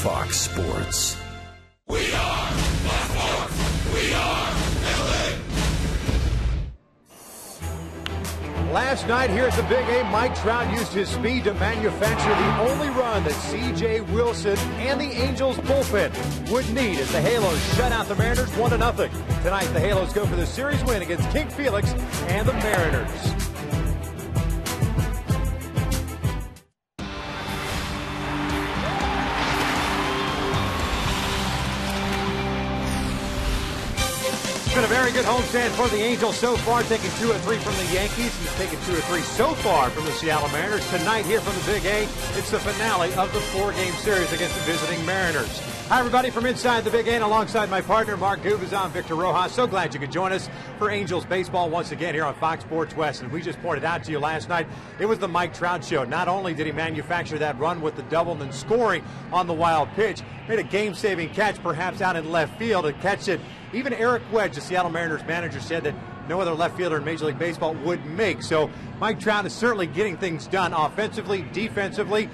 Fox Sports. We are Fox Sports. We are LA. Last night here at the Big A, Mike Trout used his speed to manufacture the only run that C.J. Wilson and the Angels bullpen would need as the Halos shut out the Mariners 1-0. Tonight, the Halos go for the series win against King Felix and the Mariners. It's been a very good homestand for the Angels so far, taking 2 of 3 from the Yankees. He's taken 2 of 3 so far from the Seattle Mariners. Tonight here from the Big A, it's the finale of the 4-game series against the visiting Mariners. Hi, everybody, from inside the Big A and alongside my partner, Mark Gubazon, Victor Rojas. So glad you could join us for Angels baseball once again here on Fox Sports West. And we just pointed out to you last night, it was the Mike Trout show. Not only did he manufacture that run with the double and then scoring on the wild pitch, made a game-saving catch perhaps out in left field, a catch that even Eric Wedge, the Seattle Mariners manager, said that no other left fielder in Major League Baseball would make. So Mike Trout is certainly getting things done offensively, defensively.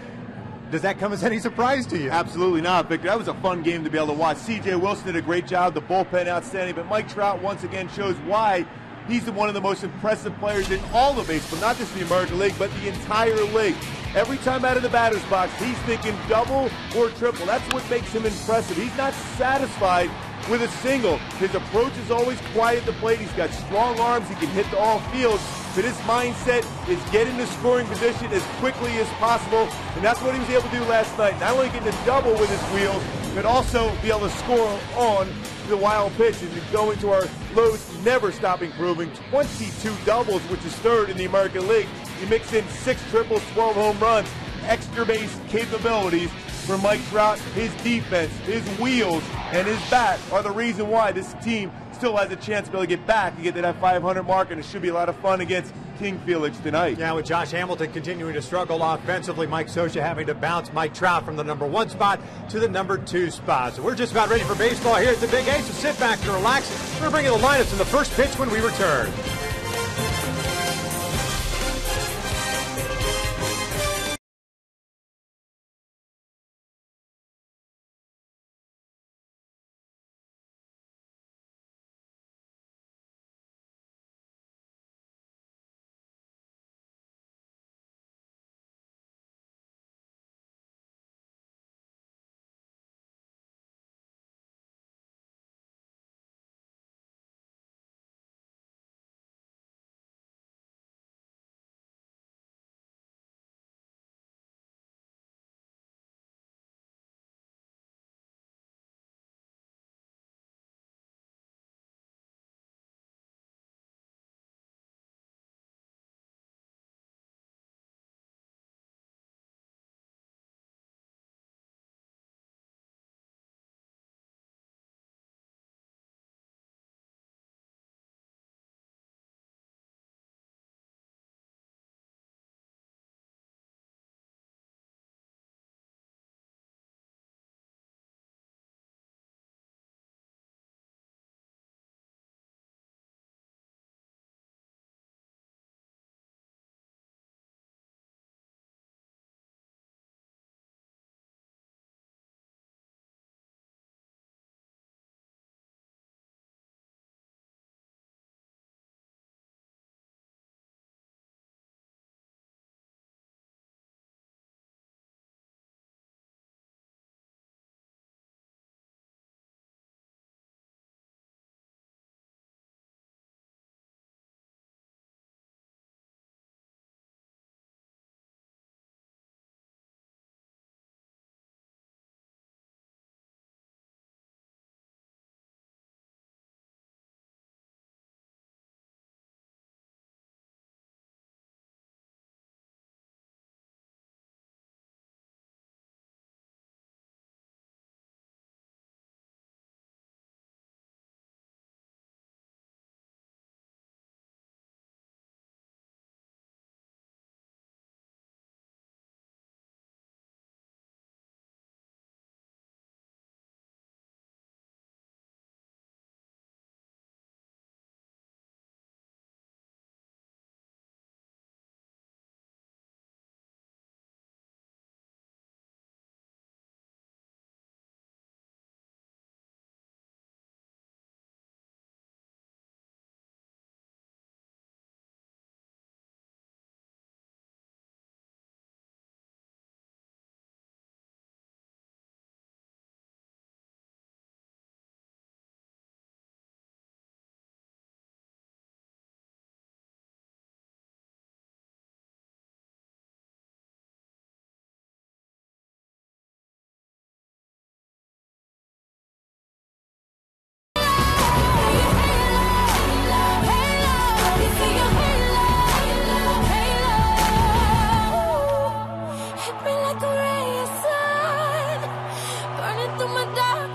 Does that come as any surprise to you? Absolutely not, Victor. That was a fun game to be able to watch. C.J. Wilson did a great job. The bullpen outstanding. But Mike Trout once again shows why he's one of the most impressive players in all of baseball, not just the American League, but the entire league. Every time out of the batter's box, he's thinking double or triple. That's what makes him impressive. He's not satisfied with a single. His approach is always quiet at the plate. He's got strong arms. He can hit to all fields. But his mindset is get into scoring position as quickly as possible. And that's what he was able to do last night. Not only getting a double with his wheels, but also be able to score on the wild pitch. And going to our Lowe's never stop improving. 22 doubles, which is third in the American League. You mix in 6 triples, 12 home runs, extra base capabilities for Mike Trout. His defense, his wheels, and his bat are the reason why this team still has a chance to be able to get back and get to that 500 mark, and it should be a lot of fun against King Felix tonight. Yeah, with Josh Hamilton continuing to struggle offensively, Mike Scioscia having to bounce Mike Trout from the number 1 spot to the number 2 spot. So we're just about ready for baseball here at the Big A, so sit back and relax. We're bringing the lineups in the first pitch when we return.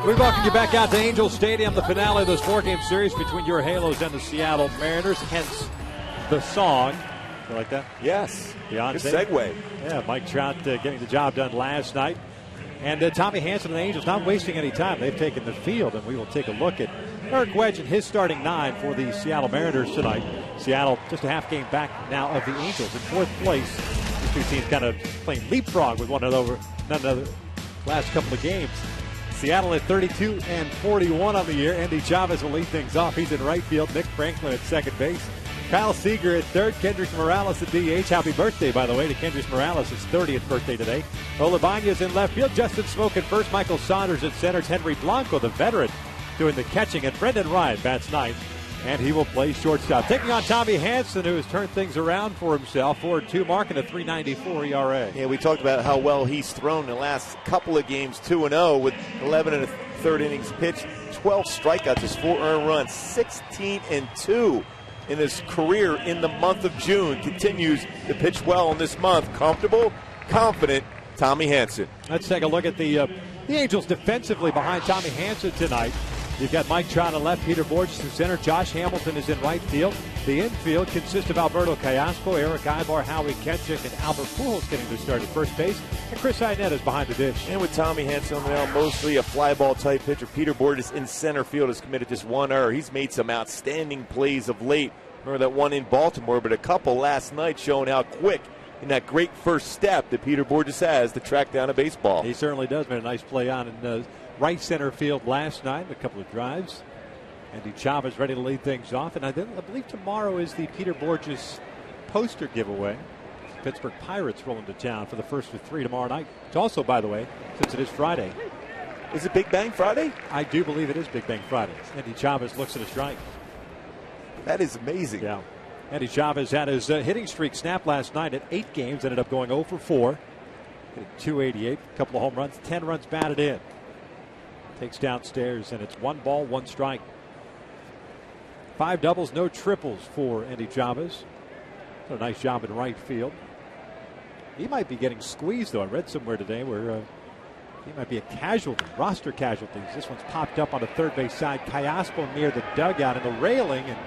We welcome you back out to Angel Stadium, the finale of this 4-game series between your Halos and the Seattle Mariners, hence the song. You like that? Yes. Beyonce. Good segue. Yeah, Mike Trout getting the job done last night. And Tommy Hanson and the Angels not wasting any time. They've taken the field, and we will take a look at Eric Wedge and his starting 9 for the Seattle Mariners tonight. Seattle just a half game back now of the Angels in 4th place. These two teams kind of playing leapfrog with one another last couple of games. Seattle at 32-41 on the year. Andy Chavez will lead things off. He's in right field. Nick Franklin at second base. Kyle Seager at third. Kendrys Morales at DH. Happy birthday, by the way, to Kendrys Morales. His 30th birthday today. Olabanez in left field. Justin Smoke at first. Michael Saunders at center. Henry Blanco, the veteran, doing the catching. And Brendan Ryan bats ninth. And he will play shortstop. Taking on Tommy Hanson, who has turned things around for himself. 4-2 mark and a 3.94 ERA. Yeah, we talked about how well he's thrown the last couple of games, 2-0 with 11 and a third innings pitched, 12 strikeouts, his 4 earned runs, 16-2 in his career in the month of June. Continues to pitch well in this month. Comfortable, confident, Tommy Hanson. Let's take a look at the Angels defensively behind Tommy Hanson tonight. You've got Mike Trout on left, Peter Borges in center, Josh Hamilton is in right field. The infield consists of Alberto Callasco, Eric Ibar, Howie Kenchik, and Albert Pujols getting to start at first base. And Chris Inett is behind the dish. And with Tommy Hanson now mostly a fly ball type pitcher, Peter Borges in center field has committed just 1 error. He's made some outstanding plays of late. Remember that one in Baltimore, but a couple last night showing how quick in that great first step that Peter Borges has to track down a baseball. He certainly does. Made a nice play on in right center field last night, a couple of drives. Andy Chavez ready to lead things off. And I believe tomorrow is the Peter Borges poster giveaway. Pittsburgh Pirates rolling to town for the first of 3 tomorrow night. It's also, by the way, since it is Friday. Is it Big Bang Friday? I do believe it is Big Bang Friday. Andy Chavez looks at a strike. That is amazing. Yeah. Andy Chavez had his hitting streak snapped last night at 8 games, ended up going 0 for 4. Hit 288, a couple of home runs, 10 runs batted in. Takes downstairs, and it's 1 ball, 1 strike. 5 doubles, no triples for Andy Chavez. Did a nice job in right field. He might be getting squeezed, though. I read somewhere today where he might be a casualty, roster casualty. This one's popped up on the third base side. Callasco near the dugout and the railing, and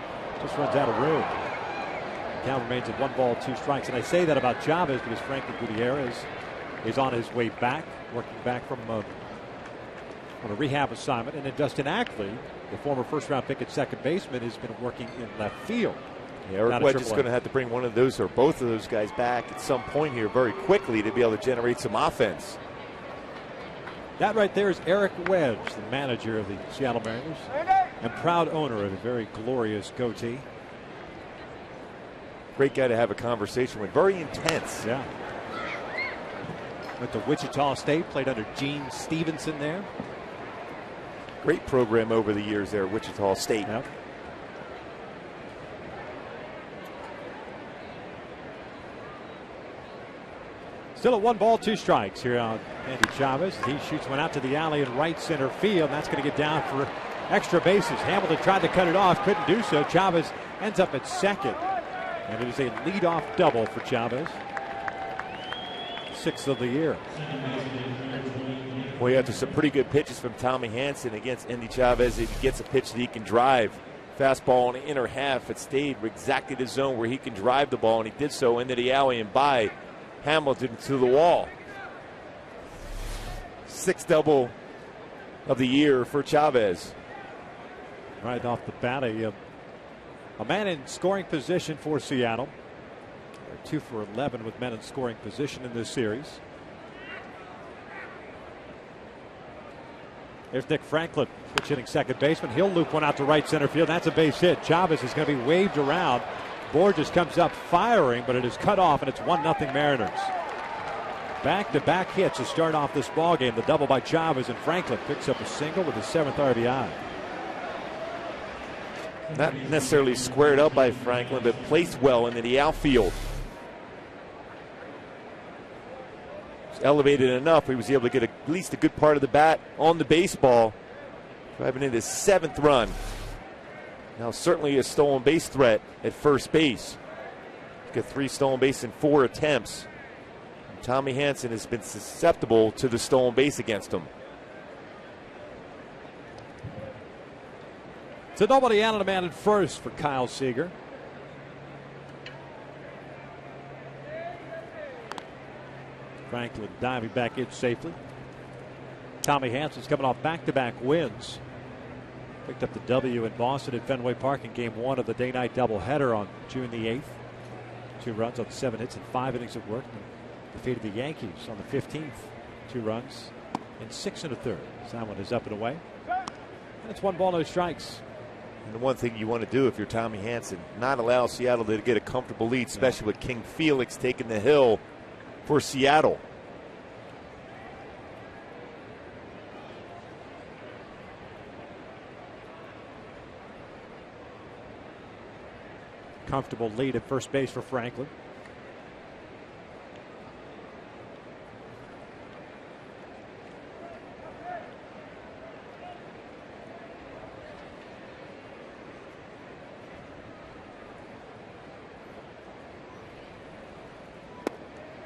just runs out of room. Count remains at 1 ball, 2 strikes. And I say that about Chavez because Frankie Gutierrez is on his way back, working back from on a rehab assignment. And then Dustin Ackley, the former first-round pick at second baseman, has been working in left field. Yeah, Eric Wedge is going to have to bring one of those or both of those guys back at some point here very quickly to be able to generate some offense. That right there is Eric Wedge, the manager of the Seattle Mariners and proud owner of a very glorious goatee. Great guy to have a conversation with. Very intense. Yeah. Went to Wichita State, played under Gene Stevenson there. Great program over the years there, Wichita State. Yep. Still at 1 ball, 2 strikes here on Andy Chavez. He shoots one out to the alley in right center field. That's going to get down for extra bases. Hamilton tried to cut it off, couldn't do so. Chavez ends up at second. And it is a leadoff double for Chavez. 6th of the year. Boy, after some pretty good pitches from Tommy Hanson against Andy Chavez, if he gets a pitch that he can drive. Fastball in the inner half. It stayed exactly the zone where he can drive the ball, and he did so into the alley and by Hamilton to the wall. 6th double of the year for Chavez. Right off the bat, a man in scoring position for Seattle. They're 2 for 11 with men in scoring position in this series. There's Nick Franklin, pitch hitting second baseman. He'll loop one out to right center field. That's a base hit. Chavez is going to be waved around. Borges comes up firing, but it is cut off, and it's 1-0 Mariners. Back-to-back hits to start off this ball game. The double by Chavez, and Franklin picks up a single with his 7th RBI. Not necessarily squared up by Franklin, but placed well into the outfield. Elevated enough, he was able to get at least a good part of the bat on the baseball, driving in his 7th run. Now certainly a stolen base threat at first base. He's got 3 stolen base in 4 attempts. And Tommy Hanson has been susceptible to the stolen base against him. So nobody out, and a man at first for Kyle Seager. Franklin diving back in safely. Tommy Hansen's coming off back-to-back wins. Picked up the W in Boston at Fenway Park in Game 1 of the day-night doubleheader on June the 8th. 2 runs on 7 hits and 5 innings of work. Defeated the Yankees on the 15th. 2 runs in 6 1/3. So that one is up and away. And it's 1 ball, no strikes. And the one thing you want to do if you're Tommy Hansen, not allow Seattle to get a comfortable lead, especially with King Felix taking the hill for Seattle. Comfortable lead at first base for Franklin.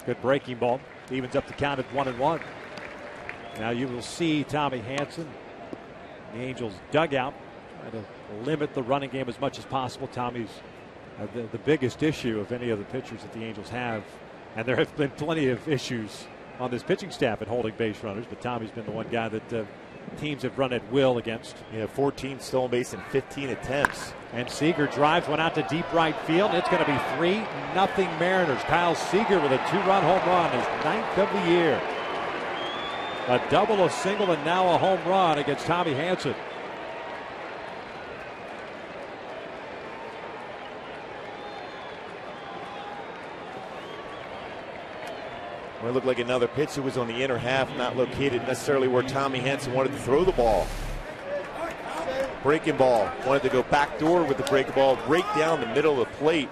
Good breaking ball. Evens up the count at 1-1. Now you will see Tommy Hansen, the Angels dugout, try to limit the running game as much as possible. Tommy's the biggest issue of any of the pitchers that the Angels have. And there have been plenty of issues on this pitching staff at holding base runners, but Tommy's been the one guy that teams have run at will against. 14 stolen base in 15 attempts. And Seager drives one out to deep right field. It's going to be 3-0 Mariners. Kyle Seager with a 2-run home run, his 9th of the year. A double, a single, and now a home run against Tommy Hansen. Well, it looked like another pitch that was on the inner half, not located necessarily where Tommy Hansen wanted to throw the ball. Breaking ball, wanted to go backdoor with the breaking ball, right down the middle of the plate.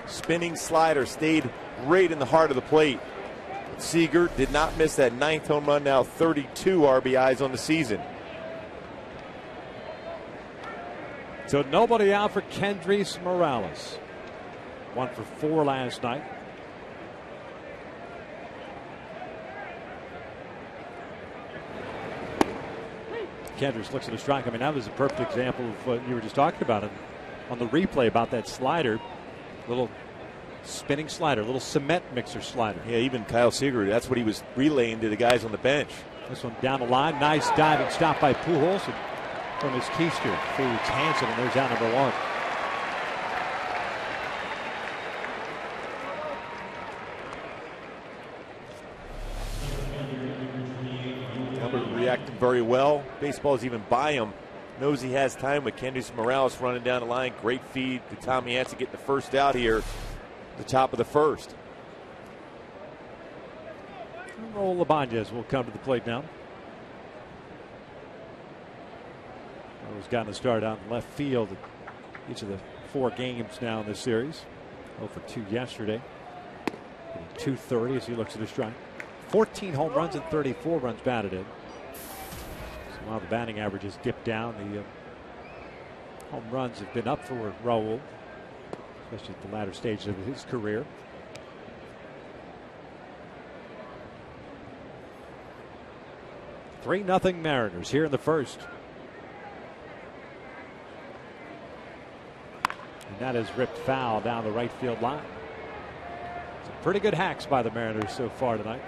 Spinning slider stayed right in the heart of the plate. Seager did not miss that 9th home run, now 32 RBIs on the season. So nobody out for Kendrys Morales. 1 for 4 last night. Kendrys looks at a strike. I mean, that was a perfect example of what you were just talking about on the replay about that slider. Little spinning slider, little cement mixer slider. Yeah, even Kyle Seager, that's what he was relaying to the guys on the bench. This one down the line. Nice diving stop by Pujols. And from his keister feeds Hansen, and there's out number 1. Reacting very well. Baseball's even by him. Knows he has time with Kendrys Morales running down the line. Great feed to Tommy Hansen getting the first out here at the top of the first. Raul Ibanez will come to the plate now. He's gotten a start out in left field in each of the 4 games now in this series. 0 for 2 yesterday. 230 as he looks at his strike. 14 home runs and 34 runs batted in. So while the batting average has dipped down, the home runs have been up for Raul, especially at the latter stages of his career. "3-0 Mariners here in the first. And that is ripped foul down the right field line. Some pretty good hacks by the Mariners so far tonight.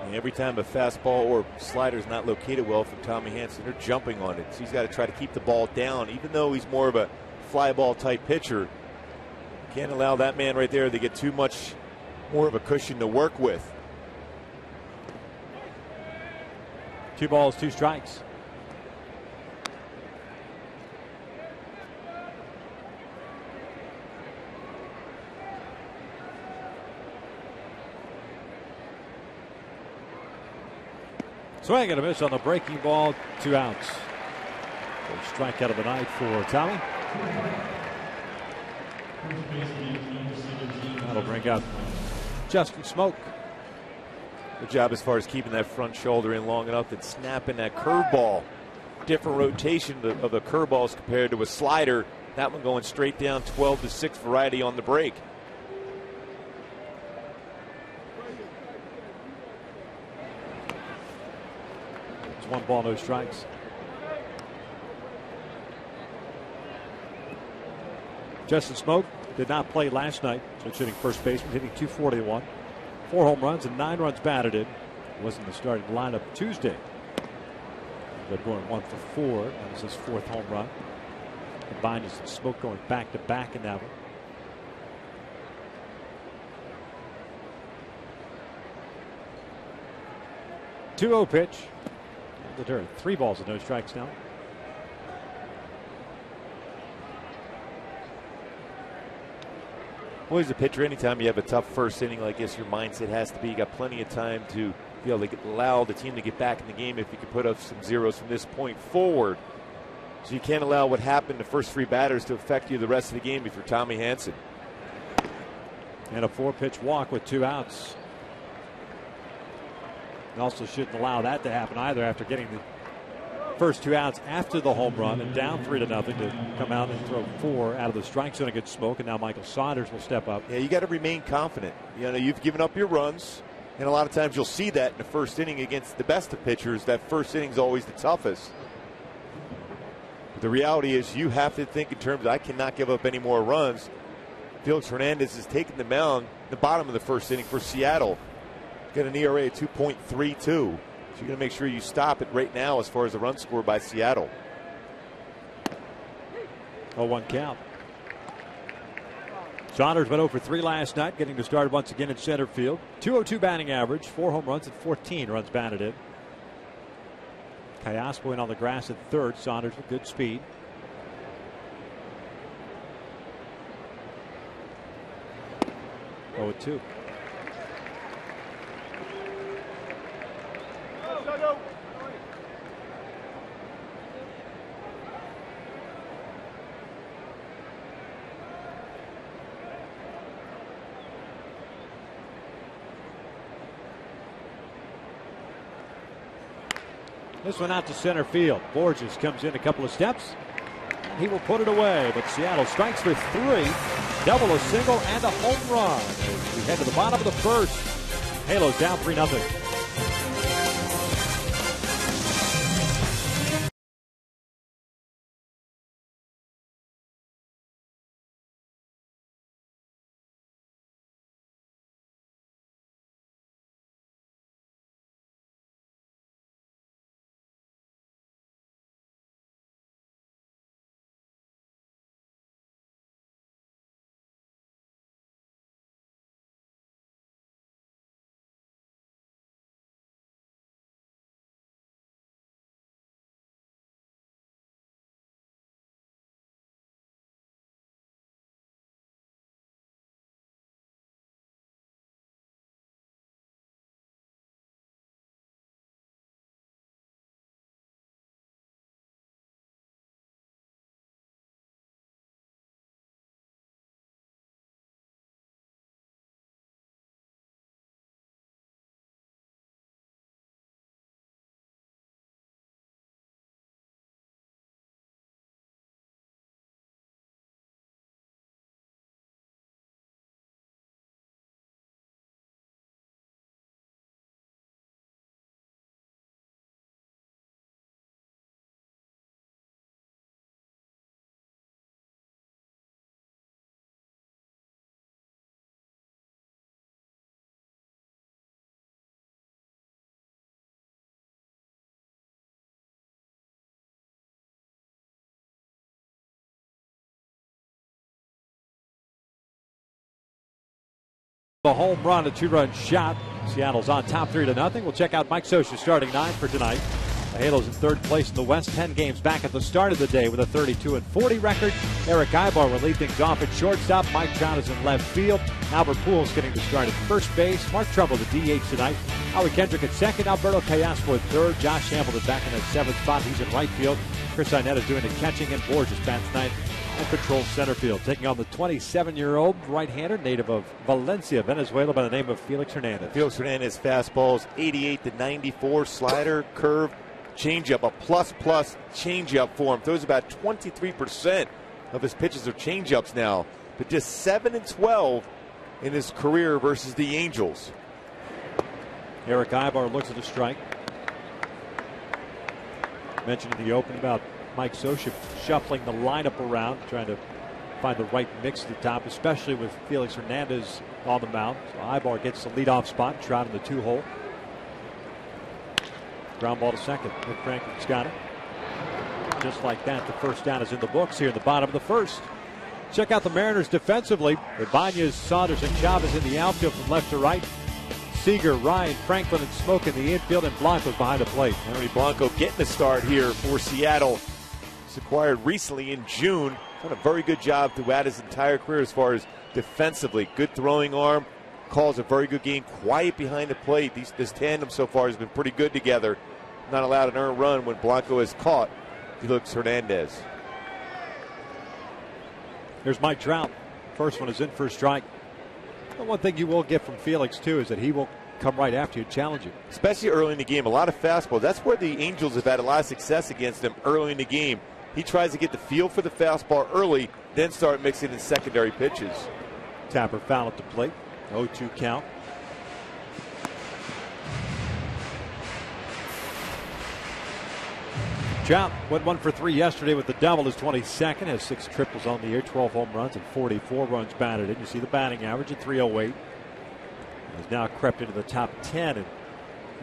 And every time a fastball or slider is not located well from Tommy Hansen, they're jumping on it. So he's got to try to keep the ball down, even though he's more of a fly ball type pitcher. Can't allow that man right there to get too much more of a cushion to work with. 2 balls, 2 strikes. Swing and a miss on the breaking ball. 2 outs. First strikeout of the night for Tommy. That'll bring up Justin Smoke. Good job as far as keeping that front shoulder in long enough and snapping that curveball. Different rotation of the curveballs compared to a slider. That one going straight down, 12-6 variety on the break. It's 1 ball, no strikes. Justin Smoke did not play last night, so hitting first baseman, hitting .241. 4 home runs and 9 runs batted in. Wasn't the starting lineup Tuesday. They're going 1 for 4. That was his 4th home run. Combined as Smoke going back to back in that one. 2-0 pitch. The turn. 3 balls and no strikes now. Well, as a pitcher, anytime you have a tough first inning like this, your mindset has to be you got plenty of time to be able to allow the team to get back in the game if you can put up some zeros from this point forward. So you can't allow what happened the first 3 batters to affect you the rest of the game if you're Tommy Hanson. And a 4-pitch walk with 2 outs. And also shouldn't allow that to happen either after getting the first 2 outs after the home run and down 3-0 to come out and throw 4 out of the strike zone against Smoke. And now Michael Saunders will step up. Yeah, you got to remain confident. You know, you've given up your runs, and a lot of times you'll see that in the first inning against the best of pitchers. That first inning is always the toughest. But the reality is you have to think in terms of I cannot give up any more runs. Felix Hernandez is taking the mound the bottom of the first inning for Seattle. Got an ERA of 2.32. So you're going to make sure you stop it right now as far as the run score by Seattle. 0-1 count. Saunders went 0 for 3 last night, getting to start once again in center field. 202 batting average, 4 home runs and 14 runs batted in. Callaspo in on the grass at third. Saunders with good speed. Oh, 2. This one out to center field. Borges comes in a couple of steps. He will put it away, but Seattle strikes for 3. Double, a single, and a home run. We head to the bottom of the first. Halos down 3-0. A home run, a 2-run shot. Seattle's on top 3-0. We'll check out Mike Scioscia's starting 9 for tonight. The Halos in 3rd place in the West, 10 games back at the start of the day with a 32-40 record. Eric Ibar will lead things off at shortstop. Mike Trout is in left field. Albert Pujols getting to start at first base. Mark Trumbull, the DH tonight. Howie Kendrick at second. Alberto Callaspo at third. Josh Hamilton back in that 7th spot. He's in right field. Chris Arnett is doing the catching, and Borges bats tonight and controls center field, taking on the 27-year-old right-hander native of Valencia, Venezuela, by the name of Felix Hernandez. Felix Hernandez fastballs 88-94, slider, curve, changeup, a plus changeup for him. Throws about 23% of his pitches are changeups now, but just 7-12 in his career versus the Angels. Eric Ibar looks at a strike. Mentioned in the open about Mike Scioscia shuffling the lineup around, trying to find the right mix at the top, especially with Felix Hernandez on the mound. So Ibar gets the leadoff spot. Trout in the 2-hole. Ground ball to second. Nick Franklin's got it. Just like that, the first down is in the books here in the bottom of the first. Check out the Mariners defensively. Ibanez, Saunders, and Chavez in the outfield from left to right. Seager, Ryan, Franklin, and Smoke in the infield, and Blanco's behind the plate. Henry Blanco getting the start here for Seattle. He's acquired recently in June. Done a very good job throughout his entire career as far as defensively. Good throwing arm. Calls a very good game. Quiet behind the plate. This tandem so far has been pretty good together. Not allowed an earned run when Blanco has caught Felix Hernandez. Here's Mike Trout. First one is in for a strike. The one thing you will get from Felix, too, is that he will come right after you and challenge you. Especially early in the game. A lot of fastball. That's where the Angels have had a lot of success against him early in the game. He tries to get the feel for the fastball early, then start mixing in secondary pitches. Tapper foul at the plate. 0-2 count. Trout went 1 for 3 yesterday with the double. His 22nd, has 6 triples on the year, 12 home runs and 44 runs batted in. You see the batting average at .308. He's now crept into the top 10 in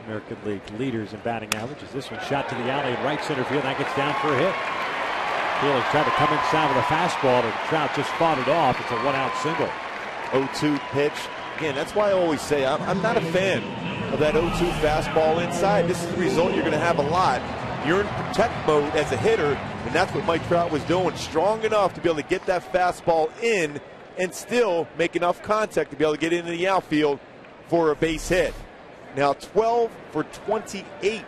American League leaders in batting average. As this one shot to the alley in right center field, that gets down for a hit. Felix tried to come inside with a fastball, and Trout just fought it off. It's a 1-out single. 0-2 pitch. Again, that's why I always say I'm not a fan of that 0-2 fastball inside. This is the result you're going to have a lot. You're in protect mode as a hitter, and that's what Mike Trout was doing. Strong enough to be able to get that fastball in and still make enough contact to be able to get into the outfield for a base hit. Now 12 for 28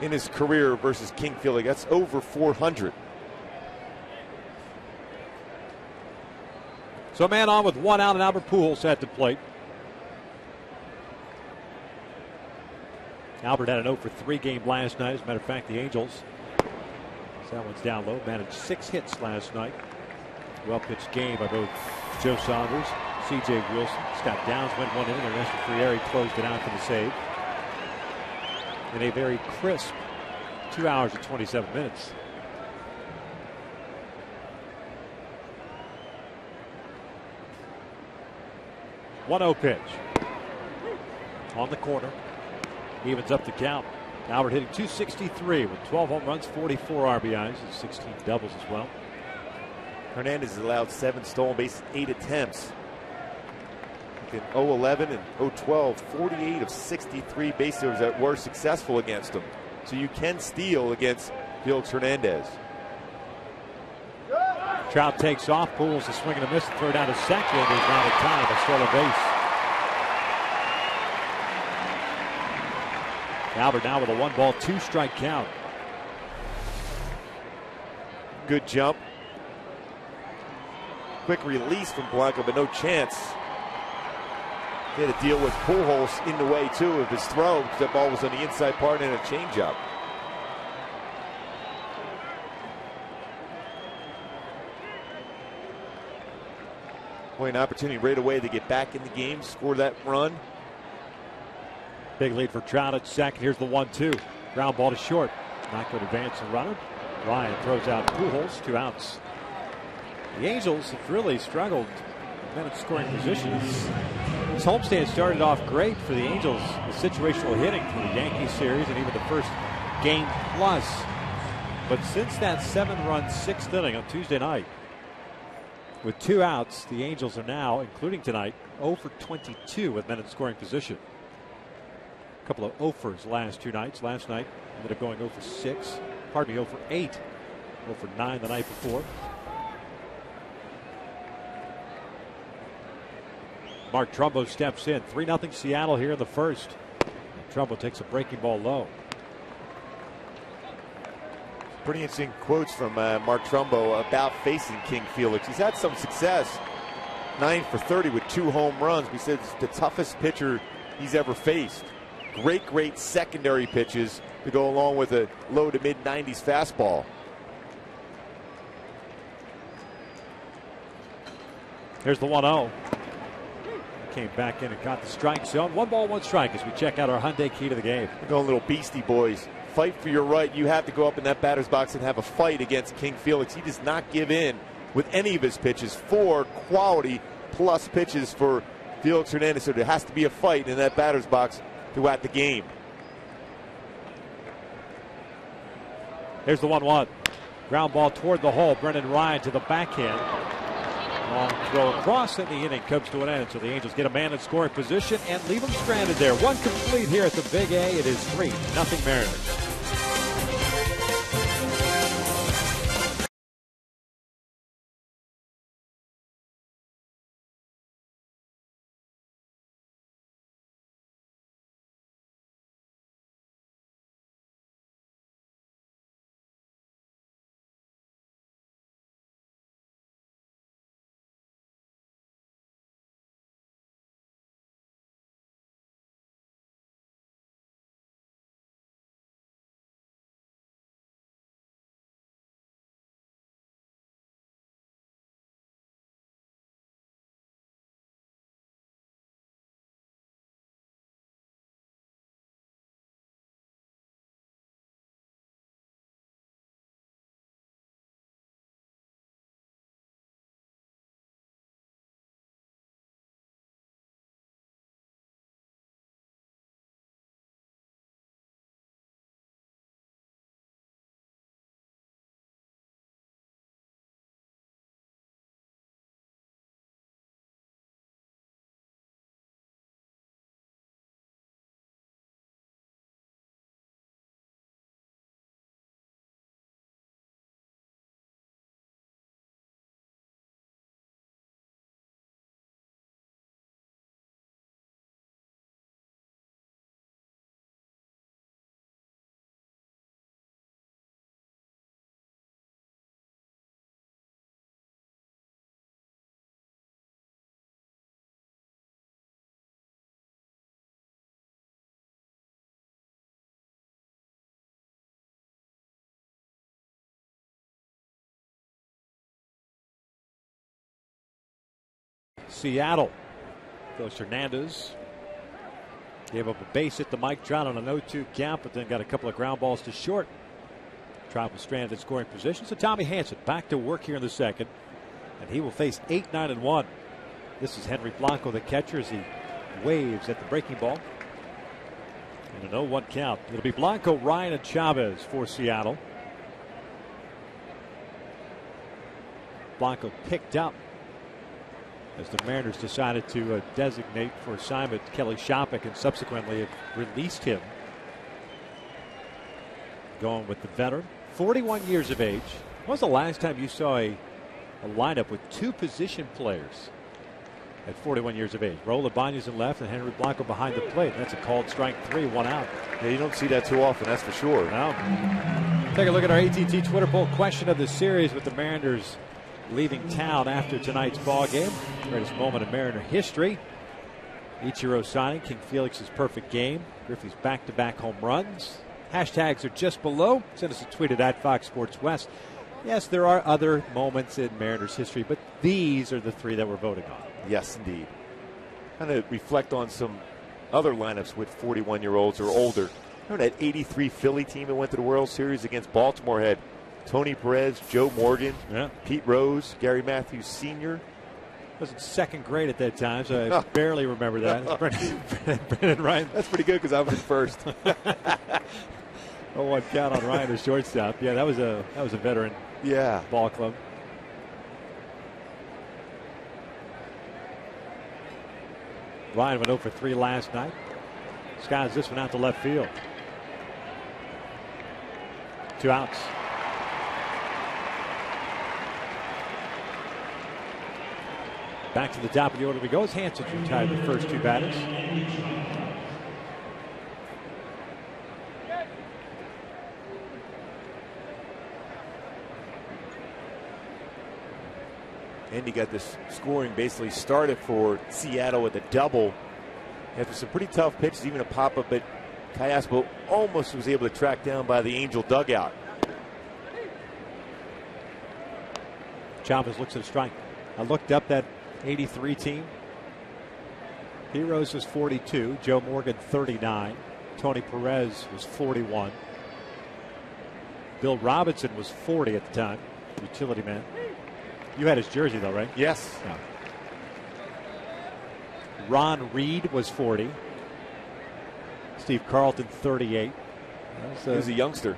in his career versus King Felix. That's over 400. So a man on with 1 out, and Albert Pujols at the plate. Albert had an 0 for 3 game last night. As a matter of fact, the Angels, that one's down low, managed 6 hits last night. Well pitched game by both Joe Saunders, C.J. Wilson. Scott Downs went 1 inning, and Ernesto Frieri closed it out for the save. In a very crisp 2 hours and 27 minutes. One-0 pitch. On the corner. Evens up the count. Albert hitting .263 with 12 home runs, 44 RBIs, and 16 doubles as well. Hernandez has allowed 7 stolen bases, 8 attempts. In 0-11 and 0-12, 48 of 63 base hits that were successful against him. So you can steal against Felix Hernandez. Trout takes off, Pujols a swing and a miss, and throw down to second. There's not a time, a stolen base. Albert now with a 1-ball, 2-strike count. Good jump. Quick release from Blanco, but no chance. He had to deal with Pujols in the way, too, of his throw, because that ball was on the inside part and a changeup. Boy, an opportunity right away to get back in the game, score that run. Big lead for Trout at second. Here's the 1-2. Ground ball to short. Not going to advance the runner. Ryan throws out Pujols, 2 outs. The Angels have really struggled in minute scoring positions. This homestand started off great for the Angels with situational hitting for the Yankees series and even the first game plus. But since that 7-run 6th inning on Tuesday night, with 2 outs, the Angels are now, including tonight, 0 for 22 with men in scoring position. A couple of 0-fers last 2 nights. Last night ended up going 0 for 6. Pardon me, 0 for 8. 0 for 9 the night before. Mark Trumbo steps in. 3-0 Seattle here in the first. Trumbo takes a breaking ball low. Pretty interesting quotes from Mark Trumbo about facing King Felix. He's had some success. 9 for 30 with 2 home runs. He said it's the toughest pitcher he's ever faced. Great secondary pitches to go along with a low to mid 90s fastball. Here's the 1-0. Came back in and got the strike zone. 1 ball, 1 strike as we check out our Hyundai key to the game. We're going little Beastie Boys. Fight for your right. You have to go up in that batter's box and have a fight against King Felix. He does not give in. with any of his pitches. 4 quality plus pitches for Felix Hernandez, so there has to be a fight in that batter's box throughout the game. Here's the 1-1. Ground ball toward the hole. Brennan Ryan to the backhand. Long throw across, and the inning comes to an end. So the Angels get a man in scoring position and leave him stranded there. 1 complete here at the Big A. It is 3-0 Mariners. Seattle. Felix Hernandez gave up a base hit to Mike Trout on a 0-2 count, but then got a couple of ground balls to short. Trout was stranded in scoring position. So Tommy Hanson back to work here in the second, and he will face 8, 9, and 1. This is Henry Blanco, the catcher, as he waves at the breaking ball. And an 0-1 count. It'll be Blanco, Ryan, and Chavez for Seattle. Blanco picked up as the Mariners decided to designate for assignment Kelly Shopik, and subsequently have released him. Going with the veteran, 41 years of age. When was the last time you saw a lineup with 2 position players at 41 years of age? Raul Ibanez in left and Henry Blanco behind the plate. That's a called strike 3, 1 out. Yeah, you don't see that too often, that's for sure. Now, take a look at our AT&T Twitter poll question of the series, with the Mariners leaving town after tonight's ball game. Greatest moment in Mariner history. Ichiro signing, King Felix's perfect game, Griffey's back-to-back home runs. Hashtags are just below. Send us a tweet at Fox Sports West. Yes, there are other moments in Mariners history, but these are the 3 that we're voting on. Yes, indeed. Kind of reflect on some other lineups with 41-year-olds or older. Remember that 83 Philly team that went to the World Series against Baltimore? Had Tony Perez, Joe Morgan, Pete Rose, Gary Matthews Sr. I was in second grade at that time, so I barely remember that. Brennan Ryan. That's pretty good because I was in first. 0-1 count on Ryan as shortstop. Yeah, that was a veteran ball club. Ryan went 0 for 3 last night. Skies this one out to left field. 2 outs. Back to the top of the order we go as Hansen's retired the first 2 batters. And you got this scoring basically started for Seattle with a double after some pretty tough pitches, even a pop-up, but Callaspo almost was able to track down by the Angel dugout. Chavez looks at a strike. I looked up that 83 team. Heroes was 42, Joe Morgan 39, Tony Perez was 41, Bill Robinson was 40 at the time, utility man. You had his jersey, though, right? Yes. Yeah. Ron Reed was 40. Steve Carlton, 38. He was a youngster.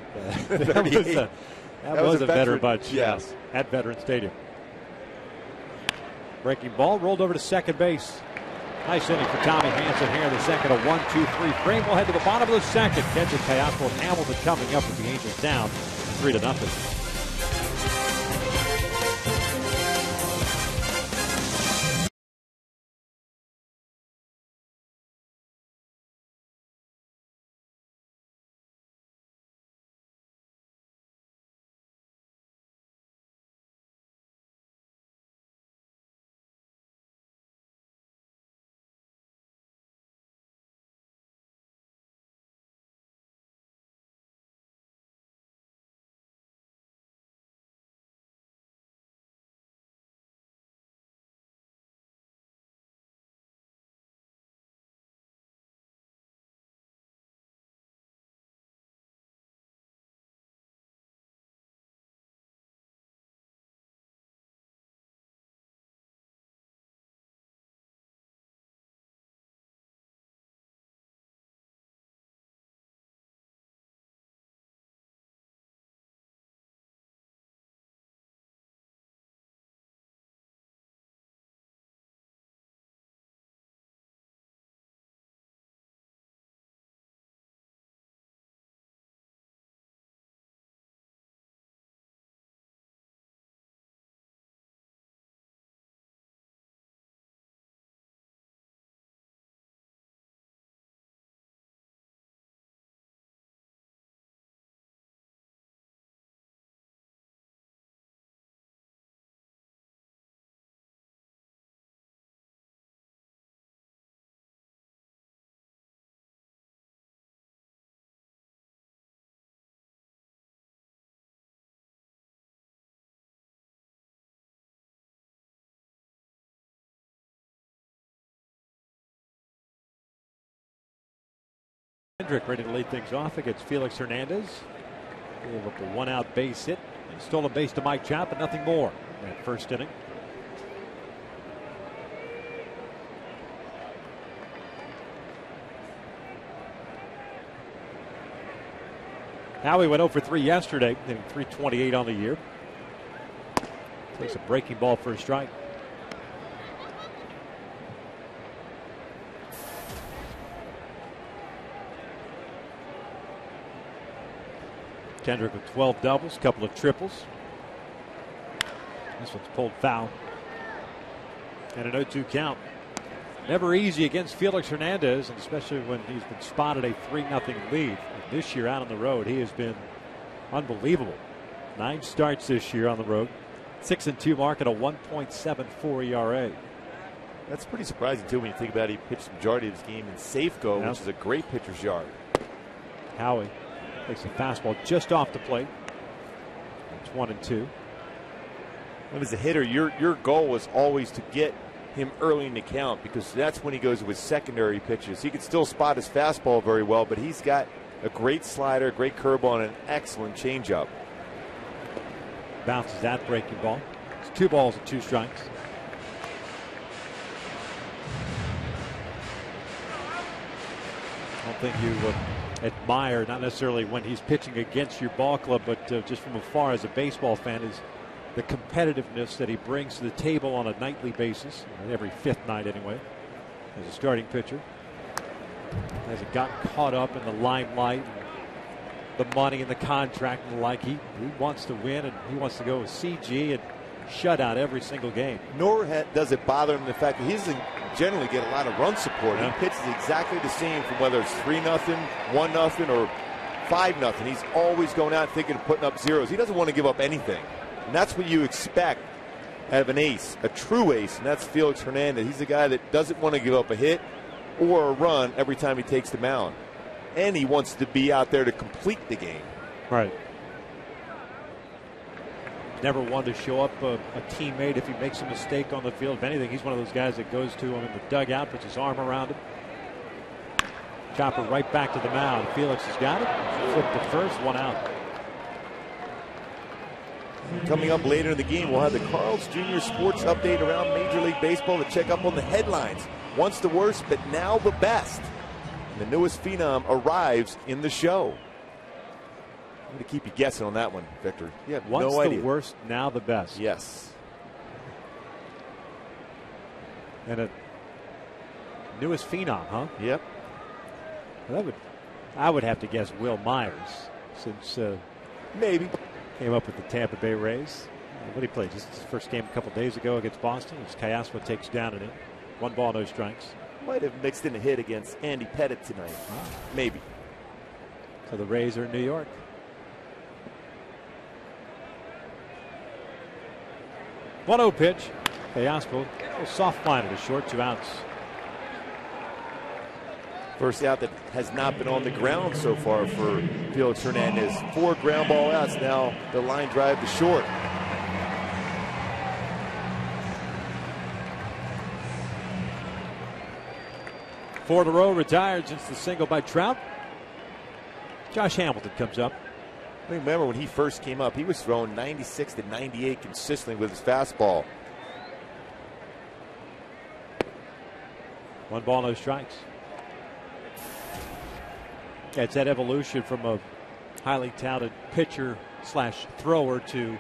that was a veteran bunch. Yes. At Veteran Stadium. Breaking ball rolled over to second base. Nice inning for Tommy Hanson here in the second. A 1-2-3 frame. We'll head to the bottom of the second. Kendrick Teoscar and Hamilton coming up with the Angels down 3-0. Kendrick ready to lead things off against Felix Hernandez. Gave up a one-out base hit. He stole a base to Mike Trout, but nothing more in that first inning. Howie went 0 for 3 yesterday, hitting .328 on the year. Takes a breaking ball for a strike. Kendrick with 12 doubles, couple of triples. This one's pulled foul. And an 0-2 count. Never easy against Felix Hernandez, and especially when he's been spotted a 3-0 lead. And this year out on the road, he has been unbelievable. 9 starts this year on the road. 6-2 mark at a 1.74 ERA. That's pretty surprising, too, when you think about it. He pitched the majority of his game in Safeco, which is a great pitcher's yard. Howie takes a fastball just off the plate. It's 1-2. And as a hitter, your goal was always to get him early in the count, because that's when he goes with secondary pitches. He can still spot his fastball very well, but he's got a great slider, great curveball, and an excellent changeup. Bounces that breaking ball. It's 2 balls and 2 strikes. I don't think you admire, not necessarily when he's pitching against your ball club, but just from afar as a baseball fan, is the competitiveness that he brings to the table on a nightly basis, every 5th night anyway, as a starting pitcher. Hasn't gotten caught up in the limelight, the money and the contract and the like. He wants to win, and he wants to go with CG and shut out every single game. Nor does it bother him the fact that he doesn't generally get a lot of run support. Yeah. He pitches exactly the same from whether it's 3-0, 1-0, or 5-0. He's always going out thinking of putting up zeros. He doesn't want to give up anything. And that's what you expect out of an ace, a true ace, and that's Felix Hernandez. He's a guy that doesn't want to give up a hit or a run every time he takes the mound. And he wants to be out there to complete the game. Right. Never one to show up a teammate if he makes a mistake on the field. If anything, he's one of those guys that goes to him in the dugout, puts his arm around him. Chopper right back to the mound. Felix has got it. Flipped to first, 1 out. coming up later in the game, we'll have the Carl's Jr. Sports Update around Major League Baseball to check up on the headlines. Once the worst, but now the best. And the newest phenom arrives in the show. I'm going to keep you guessing on that one, Victor. You have Once no idea. the worst, now the best. Yes. And a newest phenom, huh? Yep. Well, I would have to guess Will Myers, since Maybe. came up with the Tampa Bay Rays. What did he play? Just his first game a couple days ago against Boston. As Kayasma takes down an inning. 1 ball, no strikes. Might have mixed in a hit against Andy Pettit tonight. Maybe. So the Rays are in New York. 1-0 pitch. Kayasma, a little soft line at a short, 2 outs. First out that has not been on the ground so far for Felix Hernandez. 4 ground ball outs. Now the line drive to short. Four in a row retired since the single by Trout. Josh Hamilton comes up. I remember when he first came up, he was throwing 96 to 98 consistently with his fastball. 1 ball, no strikes. Yeah, it's that evolution from a highly touted pitcher / thrower to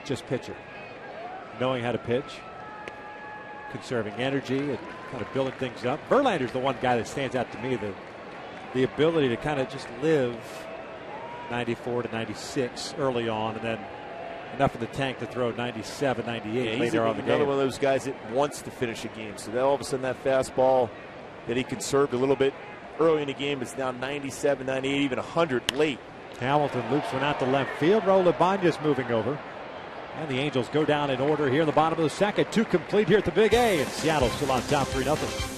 just pitcher. Knowing how to pitch, conserving energy, and kind of building things up. Verlander's the one guy that stands out to me. The ability to kind of just live 94 to 96 early on, and then enough in the tank to throw 97, 98 later on the game. Another one of those guys that wants to finish a game. So then all of a sudden that fastball that he conserved a little bit early in the game is now 97, 98, even 100 late. Hamilton loops one out to left field. Raul Ibanez moving over. And the Angels go down in order here in the bottom of the second. 2 complete here at the Big A. And Seattle still on top 3-0.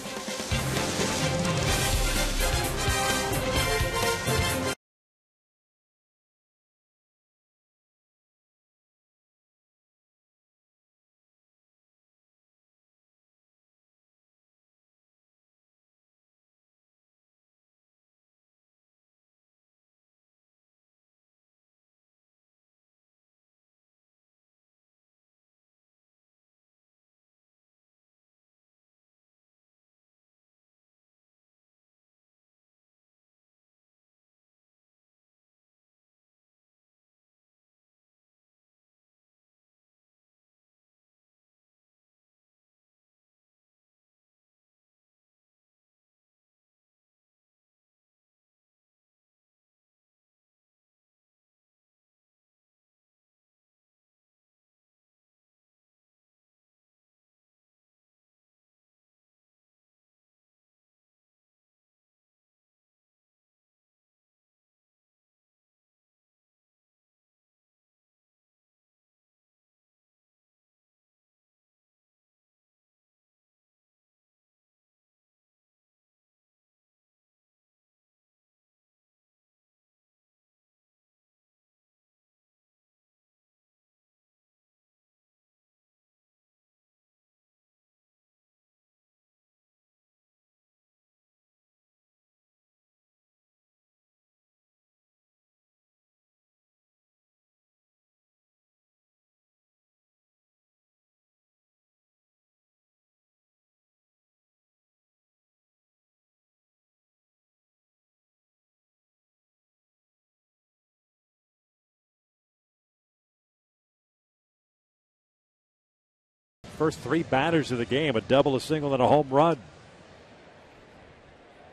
First 3 batters of the game, a double, a single, and a home run.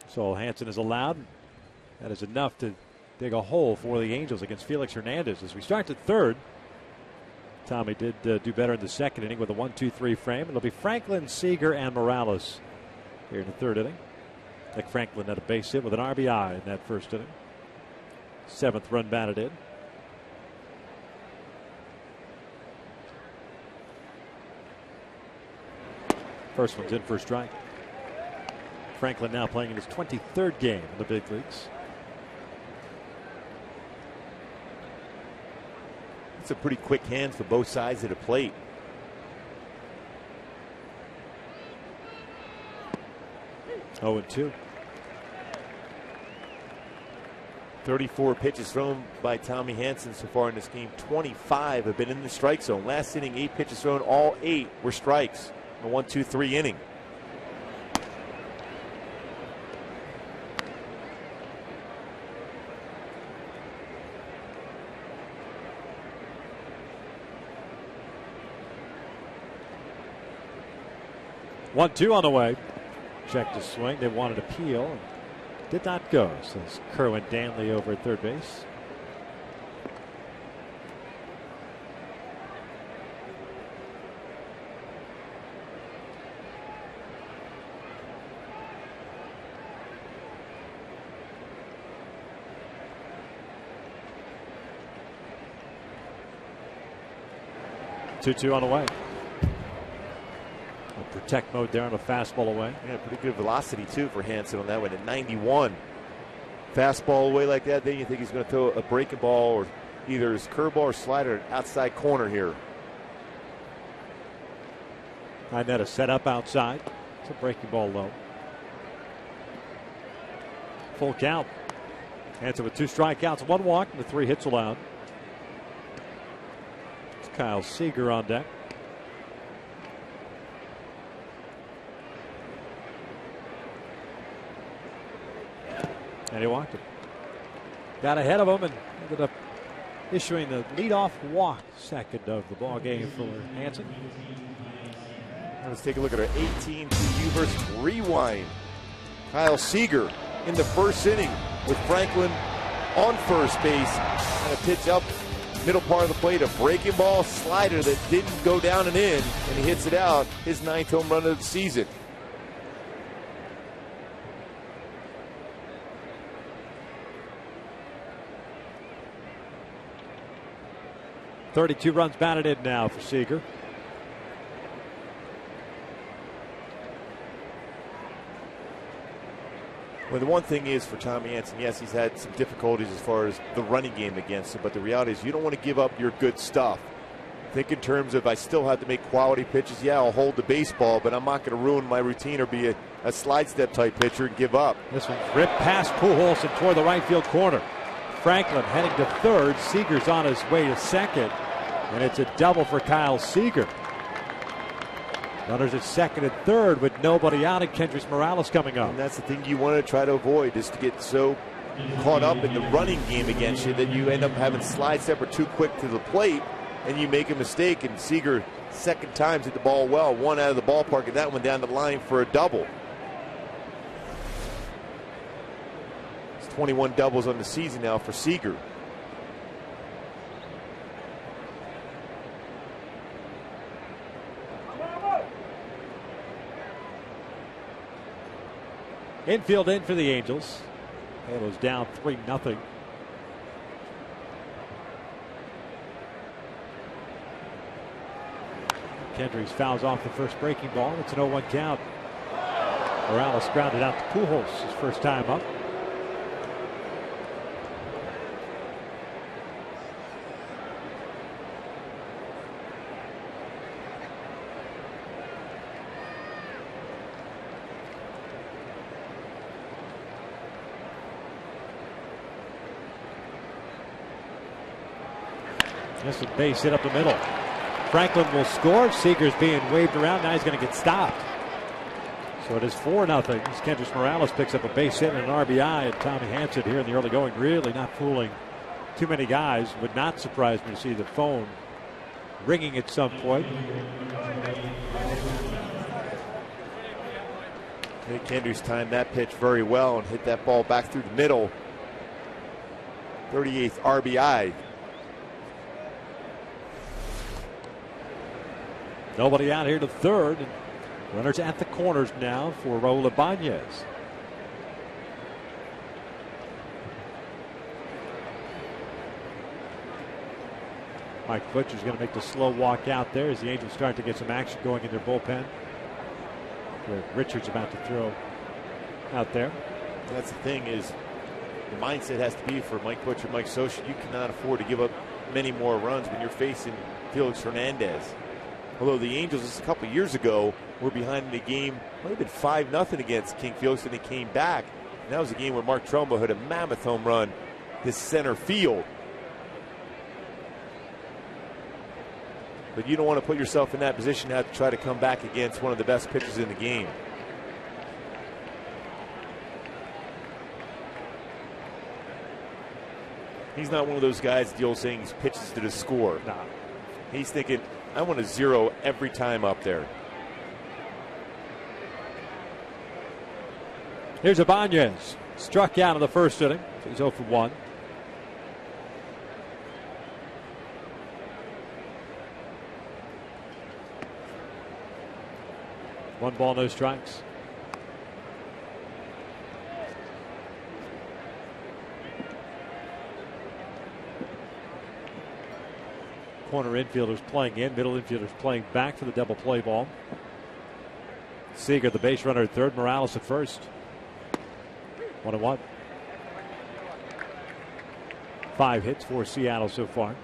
So Hansen is allowed. That is enough to dig a hole for the Angels against Felix Hernandez. As we start the third, Tommy did do better in the second inning with a 1-2-3 frame. It'll be Franklin, Seager, and Morales here in the third inning. Nick Franklin had a base hit with an RBI in that first inning. 7th run batted in. First one's in for a strike. Franklin now playing in his 23rd game in the big leagues. It's a pretty quick hand for both sides of the plate. Oh, 0-2. 34 pitches thrown by Tommy Hanson so far in this game. 25 have been in the strike zone. Last inning, 8 pitches thrown. All 8 were strikes. A 1-2-3 inning. One-two on the way. Checked his swing. They wanted a peel. And did not go. So it's Kerwin Danley over at third base. Two on the way. Protect mode there on a fastball away. Yeah, pretty good velocity too for Hanson on that one at 91. Fastball away like that, then you think he's going to throw a breaking ball or either his curveball or slider outside corner here. Inetta set up outside. It's a breaking ball low. Full count. Hanson with 2 strikeouts, 1 walk, and the 3 hits allowed. It's Kyle Seager on deck. And he walked him. Got ahead of him and ended up issuing the leadoff walk, second of the ball game for Hanson. Let's take a look at our 18 to U versus rewind. Kyle Seager in the first inning with Franklin on first base. And a pitch up middle part of the plate, a breaking ball slider that didn't go down and in, and he hits it out. His 9th home run of the season. .32 runs batted in now for Seager. Well, the one thing is for Tommy Hanson, yes, he's had some difficulties as far as the running game against him, but the reality is you don't want to give up your good stuff. Think in terms of I still have to make quality pitches. Yeah, I'll hold the baseball, but I'm not going to ruin my routine or be a slide step type pitcher and give up. This one's ripped past Pujols and toward the right field corner. Franklin heading to third. Seager's on his way to second. And it's a double for Kyle Seager. Runners at second and third with nobody out, and Kendrys Morales coming up. And that's the thing you want to try to avoid, is to get so caught up in the running game against you that you end up having slide step or too quick to the plate and you make a mistake. And Seager, second times hit the ball well, 1 out of the ballpark, and that one down the line for a double. It's 21 doubles on the season now for Seager. Infield in for the Angels. Halos down 3-0. Kendrys fouls off the first breaking ball. It's an 0-1 count. Morales grounded out to Pujols his first time up. This is a base hit up the middle. Franklin will score. Seager's being waved around. Now he's going to get stopped. So it is 4-0 as Kendrys Morales picks up a base hit and an RBI. And Tommy Hanson here in the early going, really not fooling too many guys. Would not surprise me to see the phone ringing at some point. Kendrys timed that pitch very well and hit that ball back through the middle. 38th RBI. Nobody out here to third. And runners at the corners now for Raul Ibanez. Mike Butcher's going to make the slow walk out there as the Angels start to get some action going in their bullpen. Richards about to throw out there. That's the thing, is the mindset has to be for Mike Butcher, Mike Scioscia. You cannot afford to give up many more runs when you're facing Felix Hernandez. Although the Angels just a couple years ago were behind in the game, might have been 5-0 against King Felix, and they came back. And that was a game where Mark Trumbo hit a mammoth home run this center field. But you don't want to put yourself in that position to have to try to come back against one of the best pitchers in the game. He's not one of those guys, the old saying, he pitches to the score. No. He's thinking, I want to zero every time up there. Here's Ibanez. Struck out in the first inning. So he's 0 for 1. One ball, no strikes. Corner infielders playing in, middle infielders playing back for the double play ball. Seager, the base runner at third, Morales at first. 1-1. 5 hits for Seattle so far.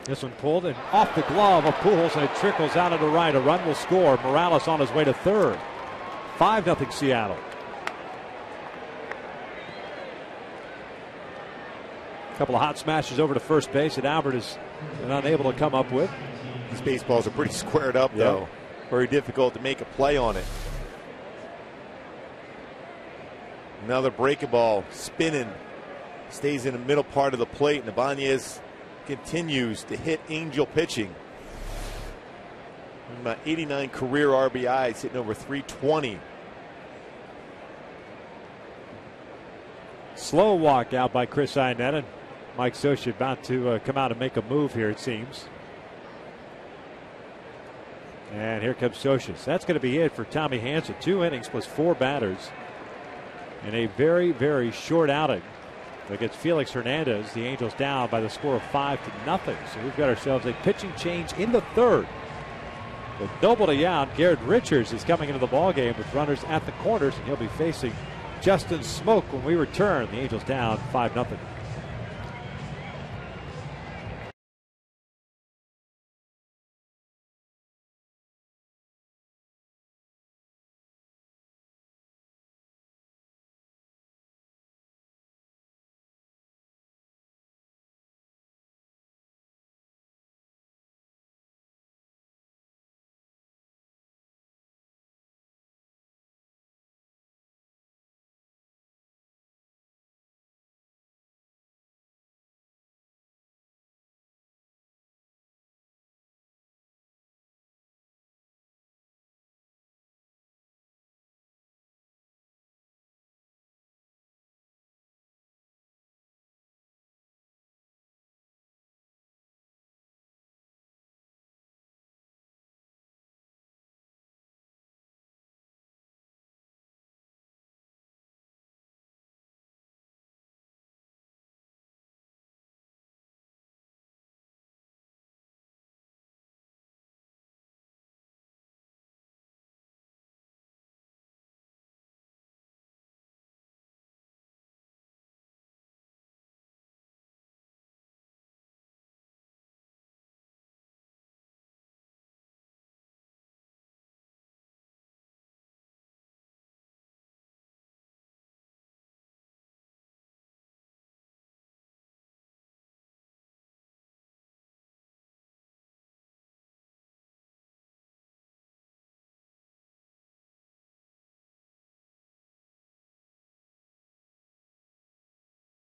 This one pulled and off the glove of Pujols, and it trickles out of the right. A run will score. Morales on his way to third. 5-0 Seattle. A couple of hot smashes over to first base that Albert is unable to come up with. These baseballs are pretty squared up, though. Very difficult to make a play on it. Another breaking ball, spinning, stays in the middle part of the plate, and Ibanez continues to hit angel pitching. About 89 career RBIs, hitting over 320. Slow walk out by Chris Iannetta. Mike Scioscia about to come out and make a move here, it seems. And here comes Scioscia. That's going to be it for Tommy Hanson. 2 innings plus 4 batters in a very, very short outing against Felix Hernandez. The Angels down by the score of 5-0. So we've got ourselves a pitching change in the third. With nobody out, Garrett Richards is coming into the ballgame with runners at the corners, and he'll be facing Justin Smoke when we return. The Angels down 5-0.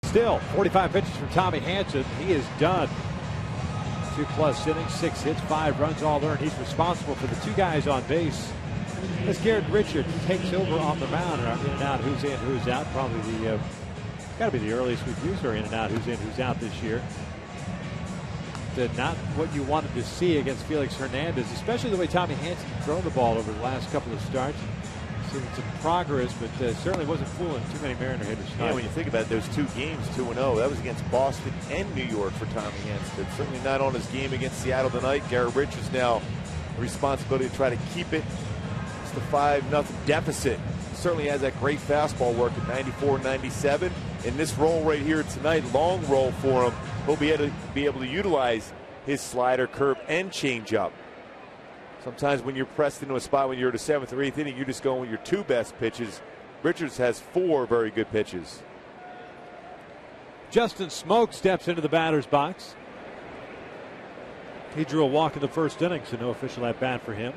Still, 45 pitches from Tommy Hanson. He is done. 2+ innings, 6 hits, 5 runs, all earned. He's responsible for the 2 guys on base. As Garrett Richards takes over on the mound, in and out, who's in, who's out. Probably the got to be the earliest we've used our in and out, who's in, who's out this year. Not what you wanted to see against Felix Hernandez, especially the way Tommy Hanson thrown the ball over the last couple of starts. Seen some progress, but certainly wasn't fooling too many Mariner hitters tonight. Yeah, when you think about those 2 games, 2-0, that was against Boston and New York for Tommy Hanson. Certainly not on his game against Seattle tonight. Garrett Richards now responsibility to try to keep it. It's the 5-0 deficit. Certainly has that great fastball work at 94, 97. In this roll right here tonight, long roll for him. he'll be able to utilize his slider, curve, and changeup. Sometimes when you're pressed into a spot when you're at a 7th or 8th inning, you're just going with your 2 best pitches. Richards has 4 very good pitches. Justin Smoke steps into the batter's box. He drew a walk in the first inning, so no official at bat for him.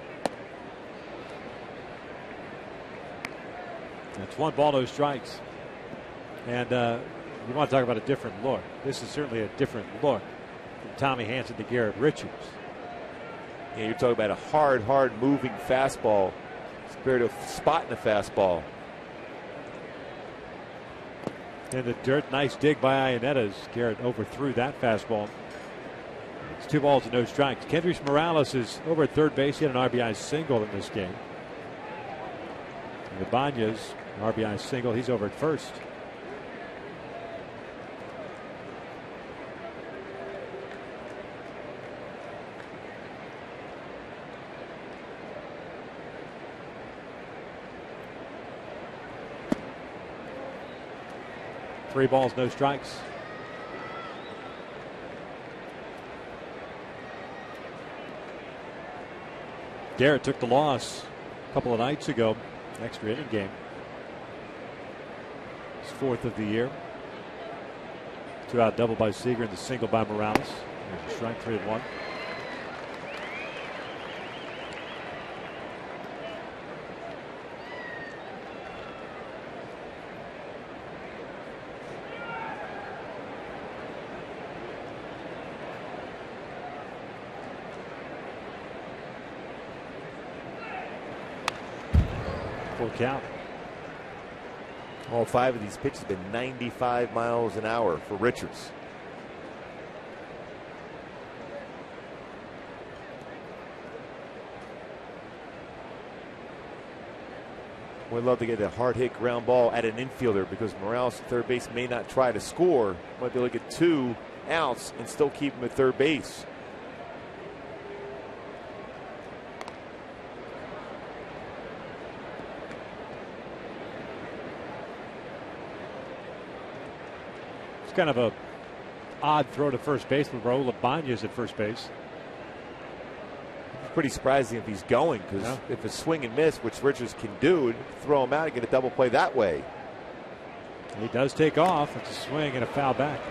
That's 1 ball, no strikes. And you want to talk about a different look. This is certainly a different look from Tommy Hanson to Garrett Richards. Yeah, you're talking about a hard moving fastball compared to a spot in the fastball. In the dirt, nice dig by Ionetta's. Garrett overthrew that fastball. It's 2 balls and no strikes. Kendrys Morales is over at third base. He had an RBI single in this game. And Ibanez, RBI single. He's over at first. Three balls, no strikes. Garrett took the loss a couple of nights ago. Extra inning game. His 4th of the year. 2-out double by Seager and the single by Morales. There's a strike, 3-1. Full count. All 5 of these pitches have been 95 miles an hour for Richards. We'd love to get a hard hit ground ball at an infielder because Morales at third base may not try to score. Might be able to get 2 outs and still keep him at third base. Kind of a odd throw to first base with Raul Ibanez at first base. It's pretty surprising if he's going because if it's swing and miss, which Richards can do, throw him out and get a double play that way. He does take off. It's a swing and a foul back.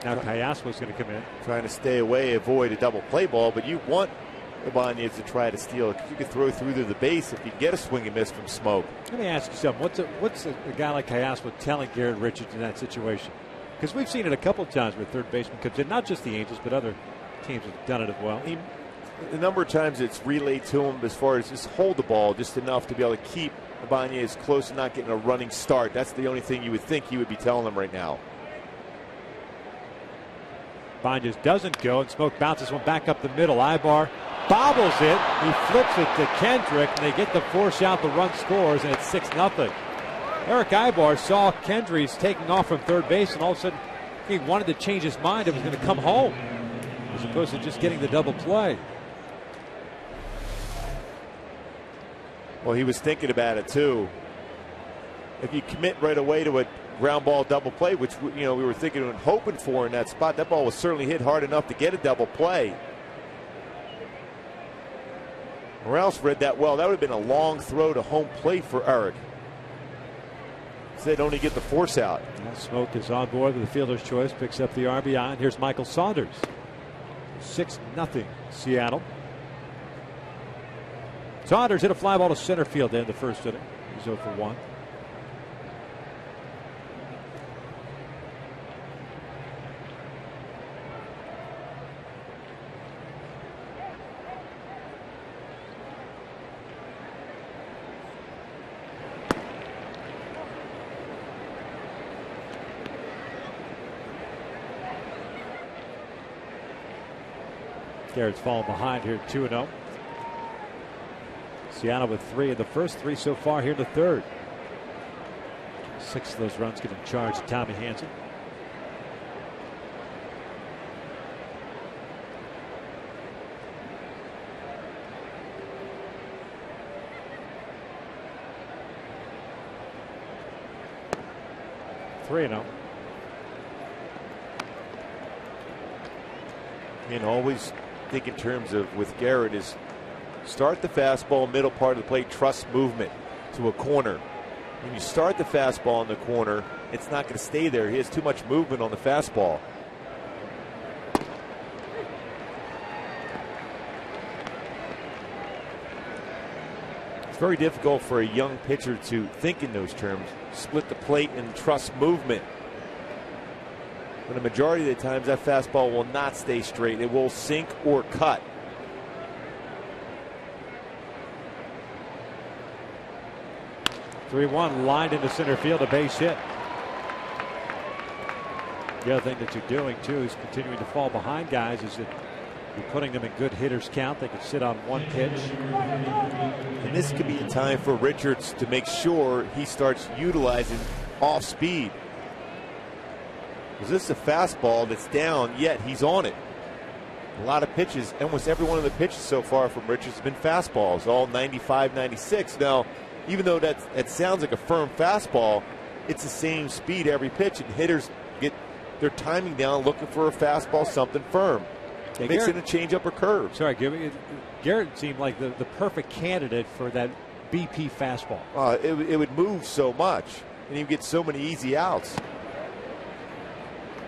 Now Callasquo's going to come in. Trying to stay away, avoid a double play ball, but you want Ibanez to try to steal it. You could throw through to the base if you get a swing and miss from Smoke. Let me ask you something. What's a guy like Callasquo telling Garrett Richards in that situation? Because we've seen it a couple of times where third baseman comes in, not just the Angels, but other teams have done it as well. The number of times it's relayed to him as far as just hold the ball just enough to be able to keep Ibanez close and not getting a running start. That's the only thing you would think he would be telling them right now. Ibanez doesn't go, and Smoke bounces one back up the middle. Ibar bobbles it. He flips it to Kendrick, and they get the force out. The run scores, and it's 6-0. Eric Ibar saw Kendrys taking off from third base, and all of a sudden he wanted to change his mind. It was going to come home as opposed to just getting the double play. Well, he was thinking about it too. If you commit right away to a ground ball double play, which we were thinking and hoping for in that spot, that ball was certainly hit hard enough to get a double play. Morales read that well. That would have been a long throw to home plate for Eric. Instead, only get the force out. Smoke is on board with the fielder's choice, picks up the RBI, and here's Michael Saunders. 6-0 Seattle. Saunders hit a fly ball to center field in the first inning. He's 0 for 1. Garrett's fallen behind here 2-0. Seattle with 3 in the first, 3 so far here in the third. 6 of those runs getting charged to Tommy Hanson. 3-0. And always think in terms of with Garrett is start the fastball, middle part of the plate, trust movement to a corner. When you start the fastball in the corner, it's not going to stay there. He has too much movement on the fastball. It's very difficult for a young pitcher to think in those terms. Split the plate and trust movement. But the majority of the times that fastball will not stay straight. It will sink or cut. (3-1) lined into center field, a base hit. The other thing that you're doing too is continuing to fall behind guys is that you're putting them in good hitters count. They can sit on one pitch. And this could be a time for Richards to make sure he starts utilizing off speed. Because this is a fastball that's down, yet he's on it. A lot of pitches, almost every one of the pitches so far from Richards has been fastballs, all 95, 96. Now, even though that sounds like a firm fastball, it's the same speed every pitch, and hitters get their timing down looking for a fastball, something firm. Yeah, Mix in a changeup or curve. Sorry, Garrett seemed like the perfect candidate for that BP fastball. It would move so much, and you get so many easy outs.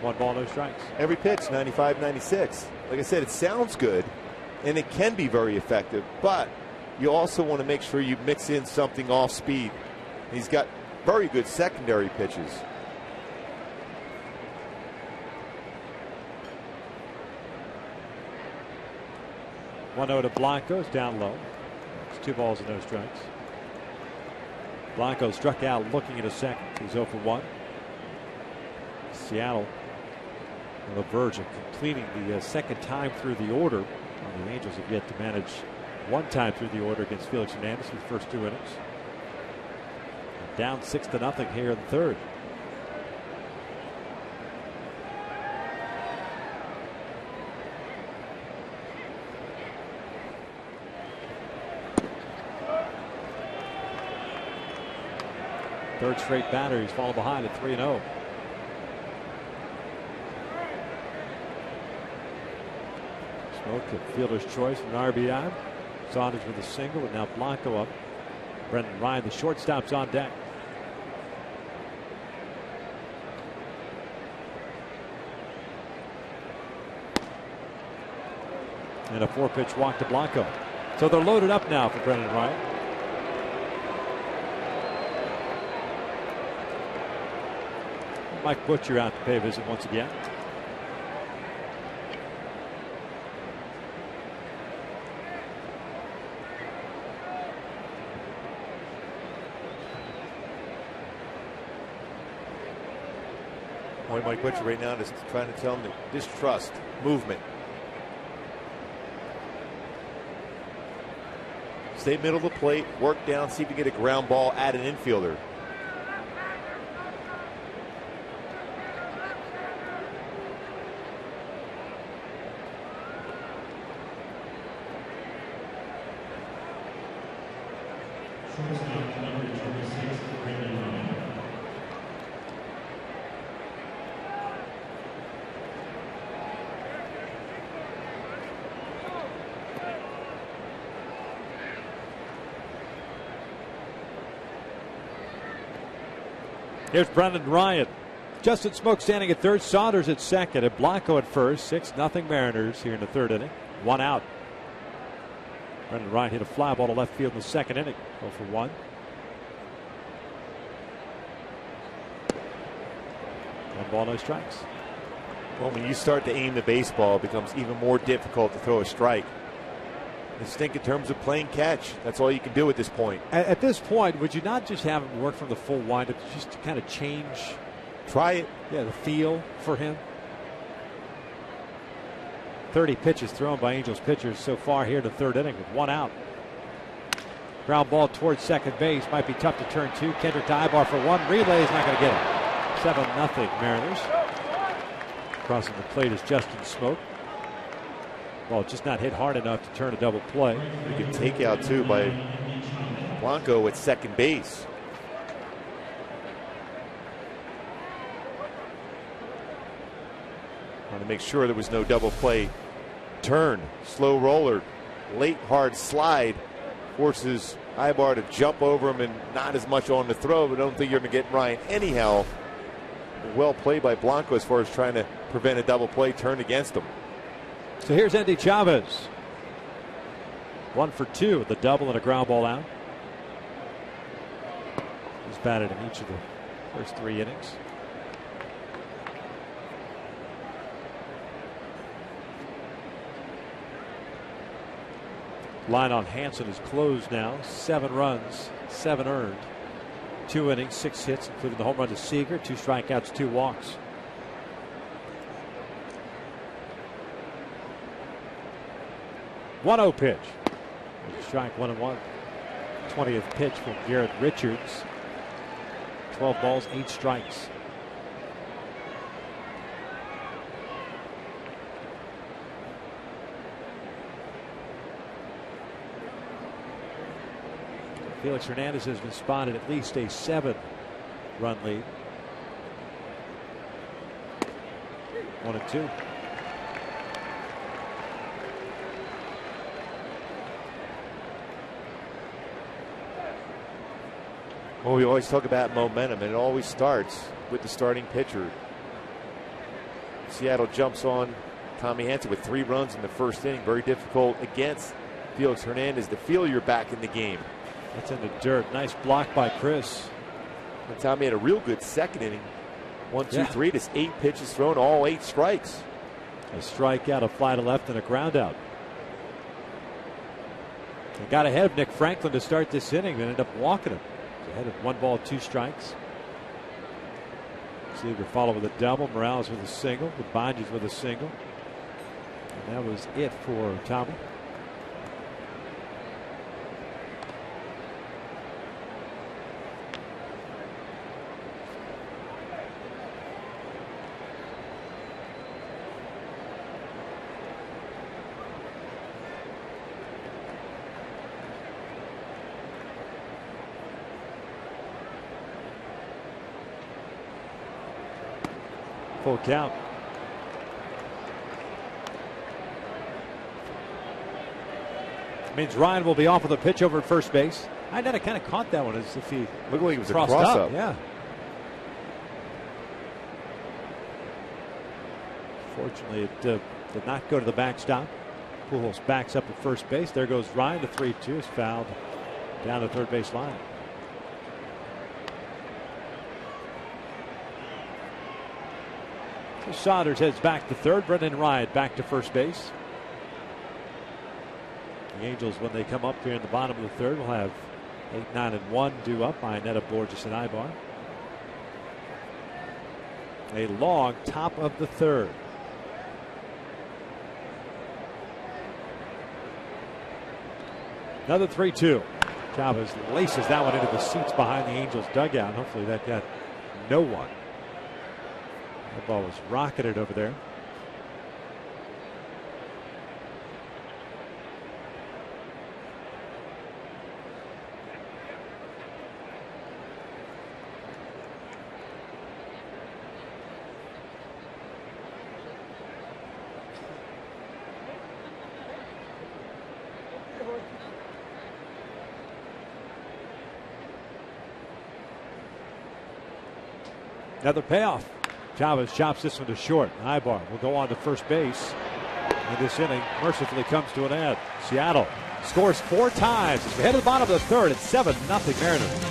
1 ball, no strikes. Every pitch, 95, 96. Like I said, it sounds good, and it can be very effective, but you also want to make sure you mix in something off speed. He's got very good secondary pitches. (1-0) to Blanco. It's down low. It's 2 balls and no strikes. Blanco struck out looking at a second. He's 0 for 1. Seattle on the verge of completing the second time through the order. The Angels have yet to manage one time through the order against Felix Hernandez in the first 2 innings. Down 6-0 here in the third. Third straight batter. He's fallen behind at 3-0. Smoke a fielder's choice from an RBI. Saunders with a single, and now Blanco up. Brendan Ryan, the shortstop's on deck. And a 4-pitch walk to Blanco. So they're loaded up now for Brendan Ryan. Mike Butcher out to pay a visit once again. Mike Butcher right now is trying to tell him to distrust movement. Stay middle of the plate, work down, see if you get a ground ball at an infielder. Here's Brendan Ryan. Justin Smoke standing at third, Saunders at second, and Blanco at first. 6-0 Mariners here in the third inning. 1 out. Brendan Ryan hit a fly ball to left field in the second inning. 0 for 1. 1 ball, no strikes. Well, when you start to aim the baseball, it becomes even more difficult to throw a strike. Just think in terms of playing catch. That's all you can do at this point. At this point, would you not just have him work from the full windup just to kind of change? Try it. Yeah, the feel for him. 30 pitches thrown by Angels pitchers so far here in the third inning with 1 out. Ground ball towards second base. Might be tough to turn to. Kendrick to Ibar for 1. Relay is not going to get it. 7-0 Mariners. Crossing the plate is Justin Smoke. Well, just not hit hard enough to turn a double play. You can take out too by Blanco at second base. to make sure there was no double play turn. Slow roller, late hard slide forces Ibar to jump over him and not as much on the throw, but I don't think you're going to get Ryan anyhow. Well played by Blanco as far as trying to prevent a double play turn against him. So here's Andy Chavez. 1 for 2 with a double and a ground ball out. He's batted in each of the first 3 innings. Line on Hansen is closed now. 7 runs, 7 earned. 2 innings, 6 hits, including the home run to Seager. 2 strikeouts, 2 walks. One-0 pitch. Strike 1-1. 20th pitch from Garrett Richards. 12 balls, 8 strikes. Felix Hernandez has been spotted at least a 7-run lead. 1-2. Well, we always talk about momentum, and it always starts with the starting pitcher. Seattle jumps on Tommy Hansen with 3 runs in the first inning. Very difficult against Felix Hernandez to feel you're back in the game. That's in the dirt. Nice block by Chris. And Tommy had a real good second inning. 1, 2, 3. Just 8 pitches thrown, all 8 strikes. A strikeout, a fly to left, and a ground out. They got ahead of Nick Franklin to start this inning, and ended up walking him. Ahead of 1 ball, 2 strikes. Seager followed with a double. Morales with a single. The Bonges with a single. And that was it for Tommy. Full count. Means Ryan will be off with a pitch over at first base. I kind of caught that one as if he looked like it was a crossed cross up. up. Yeah. Fortunately, it did not go to the backstop. Pujols backs up at first base. There goes Ryan. The 3-2 is fouled down the third base line. Saunders heads back to third. Brendan Ryan back to first base. The Angels, when they come up here in the bottom of the third, will have 8, 9, and 1 due up by Netta Borges and Ibar. A long top of the third. Another 3-2. Chavez laces that one into the seats behind the Angels dugout. Hopefully that got no one. The ball was rocketed over there. Another payoff. Chavez chops this one to short. Ibar will go on to first base. And this inning mercifully comes to an end. Seattle scores 4 times as we head to the bottom of the third. It's 7-0 Mariners.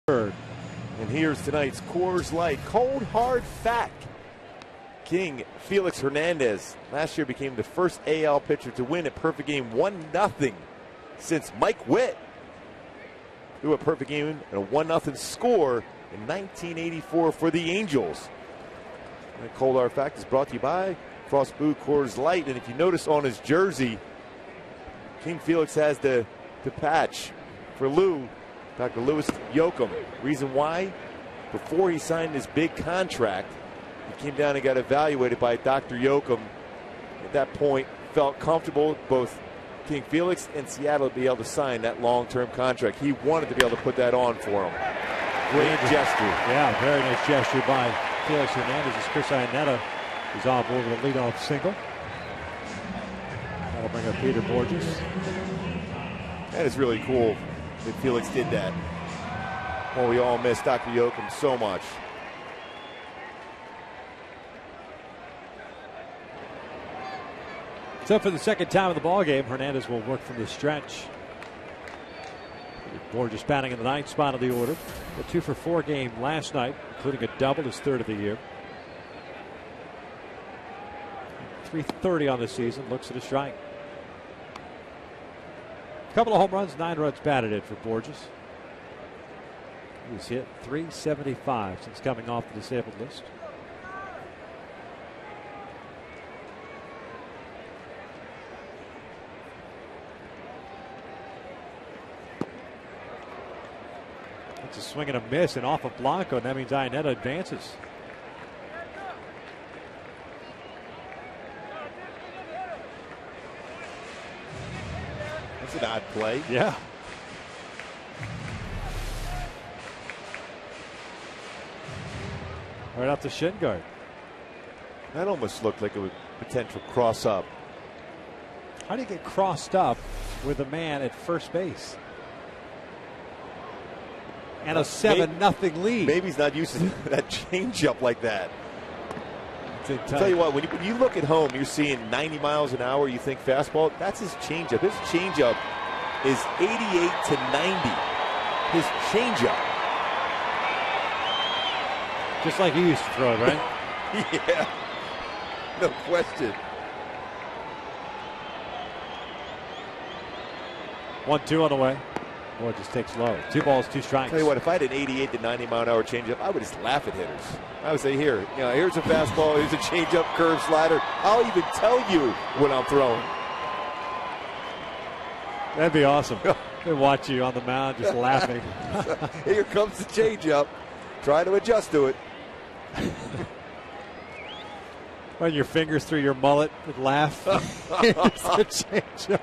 third. And here's tonight's Coors Light Cold Hard Fact. King Felix Hernandez last year became the first AL pitcher to win a perfect game 1-0 since Mike Witt threw a perfect game and a 1-0 score in 1984 for the Angels. And the Cold Hard Fact is brought to you by Frost Brew Coors Light. And if you notice on his jersey, King Felix has the patch for Lou, Dr. Louis Yoakum. Reason why? Before he signed his big contract, he came down and got evaluated by Dr. Yoakum. At that point, felt comfortable both King Felix and Seattle to be able to sign that long-term contract. He wanted to be able to put that on for him. Great gesture. Yeah, very nice gesture by Felix Hernandez as Chris Iannetta is on board with a leadoff single. That'll bring up Peter Borges. That is really cool that Felix did that. Well, we all miss Dr. Yoakum so much. So for the second time in the ballgame, Hernandez will work from the stretch. Borges batting in the ninth spot of the order. A 2-for-4 game last night, including a double, his third of the year. .330 on the season, looks at a strike. A couple of home runs, 9 runs batted in for Borges. He's hit .375 since coming off the disabled list. It's a swing and a miss and off of Blanco, and that means Iannetta advances. That's an odd play. Yeah. Right off the shin guard. That almost looked like a potential cross up. How do you get crossed up with a man at first base? And a 7-0 lead. Maybe he's not used to that changeup like that. I'll tell you what, when you look at home, you're seeing 90 miles an hour, you think fastball, that's his changeup. His changeup is 88 to 90. His changeup. Just like he used to throw it, right? Yeah, no question. 1-2 on the way. Boy, it just takes low. 2 balls, 2 strikes. Tell you what, if I had an 88 to 90 mile an hour changeup, I would just laugh at hitters. I would say, here's a fastball, here's a changeup, curve, slider. I'll even tell you when I'm throwing. That'd be awesome. They watch you on the mound just laughing. Here comes the changeup. Try to adjust to it. Run your fingers through your mullet and laugh. Here's the changeup.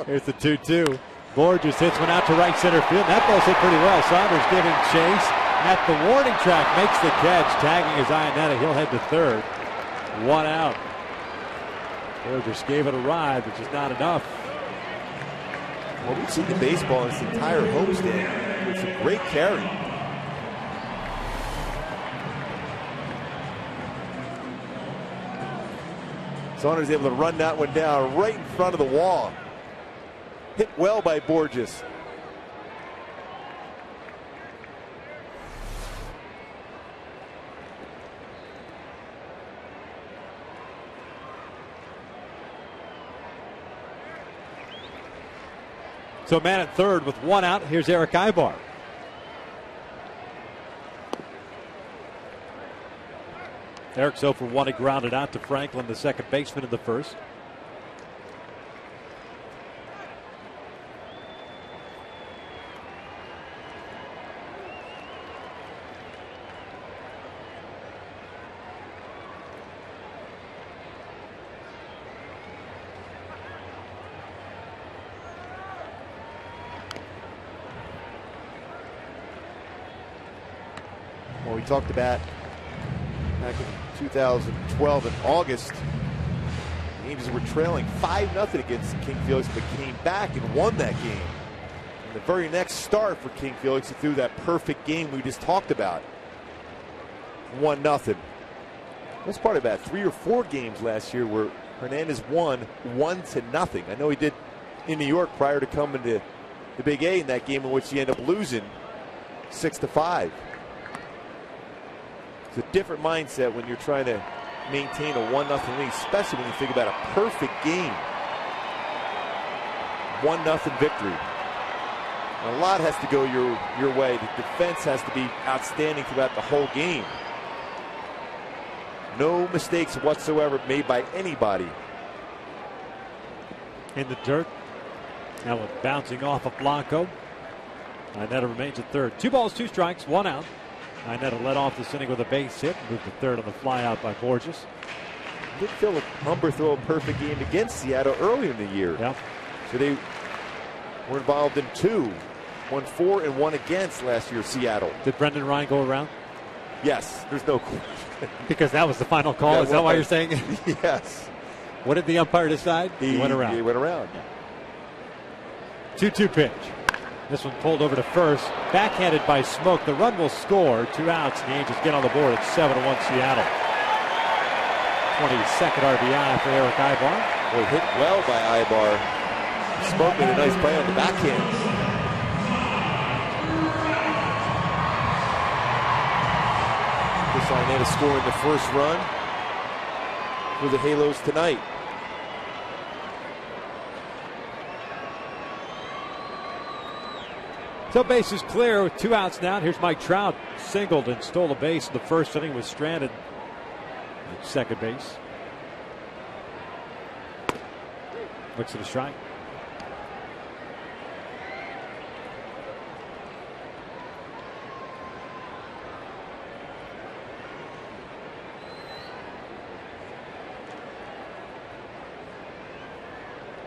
Here's the 2-2. Borges hits one out to right center field. That ball's hit pretty well. Saunders giving chase at the warning track, makes the catch, tagging his Iannetta. He'll head to third. 1 out. Borges gave it a ride, but just not enough. Well, we've seen the baseball in this entire homestand. It's a great carry. Saunders able to run that one down right in front of the wall. Hit well by Borges. So man at third with 1 out. Here's Eric Ibar. Eric's 0 for 1. He grounded out to Franklin, the second baseman in the first. Well, we talked about back in 2012 in August, the Angels were trailing 5-0 against King Felix, but came back and won that game. And the very next start for King Felix, he threw that perfect game we just talked about. 1-0. That's part of that 3 or 4 games last year where Hernandez won 1-0. I know he did in New York prior to coming to the Big A in that game in which he ended up losing 6-5. It's a different mindset when you're trying to maintain a 1-0 lead, especially when you think about a perfect game. 1-0 victory. A lot has to go your way. The defense has to be outstanding throughout the whole game. No mistakes whatsoever made by anybody. In the dirt. Now with bouncing off of Blanco. Inetta remains at third. 2 balls, 2 strikes, 1 out. Inetta led off this inning with a base hit. Moved to third on the fly out by Borges. Did Philip Humber throw a perfect game against Seattle earlier in the year? Yeah. So they were involved in 2. 1 for and 1 against last year, Seattle. Did Brendan Ryan go around? Yes, there's no question. Because that was the final call. Is that why you're saying? Yes. What did the umpire decide? He went around. He went around. 2-2 pitch. This one pulled over to first. Backhanded by Smoke. The run will score. 2 outs. The Angels get on the board. It's 7-1 Seattle. 22nd RBI for Eric Ibar. Well, hit well by Ibar. Smoke made a nice play on the backhand. Inetta scoring the first run for the Halos tonight. So base is clear with 2 outs now. Here's Mike Trout. Singled and stole a base in the first inning. Was stranded at second base. Looks at a strike.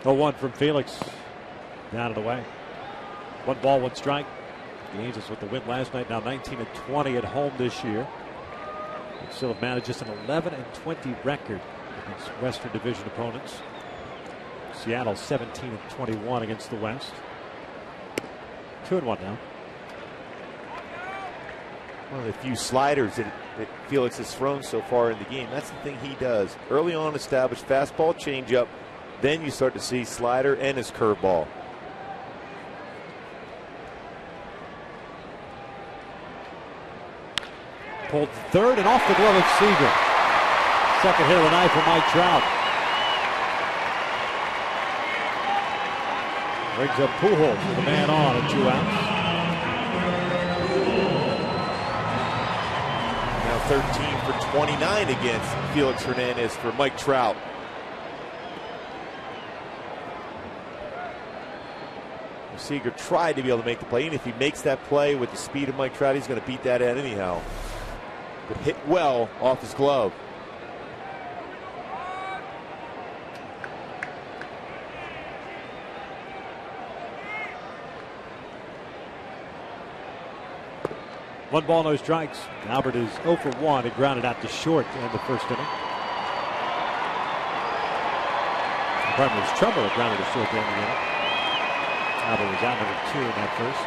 Oh, 1 from Felix. Down and away. 1 ball, 1 strike. The Angels with the win last night, now 19-20 at home this year. They still have managed just an 11-20 record against Western Division opponents. Seattle 17-21 against the West. 2-1 now. One of the few sliders that Felix has thrown so far in the game. That's the thing he does. Early on, establish fastball, changeup. Then you start to see slider and his curveball. Pulled third and off the glove of Seager. Second hit of the night for Mike Trout. Brings up Pujols with a man on at 2 outs. Now 13 for 29 against Felix Hernandez for Mike Trout. Seager tried to be able to make the play, and if he makes that play with the speed of Mike Trout, he's going to beat that out anyhow. But hit well off his glove. One ball, no strikes. Albert is 0 for 1. He grounded out to short in the first inning. Pardon was Trumbull grounded to short in the inning. Albert was out number 2 in that first.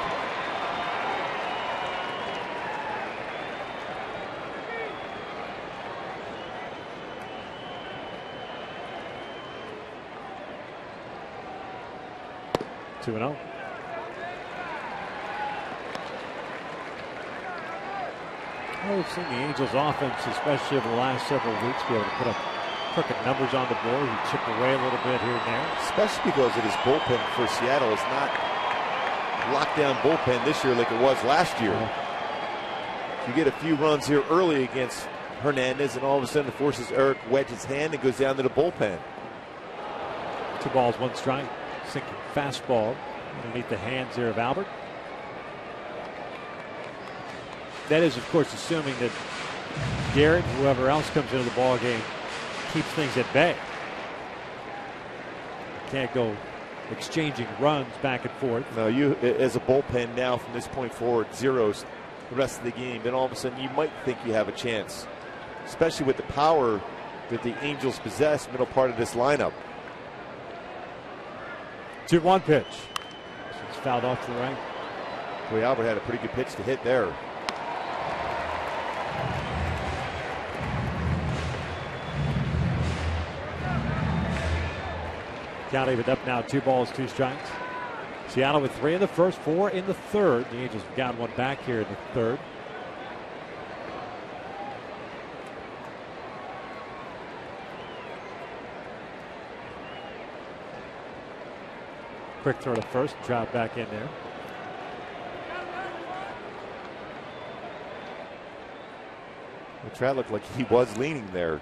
Two and 0. Well, we've seen the Angels offense, especially over the last several weeks, be able to put up crooked numbers on the board. He chipped away a little bit here and there. Especially because of his bullpen for Seattle. It's not lockdown bullpen this year like it was last year. You get a few runs here early against Hernandez, and all of a sudden it forces Eric Wedge's hand and goes down to the bullpen. 2 balls, 1 strike. Sinking fastball underneath the hands there of Albert. That is, of course, assuming that Garrett, whoever else comes into the ball game, keeps things at bay. Can't go exchanging runs back and forth. No, you as a bullpen now from this point forward, zeros the rest of the game. Then all of a sudden you might think you have a chance, especially with the power that the Angels possess middle part of this lineup. 2-1 pitch. It's fouled off to the right. Boy, Albert had a pretty good pitch to hit there. Count even up now, 2 balls, 2 strikes. Seattle with 3 in the first, 4 in the third. The Angels have got one back here in the third. Quick throw to first, Trout back in there. Well, Trout looked like he was leaning there.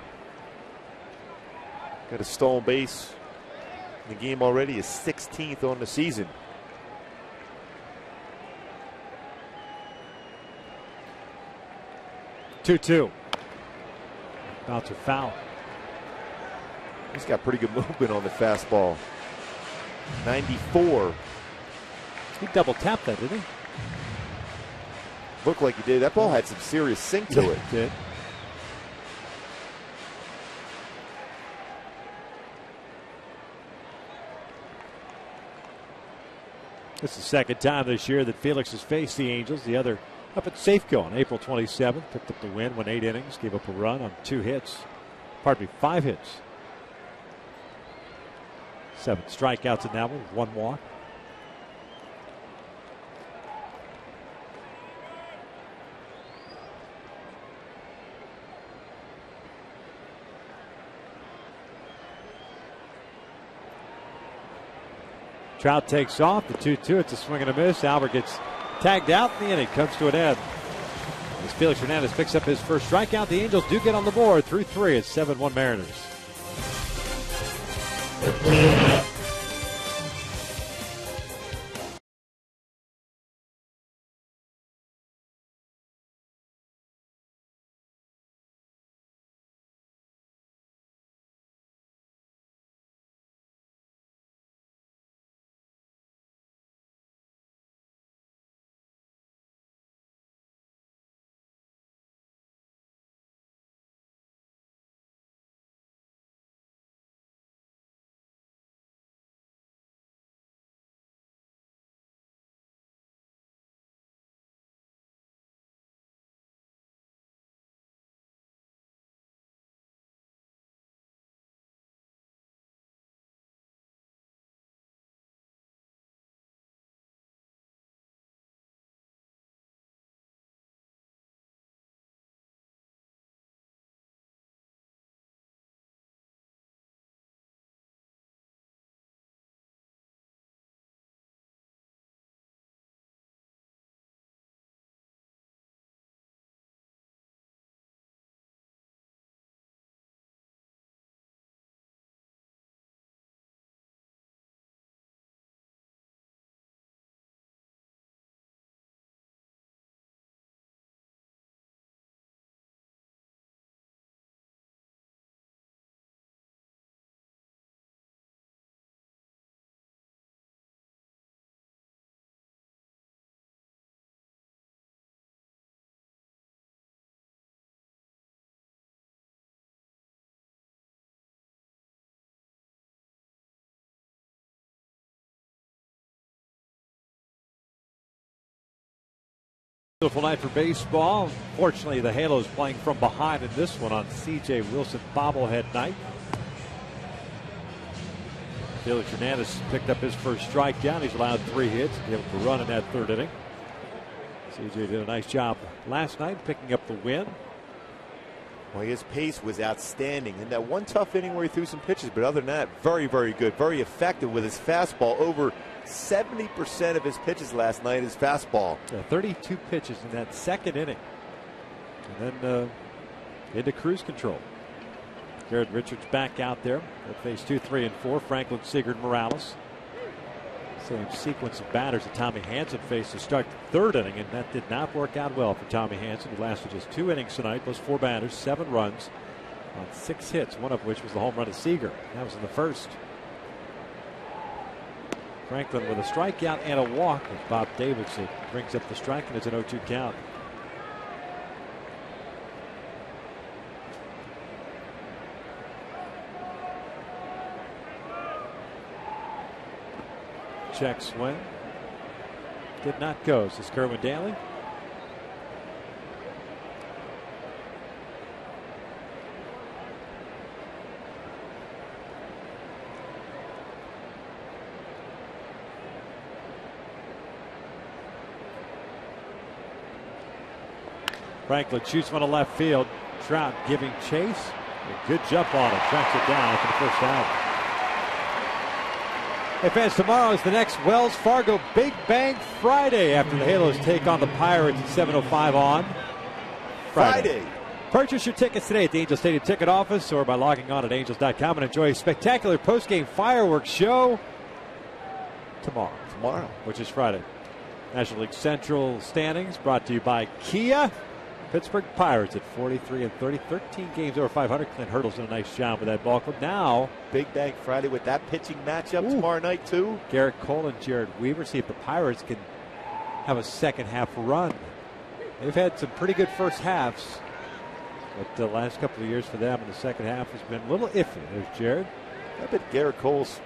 Got a stolen base in the game already, his 16th on the season. Two. Bouncer foul. He's got pretty good movement on the fastball. 94. He double tapped that, didn't he? Looked like he did. That ball had some serious sink to it. Did. This is the second time this year that Felix has faced the Angels. The other up at Safeco on April 27th. Picked up the win, went 8 innings, gave up a run on 2 hits. Pardon me, 5 hits. 7 strikeouts in that one, 1 walk. Trout takes off, the 2-2, it's a swing and a miss. Albert gets tagged out, and the inning comes to an end. As Felix Hernandez picks up his first strikeout, the Angels do get on the board through 3. It's 7-1 Mariners. Beautiful night for baseball. Fortunately, the Halos playing from behind in this one on C.J. Wilson bobblehead night. Felix Hernandez picked up his first strikeout. He's allowed 3 hits, gave up a run in that 3rd inning. C.J. did a nice job last night picking up the win. Well, his pace was outstanding. In that one tough inning where he threw some pitches, but other than that, very, very good. Very effective with his fastball. Over 70% of his pitches last night is fastball. 32 pitches in that 2nd inning. And then into cruise control. Garrett Richards back out there. They face 2, 3, and 4. Franklin, Sigurd, Morales. Same sequence of batters that Tommy Hanson faced to start the 3rd inning, and that did not work out well for Tommy Hanson, who lasted just 2 innings tonight, plus 4 batters, 7 runs on 6 hits, one of which was the home run to Seager. That was in the 1st. Franklin with a strikeout and a walk as Bob Davidson brings up the strike, and it's an 0-2 count. Check swing. Did not go. This is Kerwin Daly. Franklin shoots one to left field. Trout giving chase. A good jump on it. Tracks it down after the first out. Hey fans, tomorrow is the next Wells Fargo Big Bang Friday after the Halos take on the Pirates at 7:05 on Friday. Purchase your tickets today at the Angel Stadium ticket office or by logging on at angels.com and enjoy a spectacular post-game fireworks show tomorrow, which is Friday. National League Central standings brought to you by Kia. Pittsburgh Pirates at 43-30, 13 games over 500. Clint Hurdle's done a nice job with that ball club. Now, Big Bang Friday with that pitching matchup tomorrow night, too. Garrett Cole and Jared Weaver. See if the Pirates can have a second half run. They've had some pretty good first halves, but the last couple of years for them in the second half has been a little iffy. There's Jared. I bet Garrett Cole's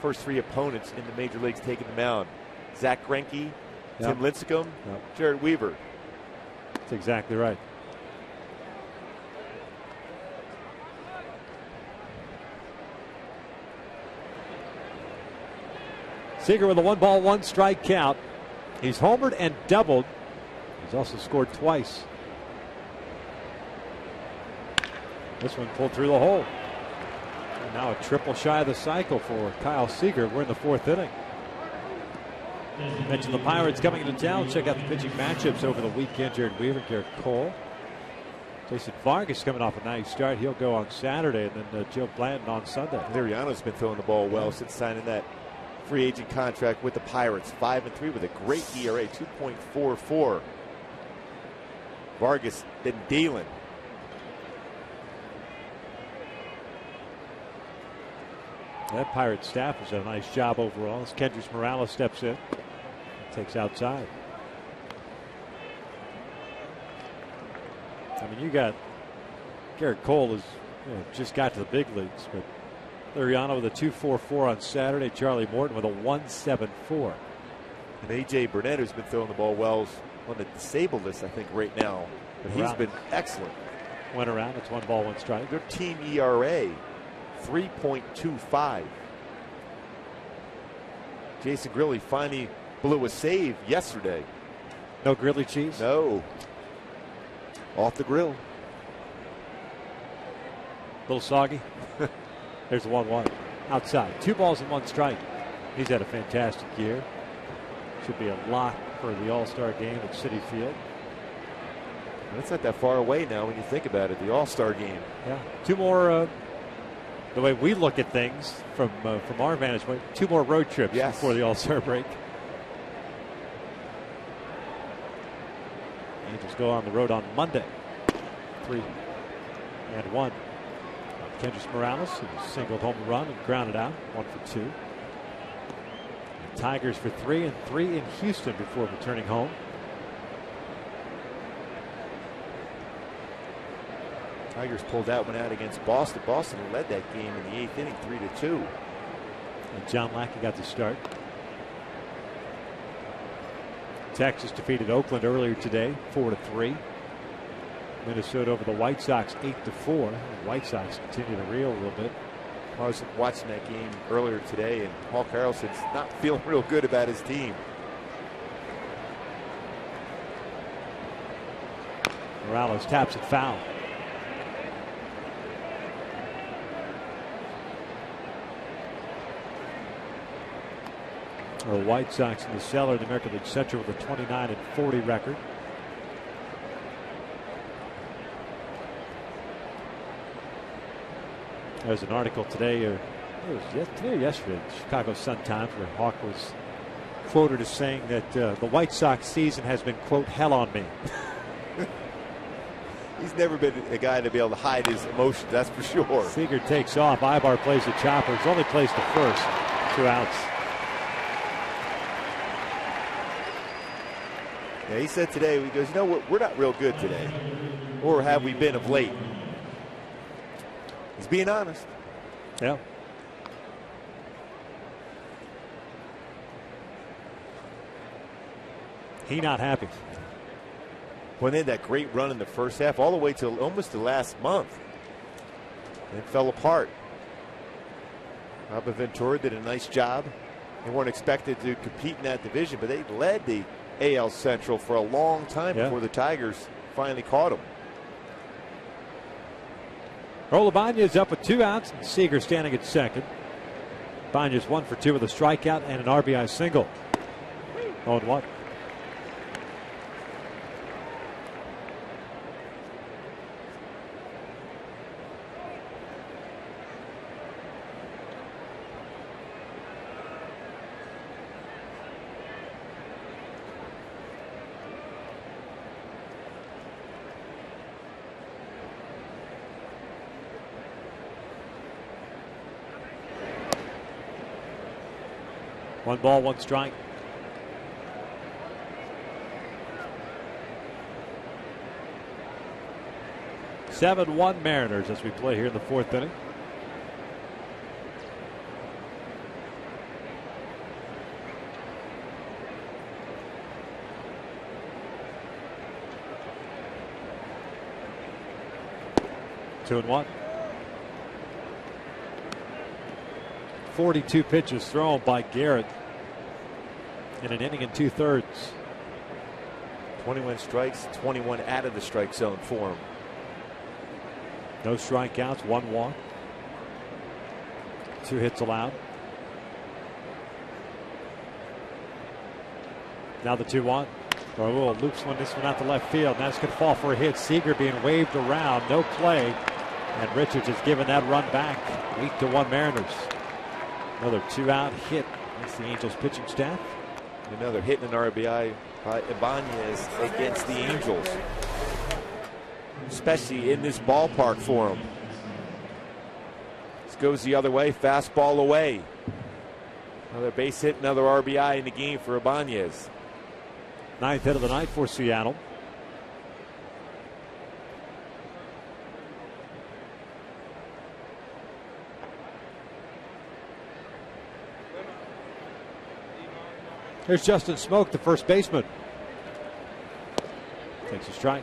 first three opponents in the major leagues taking the mound: Zach Greinke, Tim Lincecum, Jared Weaver. That's exactly right. Seager with a 1-ball-1-strike count. He's homered and doubled. He's also scored twice. This one pulled through the hole. And now a triple shy of the cycle for Kyle Seager. We're in the fourth inning. Mentioned the Pirates coming into town. Check out the pitching matchups over the weekend. Jared Weaver, Garrett Cole. Jason Vargas coming off a nice start. He'll go on Saturday, and then Joe Blanton on Sunday. Liriano's been throwing the ball well since signing that free agent contract with the Pirates. 5-3 with a great ERA, 2.44. Vargas been dealing. That Pirate staff has done a nice job overall as Kendrys Morales steps in. Takes outside. I mean, you got Garrett Cole has just got to the big leagues, but Liriano with a 2.44 on Saturday. Charlie Morton with a 1.74. And A.J. Burnett, who's been throwing the ball well, is on the disabled list, I think, right now. But he's been excellent. Went around. It's 1-ball-1-strike. Their team ERA, 3.25. Jason Grilli finally blew a save yesterday. No Grilli cheese? No. Off the grill. A little soggy. There's the 1-1. Outside. 2 balls and 1 strike. He's had a fantastic year. Should be a lock for the All-Star game at Citi Field. That's not that far away now when you think about it, the All-Star game. Yeah. 2 more, the way we look at things from our vantage point, 2 more road trips before the All-Star break. Angels go on the road on Monday. 3-1. Kendrys Morales, who singled home run and grounded out. 1 for 2. The Tigers for 3 and 3 in Houston before returning home. Tigers pulled that one out against Boston. Boston led that game in the 8th inning, 3-2. And John Lackey got the start. Texas defeated Oakland earlier today, 4-3. Minnesota over the White Sox, 8-4. The White Sox continue to reel a little bit. I was watching that game earlier today, and Paul Carlson's not feeling real good about his team. Morales taps it foul. The White Sox in the cellar in the American League Central with a 29-40 record. There's an article today, or it was today or yesterday, in the Chicago Sun-Times, where Hawk was quoted as saying that the White Sox season has been, quote, hell on me. He's never been a guy to be able to hide his emotions, that's for sure. Seager takes off. Ibar plays the chopper. He's only placed the first. 2 outs. Yeah, he said today, he goes, you know what, we're not real good today. Or have we been of late? He's being honest. Yeah. He not happy. When they had that great run in the first half, all the way to almost the last month. And it fell apart. Robert Ventura did a nice job. They weren't expected to compete in that division, but they led the AL Central for a long time before the Tigers finally caught him. Ibanez up with 2 outs, and Seager standing at second. Ibanez 1 for 2 with a strikeout and an RBI single. 0-1. One ball, one strike. (7-1) Mariners as we play here in the 4th inning. Two and one. 42 pitches thrown by Garrett in an inning and 2/3. 21 strikes, 21 out of the strike zone for him. No strikeouts, 1 walk. 2 hits allowed. Now the 2-1. Raul loops this one out to left field. Now it's going to fall for a hit. Seager being waved around. No play. And Richards has given that run back. 8-1 Mariners. Another 2-out hit against the Angels pitching staff. Another hit and an RBI by Ibanez against the Angels. Especially in this ballpark for him. This goes the other way, fastball away. Another base hit, another RBI in the game for Ibanez. 9th hit of the night for Seattle. Here's Justin Smoke, the first baseman. Takes a strike.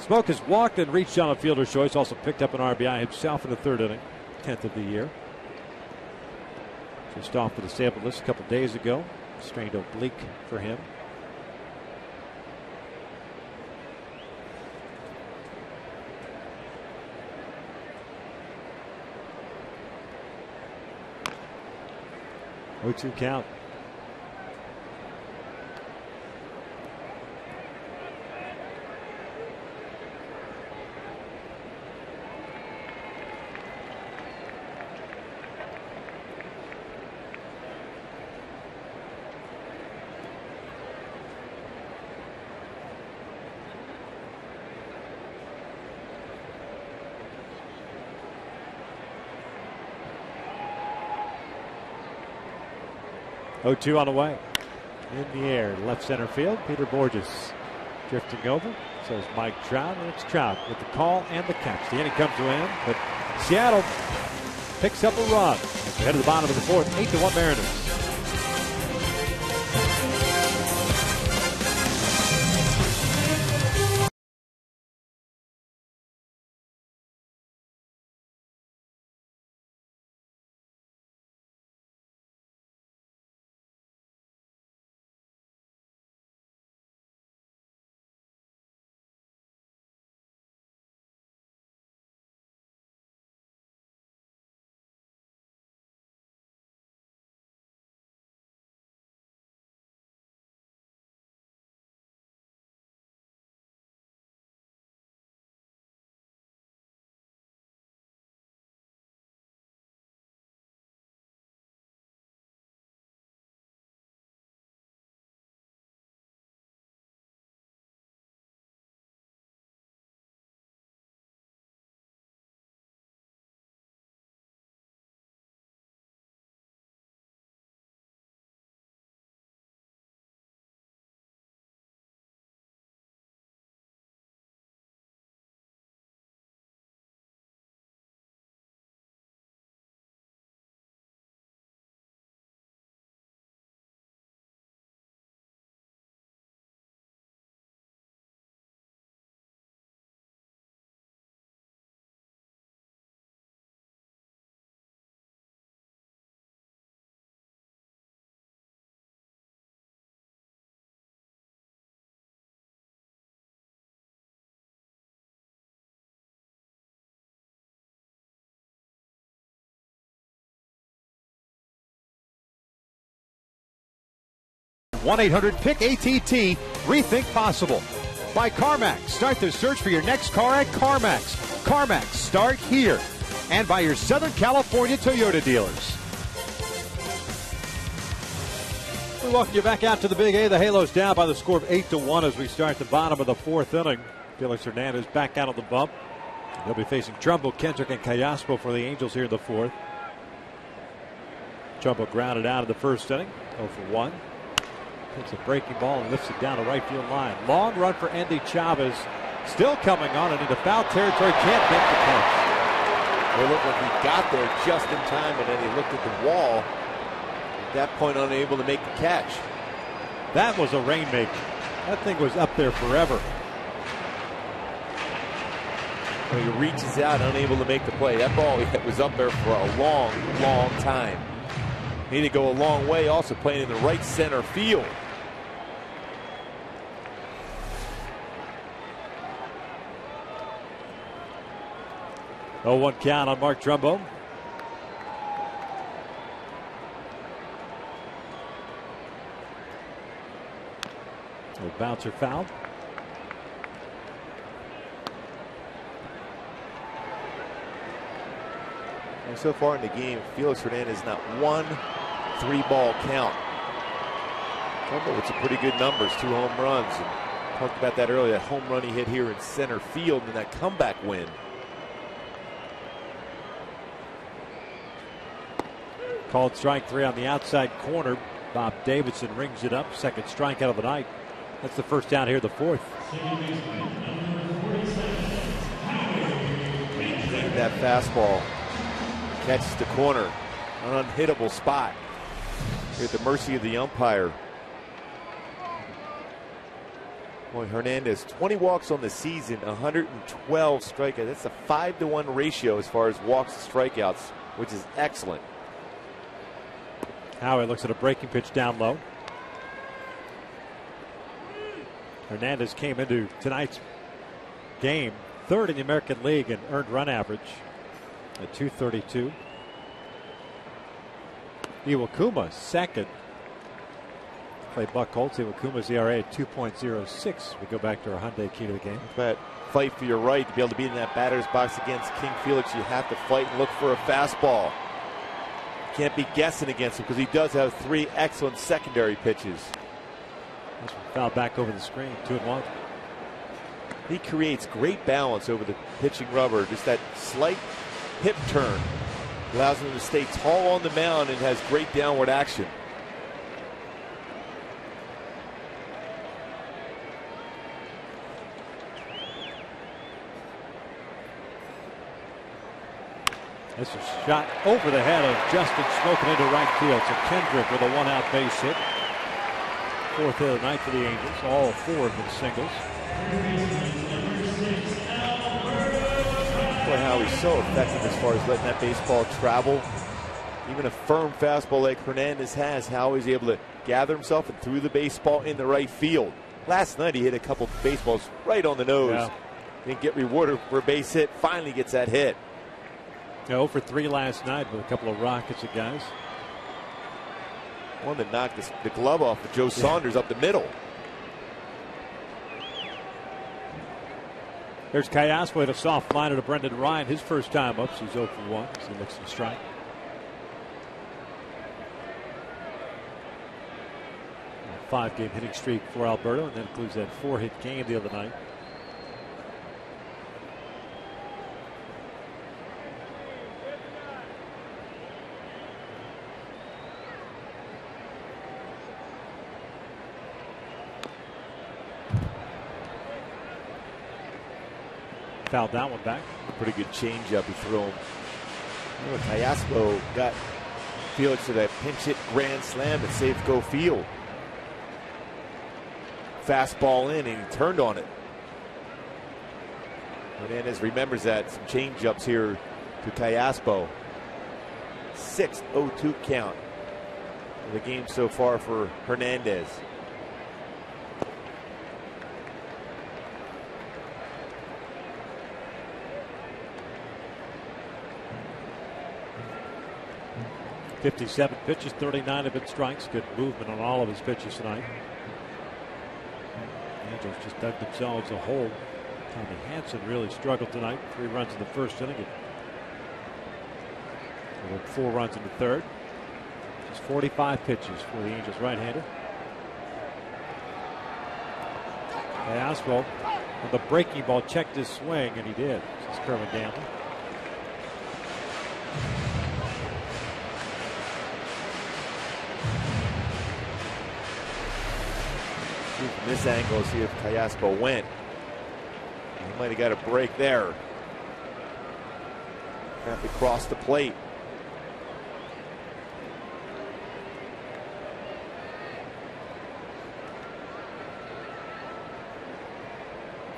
Smoke has walked and reached on a fielder's choice. Also picked up an RBI himself in the 3rd inning. 10th of the year. Just off the disabled list a couple days ago. Strained oblique for him. Oh, 2 count. Oh-2 on the way. In the air, left center field. Peter Borges drifting over. So is Mike Trout, and it's Trout with the call and the catch. The inning comes to an end, but Seattle picks up a run. Head to the bottom of the 4th, 8-1 Mariners. 1-800-PICK-ATT. Rethink possible. By CarMax. Start the search for your next car at CarMax. CarMax, start here. And by your Southern California Toyota dealers. We welcome you back out to the Big A. The Halos down by the score of 8-1 as we start the bottom of the fourth inning. Felix Hernandez back out on the bump. They'll be facing Trumbo, Kendrick, and Callaspo for the Angels here in the fourth. Trumbo grounded out in the first inning. 0-for-1. Takes a breaking ball and lifts it down the right field line. Long run for Andy Chavez. Still coming on and into foul territory. Can't make the catch. Well, it looked like he got there just in time, and then he looked at the wall. At that point, unable to make the catch. That was a rainmaker. That thing was up there forever. Well, he reaches out, unable to make the play. That ball was up there for a long, long time. Need to go a long way, also playing in the right center field. Oh, 1 count on Mark Trumbo. A bouncer foul. And so far in the game, Felix Hernandez not one 3-ball count. Trumbo with some pretty good numbers, 2 home runs. And talked about that earlier, that home run he hit here in center field and that comeback win. Called strike 3 on the outside corner. Bob Davidson rings it up. Second strikeout of the night. That's the first down here in the fourth. That fastball catches the corner. An unhittable spot. You're at the mercy of the umpire. Boy, Hernandez, 20 walks on the season, 112 strikeouts. That's a 5-to-1 ratio as far as walks to strikeouts, which is excellent. Howie looks at a breaking pitch down low. Hernandez came into tonight's game third in the American League in earned run average at .232. Iwakuma second. Play Buck Holtz. Iwakuma's ERA at 2.06. We go back to our Hyundai key to the game. But fight for your right to be able to be in that batter's box against King Felix. You have to fight and look for a fastball. Can't be guessing against him because he does have 3 excellent secondary pitches. This one fouled back over the screen, 2-1. He creates great balance over the pitching rubber. Just that slight hip turn allows him to stay tall on the mound and has great downward action. This is shot over the head of Justin Smoking into right field. So Kendrick with a 1-out base hit. Fourth hit of the night for the Angels. All 4 of them singles. Boy, how he's so effective as far as letting that baseball travel. Even a firm fastball like Hernandez has, how he's able to gather himself and threw the baseball in the right field. Last night he hit a couple baseballs right on the nose. Yeah. Didn't get rewarded for a base hit. Finally gets that hit. 0 for 3 last night with a couple of rockets of guys. One that knocked the glove off of Joe Saunders up the middle. There's Callaspo with a soft liner to Brendan Ryan. His first time up, so he's 0 for 1. So he looks to strike. A 5-game hitting streak for Alberto, and that includes that 4-hit game the other night. Fouled that one back. Pretty good changeup he threw him. You know, Callaspo got Felix to that pinch hit grand slam at Safeco Field. Fastball in and he turned on it. Hernandez remembers that. Some changeups here to Callaspo. 6-0-2 count in the game so far for Hernandez. 57 pitches, 39 of it strikes. Good movement on all of his pitches tonight. The Angels just dug themselves a hole. Tommy Hanson really struggled tonight. 3 runs in the first inning. There were 4 runs in the third. Just 45 pitches for the Angels right-hander. Oswald on the breaking ball checked his swing, and he did. Just curving down. From this angle, see if Callaspo went. He might have got a break there. Have to cross the plate.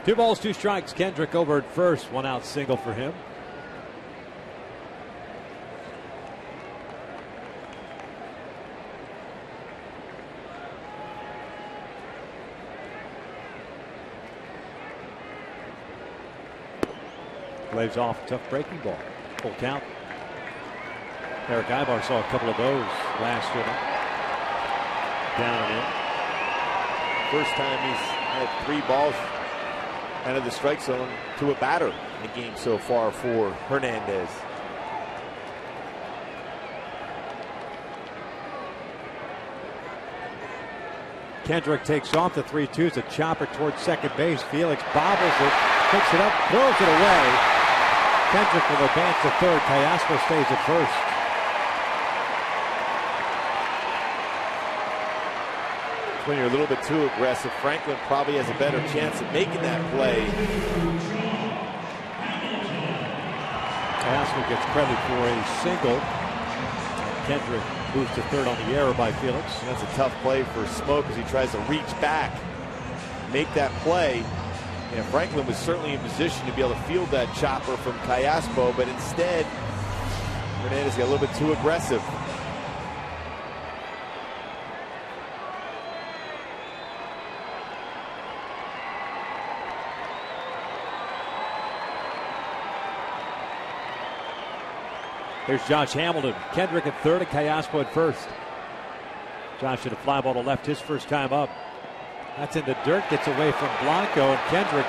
Two balls, 2 strikes. Kendrick over at first. 1 out single for him. Lays off a tough breaking ball. Full count. Eric Ibar saw a couple of those last inning. Down and in. First time he's had 3 balls out of the strike zone to a batter in the game so far for Hernandez. Kendrick takes off the 3-2. It's a chopper towards second base. Felix bobbles it, picks it up, throws it away. Kendrick will advance to third. Callaspo stays at first. When you're a little bit too aggressive, Franklin probably has a better chance of making that play. Callaspo gets credit for a single. Kendrick moves to third on the error by Felix. That's a tough play for Smoke as he tries to reach back, make that play. And Franklin was certainly in position to be able to field that chopper from Callaspo, but instead, Hernandez got a little bit too aggressive. Here's Josh Hamilton. Kendrick at third and Callaspo at first. Josh hit a fly ball to left his first time up. That's in the dirt, gets away from Blanco, and Kendrick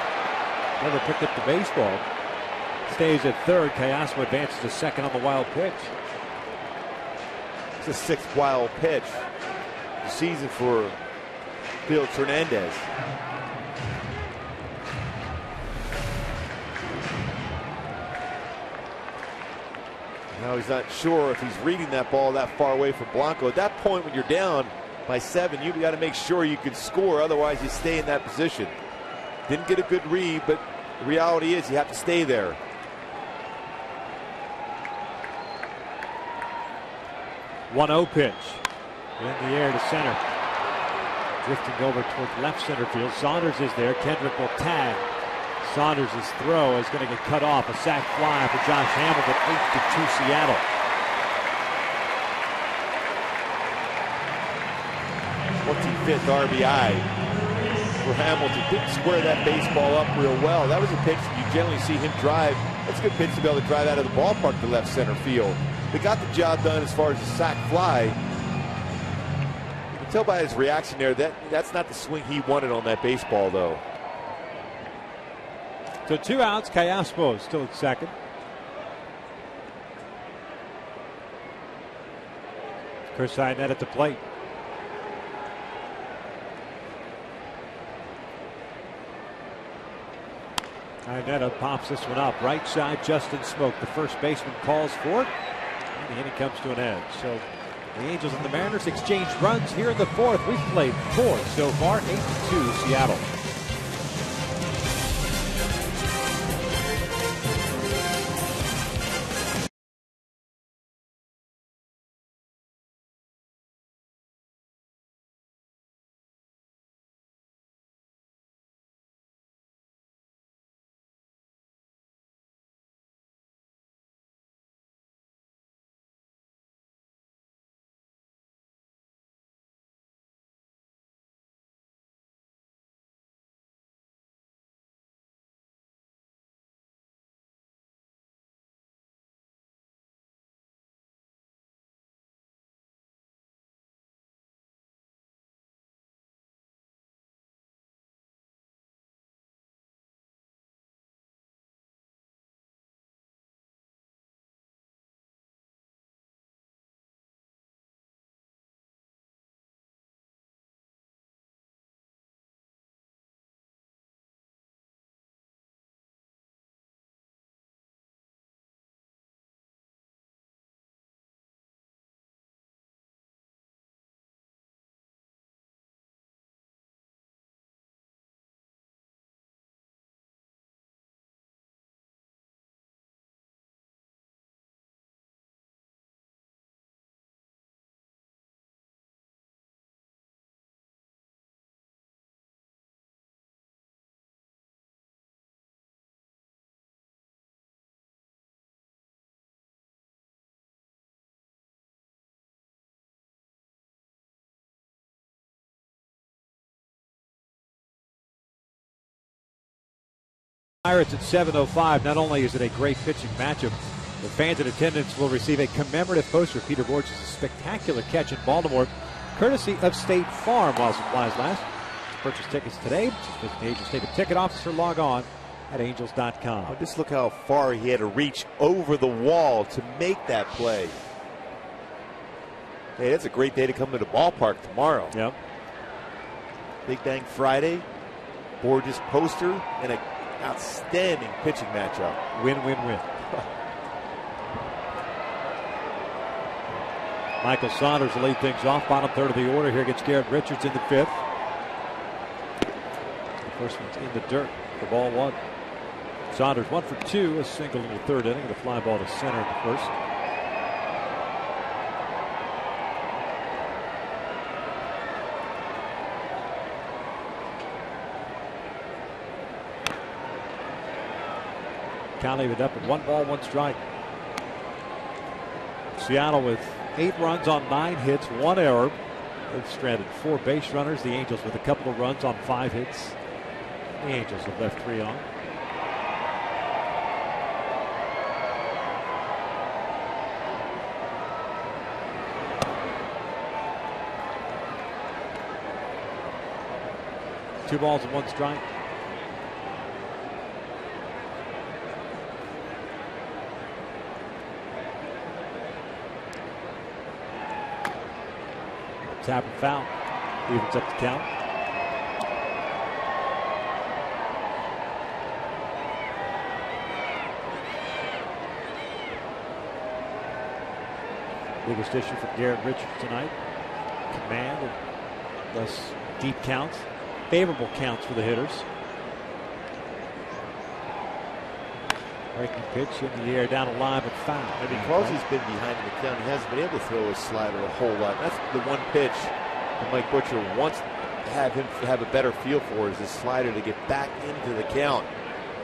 never picked up the baseball. Stays at third. Callaspo advances to second on the wild pitch. It's a 6th wild pitch. The season for Felix Hernandez. Now he's not sure if he's reading that ball that far away from Blanco. At that point, when you're down by 7, you've got to make sure you can score. Otherwise, you stay in that position. Didn't get a good read, but the reality is you have to stay there. One-0 pitch. In the air to center. Drifting over towards left center field. Saunders is there. Kendrick will tag. Saunders' throw is going to get cut off. A sac fly for Josh Hamilton. 8-2 Seattle. RBI for Hamilton. Didn't square that baseball up real well. That was a pitch that you generally see him drive. That's a good pitch to be able to drive out of the ballpark to left center field. They got the job done as far as the sac fly. You can tell by his reaction there that's not the swing he wanted on that baseball, though. So 2 outs. Callaspo is still at second. Chris Iannetta at the plate. Iannetta pops this one up. Right side, Justin Smoke. The first baseman calls for it. And the inning comes to an end. So the Angels and the Mariners exchanged runs here in the 4th. We've played 4 so far. 8-2 Seattle. Pirates at 7:05. Not only is it a great pitching matchup, the fans in attendance will receive a commemorative poster of Peter Borges' spectacular catch in Baltimore, courtesy of State Farm while supplies last. Purchase tickets today. Just visit the Angels Stadium ticket office or log on at angels.com. Oh, just look how far he had to reach over the wall to make that play. Hey, that's a great day to come to the ballpark tomorrow. Yep. Big Bang Friday, Borges poster, and an outstanding pitching matchup. Win, win, win. Michael Saunders will lead things off. Bottom third of the order here against Garrett Richards in the fifth. The first one's in the dirt for ball one. Saunders 1 for 2, a single in the third inning, and a fly ball to center in the first. Count even up at 1 ball, 1 strike. Seattle with 8 runs on 9 hits, 1 error. They've stranded 4 base runners. The Angels with a couple of runs on 5 hits. The Angels have left 3 on. Two balls and 1 strike. Tap and foul. Evens up the count. Biggest issue for Garrett Richards tonight. Command and less deep counts. Favorable counts for the hitters. Breaking pitch in the air, down a line, but foul. And because he's been behind in the count, he hasn't been able to throw his slider a whole lot. That's the one pitch that Mike Butcher wants to have him have a better feel for, is his slider to get back into the count.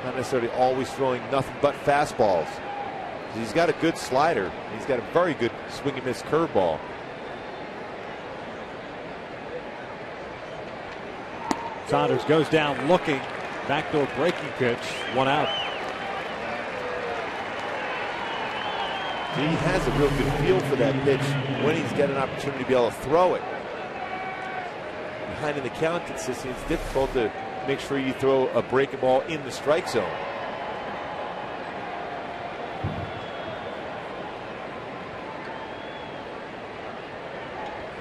Not necessarily always throwing nothing but fastballs. He's got a good slider. He's got a very good swing and miss curveball. Saunders goes down looking. Backdoor breaking pitch. 1 out. He has a real good feel for that pitch when he's got an opportunity to be able to throw it. Behind in the count consistency, it's difficult to make sure you throw a breaking ball in the strike zone.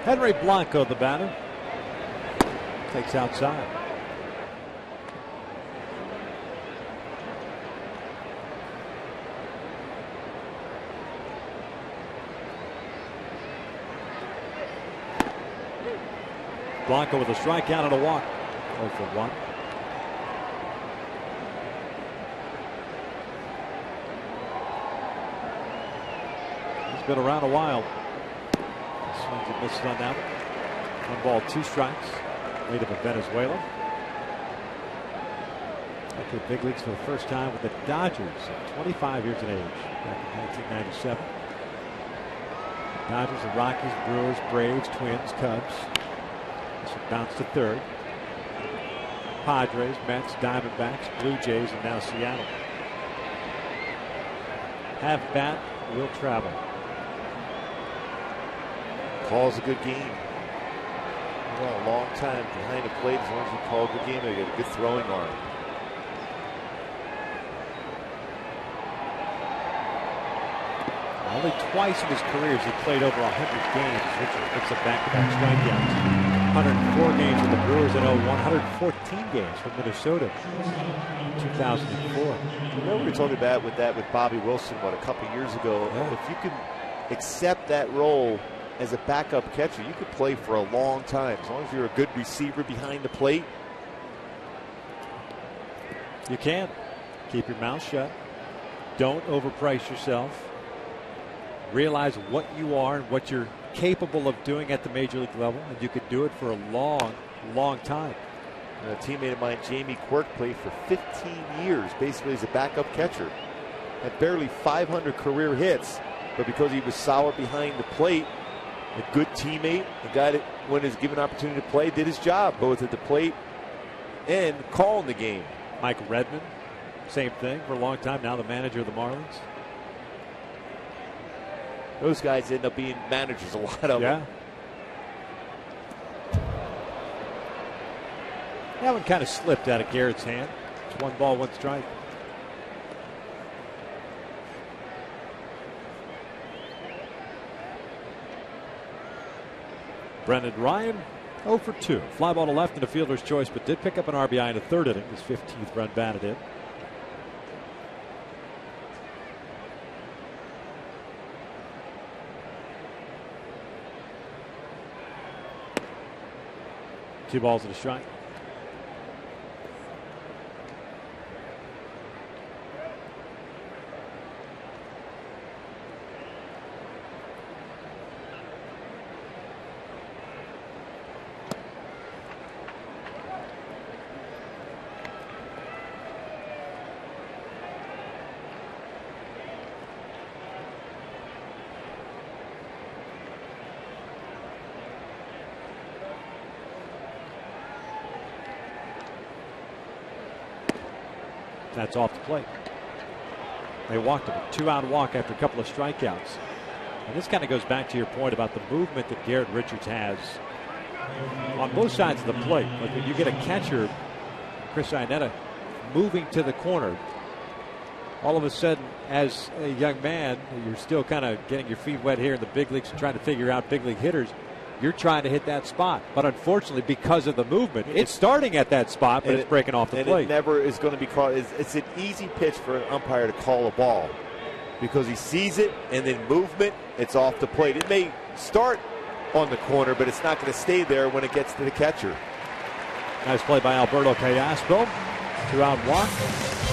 Henry Blanco, the batter, takes outside. Blanco with a strikeout and a walk. 0 for 1. He's been around a while. Swings and misses on that. 1 ball, 2 strikes. Native of Venezuela. Back to the big leagues for the first time with the Dodgers at 25 years of age. Back in 1997. Dodgers, the Rockies, Brewers, Braves, Twins, Cubs. Bounce to third. Padres, Mets, Diamondbacks, Blue Jays, and now Seattle. Half bat, will travel. Calls a good game. Well, a long time behind the plate. As long as you call a good game, they get a good throwing arm. Only twice in his career has he played over 100 games. Richard picks up back-to-back strikeouts. 104 games with the Brewers in 01, 114 games for Minnesota in 2004. Remember we were talking about with Bobby Wilson, a couple years ago. Yeah. If you can accept that role as a backup catcher, you could play for a long time. As long as you're a good receiver behind the plate. You can. Keep your mouth shut. Don't overprice yourself. Realize what you are and what you're capable of doing at the major league level, and you could do it for a long, long time. A teammate of mine, Jamie Quirk, played for 15 years basically as a backup catcher. Had barely 500 career hits, but because he was solid behind the plate, a good teammate, a guy that when he was given an opportunity to play, did his job both at the plate and calling the game. Mike Redmond, same thing for a long time, now the manager of the Marlins. Those guys end up being managers, a lot of them. That one kind of slipped out of Garrett's hand. It's 1 ball, 1 strike. Brendan Ryan, 0 for 2. Fly ball to left in a fielder's choice, but did pick up an RBI in the 3rd inning. His 15th run batted in. Two balls and a strike. That's off the plate. They walked him. A 2-out walk after a couple of strikeouts. And this kind of goes back to your point about the movement that Garrett Richards has on both sides of the plate. Like when you get a catcher, Chris Iannetta, moving to the corner, all of a sudden, as a young man, you're still kind of getting your feet wet here in the big leagues and trying to figure out big league hitters. You're trying to hit that spot. But unfortunately, because of the movement, it's starting at that spot, but it's breaking off the plate. It never is going to be called. It's an easy pitch for an umpire to call a ball because he sees it, and then movement, it's off the plate. It may start on the corner, but it's not going to stay there when it gets to the catcher. Nice play by Alberto Callaspo. 2-out walk.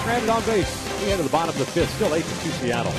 Stranded on base. He into the bottom of the 5th. Still 8-2 Seattle.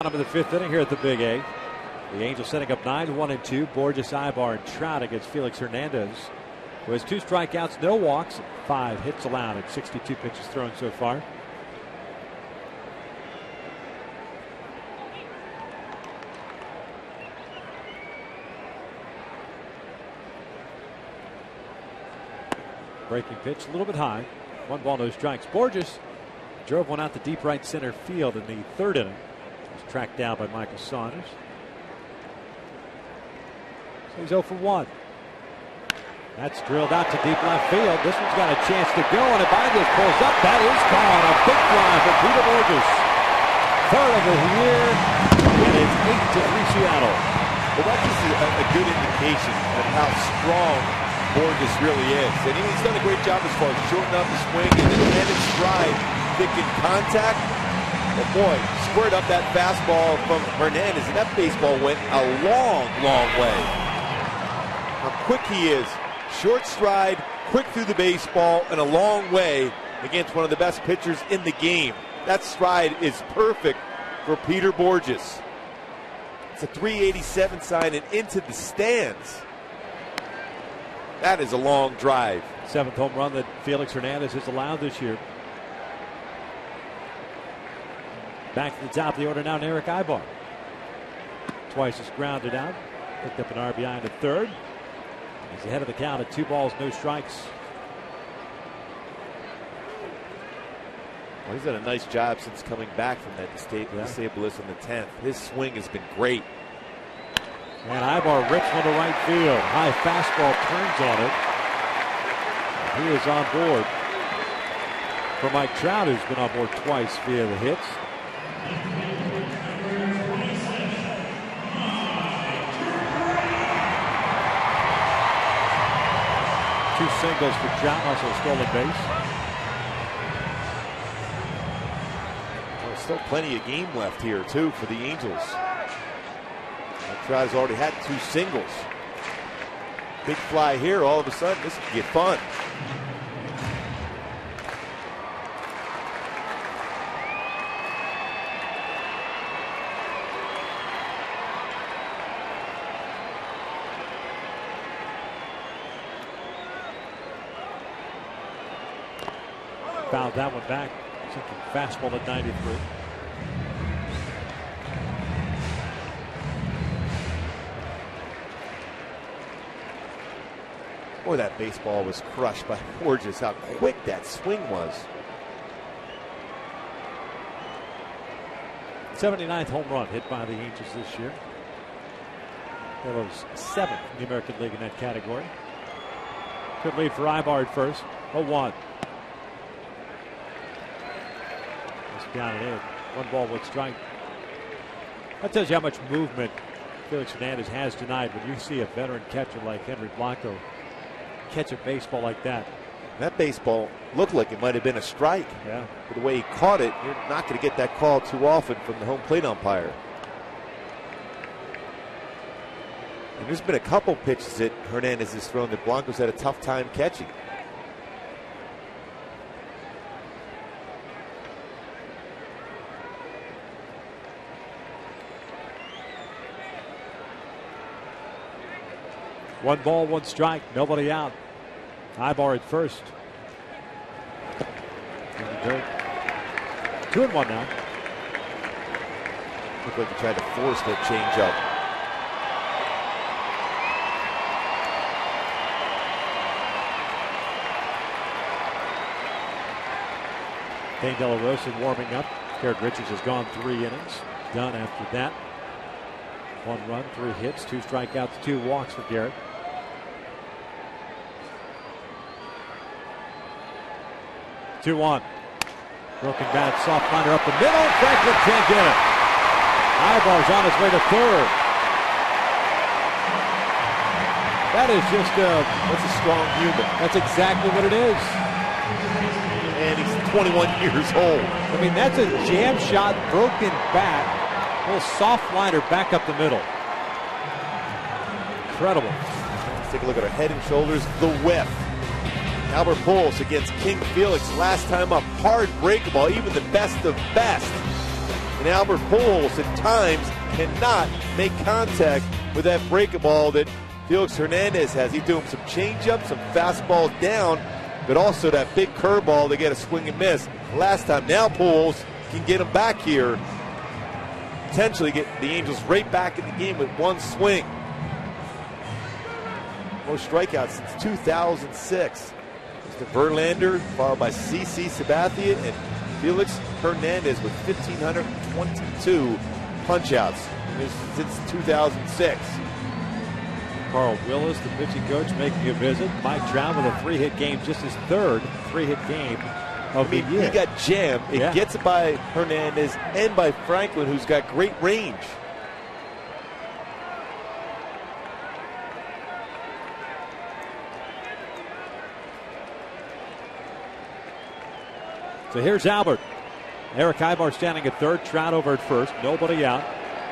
Bottom of the 5th inning here at the Big A. The Angels setting up 9-1-2. Borges, Ibar, and Trout against Felix Hernandez, who has 2 strikeouts, no walks, and 5 hits allowed and 62 pitches thrown so far. Breaking pitch, a little bit high. 1 ball, no strikes. Borges drove one out to deep right center field in the 3rd inning. Was tracked down by Michael Saunders. So he's 0 for 1. That's drilled out to deep left field. This one's got a chance to go, and Ibanez pulls up. That is gone. A big fly for Peter Borges. 3rd of the year, and it's 8-3 Seattle. Well, that's just a good indication of how strong Borges really is. And he's done a great job as far as shortening up the swing and then landing stride, thick in contact. But boy, squared up that fastball from Hernandez, and that baseball went a long, long way. quick he is. Short stride, quick through the baseball, and a long way against one of the best pitchers in the game. That stride is perfect for Peter Borges. It's a 387 sign and into the stands. That is a long drive. 7th home run that Felix Hernandez has allowed this year. Back to the top of the order now, Eric Ibar. Twice is grounded out. Picked up an RBI in the third. He's ahead of the count at 2 balls, no strikes. Well, he's done a nice job since coming back from that disableist in the 10th. His swing has been great. And Ibar rips one to right field. High fastball turns on it. He is on board. For Mike Trout, who's been on board twice via the hits. Two singles for Trout, also a stolen base. There's still plenty of game left here, too, for the Angels. Trout has already had 2 singles. Big fly here, all of a sudden, this could get fun. Fouled that one back. Fastball at 93. Boy, that baseball was crushed by Borges. How quick that swing was. 79th home run hit by the Angels this year. That was 7th in the American League in that category. Good lead for Ibar at first. 0-1. Down and in. 1 ball, 1 strike. That tells you how much movement Felix Hernandez has tonight when you see a veteran catcher like Henry Blanco catch a baseball like that. That baseball looked like it might have been a strike. Yeah. But the way he caught it, you're not going to get that call too often from the home plate umpire. And there's been a couple pitches that Hernandez has thrown that Blanco's had a tough time catching. One ball, 1 strike, nobody out. Ibar at first. 2-1 now. Looked like he tried to force that changeup. Dane De La Rosa warming up. Garrett Richards has gone 3 innings. Done after that. 1 run, 3 hits, 2 strikeouts, 2 walks for Garrett. Two-1. Broken bat, soft liner up the middle. Franklin can't get it. Ibar's on his way to third. That is just that's a strong human. That's exactly what it is. And he's 21 years old. I mean, that's a jam shot, broken bat. A little soft liner back up the middle. Incredible. Let's take a look at our head and shoulders. The whiff. Albert Pujols against King Felix. Last time up, hard breakable, even the best of best. And Albert Pujols at times cannot make contact with that breakable that Felix Hernandez has. He's doing some changeups, some fastballs down, but also that big curveball to get a swing and miss. Last time, now Pujols can get him back here. Potentially get the Angels right back in the game with 1 swing. Most strikeouts since 2006. Mr. Verlander, followed by C.C. Sabathia and Felix Hernandez with 1,522 punch-outs since 2006. Carl Willis, the pitching coach, making a visit. Mike Trout with a 3-hit game, just his 3rd 3-hit game of the year. He got jammed. It gets it by Hernandez and by Franklin, who's got great range. So here's Albert. Eric Ibar standing at third, Trout over at first, nobody out.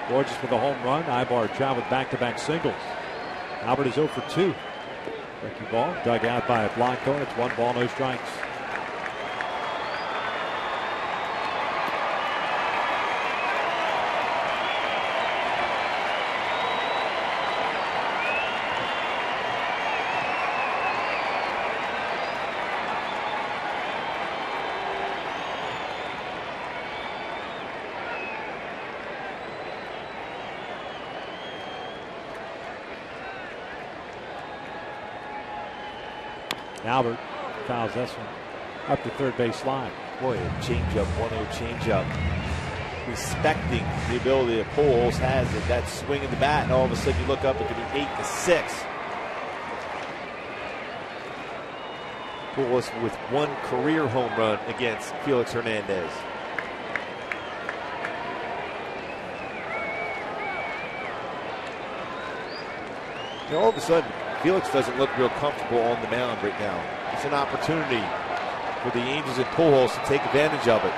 Borges with a home run. Ibar and Trout with back-to-back singles. Albert is 0 for 2. Breaking ball dug out by Blanco, and it's 1 ball, no strikes. Albert fouls this one up the third base line. Boy, a changeup, 1-0 changeup. Respecting the ability that Pujols has at that swing of the bat, and all of a sudden you look up, it could be 8-6. Pujols with 1 career home run against Felix Hernandez. Now all of a sudden, Felix doesn't look real comfortable on the mound right now. It's an opportunity for the Angels and Pujols to take advantage of it.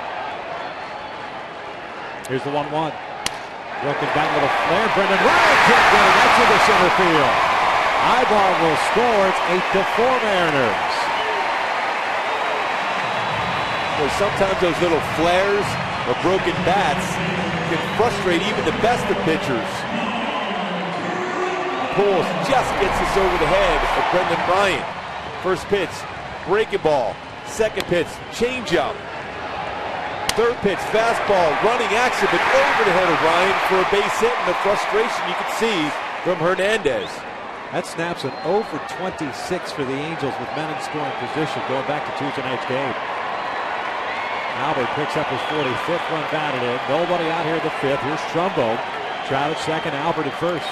Here's the 1-1. Broken back, little flare. Brendan Ryan can't get it. That's into center field. Ibar will score. It's 8-4 Mariners. Well, sometimes those little flares or broken bats can frustrate even the best of pitchers. Pujols just gets this over the head of Brendan Ryan. First pitch, breaking ball. Second pitch, changeup. Third pitch, fastball, running action, but over the head of Ryan for a base hit, and the frustration you can see from Hernandez. That snaps an 0-for-26 for the Angels with men in scoring position going back to Tuesday night's game. Albert picks up his 45th run batted in. Nobody out here in the 5th. Here's Trumbo. Trout at second, Albert at first.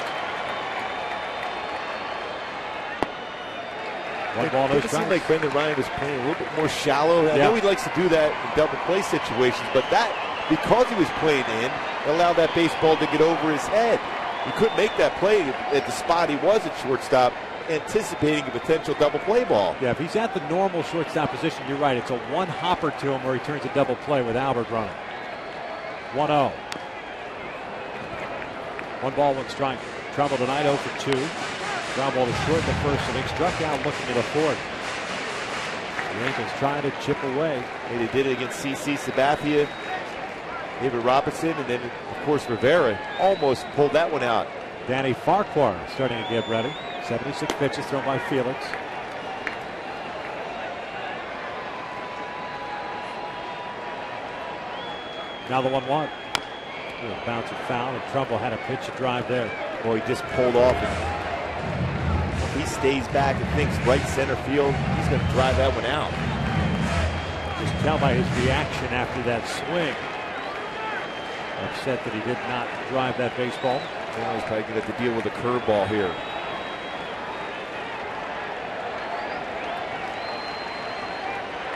1 ball, no strikes. It seemed like Brendan Ryan was playing a little bit more shallow. I know he likes to do that in double play situations, but that, because he was playing in, allowed that baseball to get over his head. He couldn't make that play at the spot he was at shortstop, anticipating a potential double play ball. Yeah, if he's at the normal shortstop position, you're right. It's a 1 hopper to him where he turns a double play with Albert running. 1-0. 1 ball, 1 strike. Trouble tonight 0-for-2. Ground ball to short in the first inning. Struck out looking to the 4th. The Angels trying to chip away. They did it against CC Sabathia, David Robinson, and then, of course, Rivera almost pulled that one out. Danny Farquhar starting to get ready. 76 pitches thrown by Felix. Now the 1-1. Bounce and foul, and Trumbull had a pitch to drive there. Well, he just pulled off. If he stays back and thinks right center field, he's going to drive that one out. Just tell by his reaction after that swing. Upset that he did not drive that baseball. Now he's probably going to have to deal with a curveball here.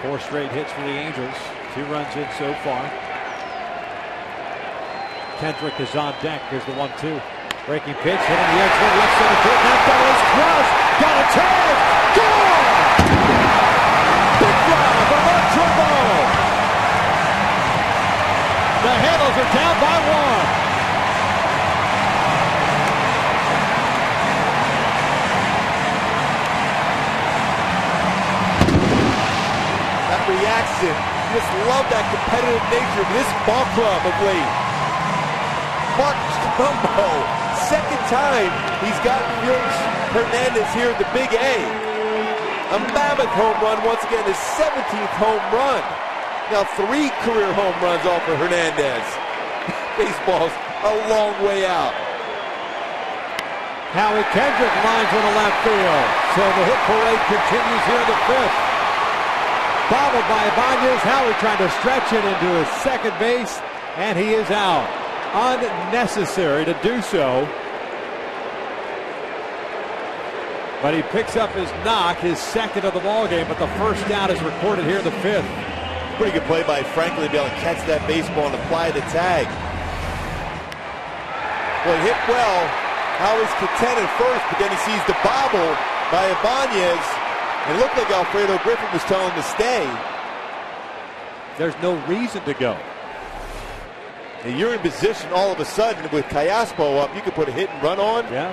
Four straight hits for the Angels. 2 runs in so far. Kendrick is on deck. Here's the 1-2. Breaking pitch, hitting the edge, left center field. That ball is crushed. Got a chance. Gone! Big fly from Trumbull. The Handles are down by 1. Reaction. Just love that competitive nature of this ball club of late. Mark Trumbo, second time he's gotten Felix Hernandez here at the Big A. A mammoth home run once again, his 17th home run. Now 3 career home runs off of Hernandez. Baseball's a long way out. Howie Kendrick lines on the left field. So the hit parade continues here in the 5th. Bobbled by Ibanez. Howie trying to stretch it into his second base, and he is out. Unnecessary to do so. But he picks up his knock, his second of the ball game, but the first down is recorded here in the 5th. Pretty good play by Franklin to be able to catch that baseball and apply the tag. Well, he hit well. Howie's content at first, but then he sees the bobble by Ibanez. It looked like Alfredo Griffin was telling him to stay. There's no reason to go. And you're in position all of a sudden with Callaspo up. You could put a hit and run on. Yeah.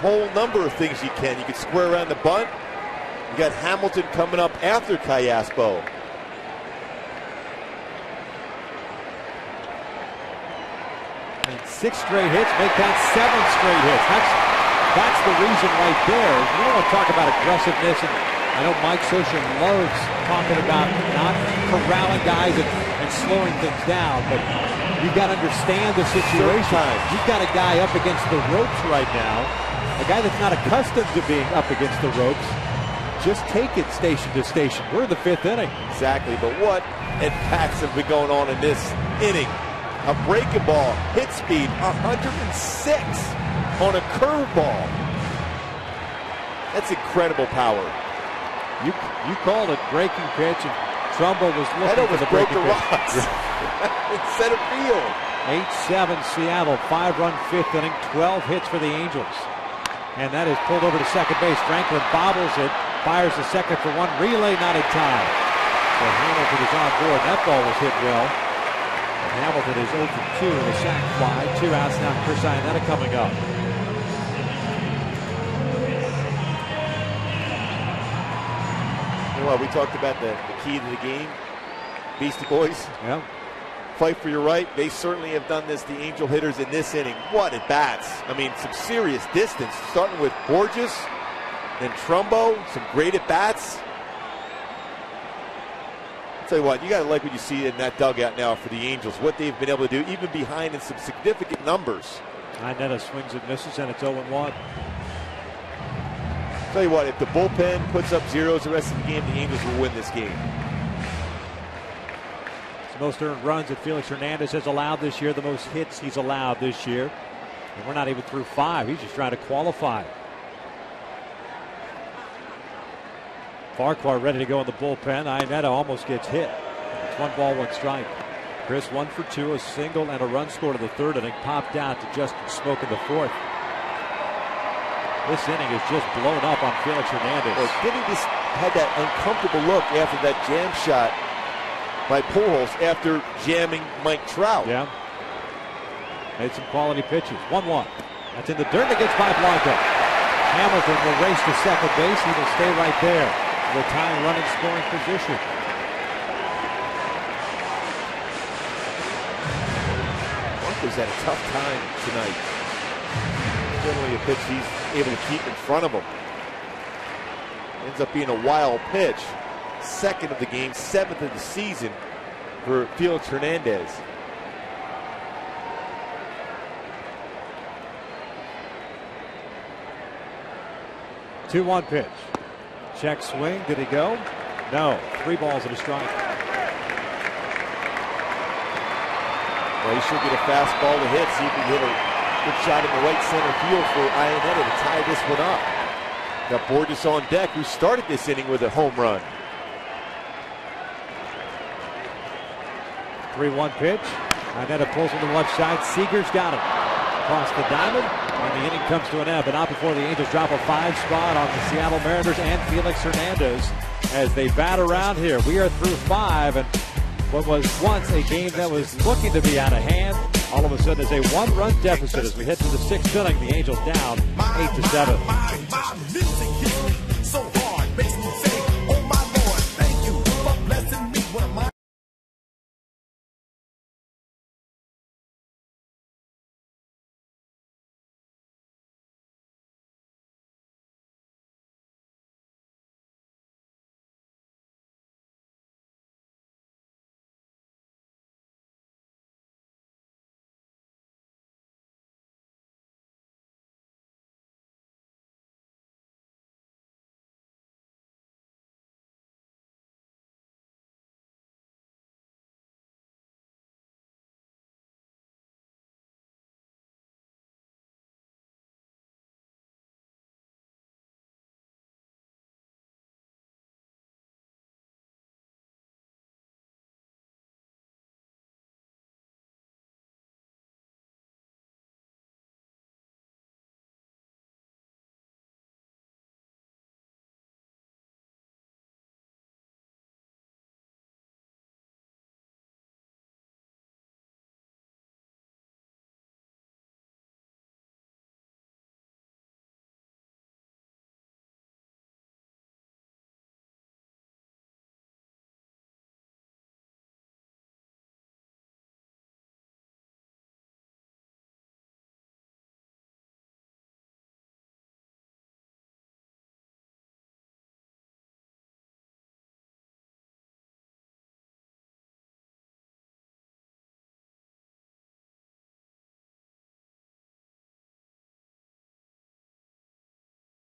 Whole number of things you can. You could square around the bunt. You got Hamilton coming up after Callaspo. And 6 straight hits, make that 7 straight hits. That's the reason right there. We don't want to talk about aggressiveness, and I know Mike Scioscia loves talking about not corralling guys and slowing things down, but you've got to understand the situation. You've got a guy up against the ropes right now, a guy that's not accustomed to being up against the ropes. Just take it station to station. We're in the 5th inning. Exactly, but what at-bats have been going on in this inning? A breaking ball, hit speed, 106 on a curveball. That's incredible power. You called it breaking pitch, and Trumbo was looking for the breaking pitch. In center field. 8-7 Seattle, 5-run 5th inning, 12 hits for the Angels. And that is pulled over to second base. Franklin bobbles it, fires the second for one, relay not in time. So Hamilton is on board. That ball was hit well. And Hamilton is 0 for 2 with a sac fly. 2 outs now. Chris Iannetta coming up. You know what, we talked about the key to the game. Beastie Boys. Yeah. Fight for your right. They certainly have done this, the Angel hitters in this inning. What at bats. I mean, some serious distance, starting with Borges, then Trumbo, some great at bats. I'll tell you what, you got to like what you see in that dugout now for the Angels, what they've been able to do, even behind in some significant numbers. Iannetta swings and misses, and it's 0-1. Tell you what, if the bullpen puts up zeros the rest of the game, the Angels will win this game. The most earned runs that Felix Hernandez has allowed this year, the most hits he's allowed this year. And we're not even through 5. He's just trying to qualify. Farquhar ready to go in the bullpen. Iannetta almost gets hit. It's 1 ball, 1 strike. Chris 1 for 2, a single and a run scored in the 3rd inning. Popped out to Justin Smoke in the 4th. This inning is just blown up on Felix Hernandez. Well, Denny just had that uncomfortable look after that jam shot by Pujols after jamming Mike Trout. Yeah. Made some quality pitches. 1-1. That's in the dirt against by Blanco. Hamilton will race to second base. He will stay right there. The tying run in scoring position. Blanco's had a tough time tonight. Generally a pitch he's able to keep in front of him. Ends up being a wild pitch. 2nd of the game, 7th of the season for Felix Hernandez. Two 1 pitch. Check swing. Did he go? No. 3 balls and a strike. Well, he should get a fastball to hit. See if he can hit a good shot in the right center field for Iannetta to tie this one up. Got Borges on deck, who started this inning with a home run. 3-1 pitch. Iannetta pulls on the left side. Seager's got him. Across the diamond. And the inning comes to an end, but not before the Angels drop a 5 spot on the Seattle Mariners and Felix Hernandez as they bat around here. We are through 5, and what was once a game that was looking to be out of hand, all of a sudden is a 1-run deficit as we head to the 6th inning. The Angels down 8-7.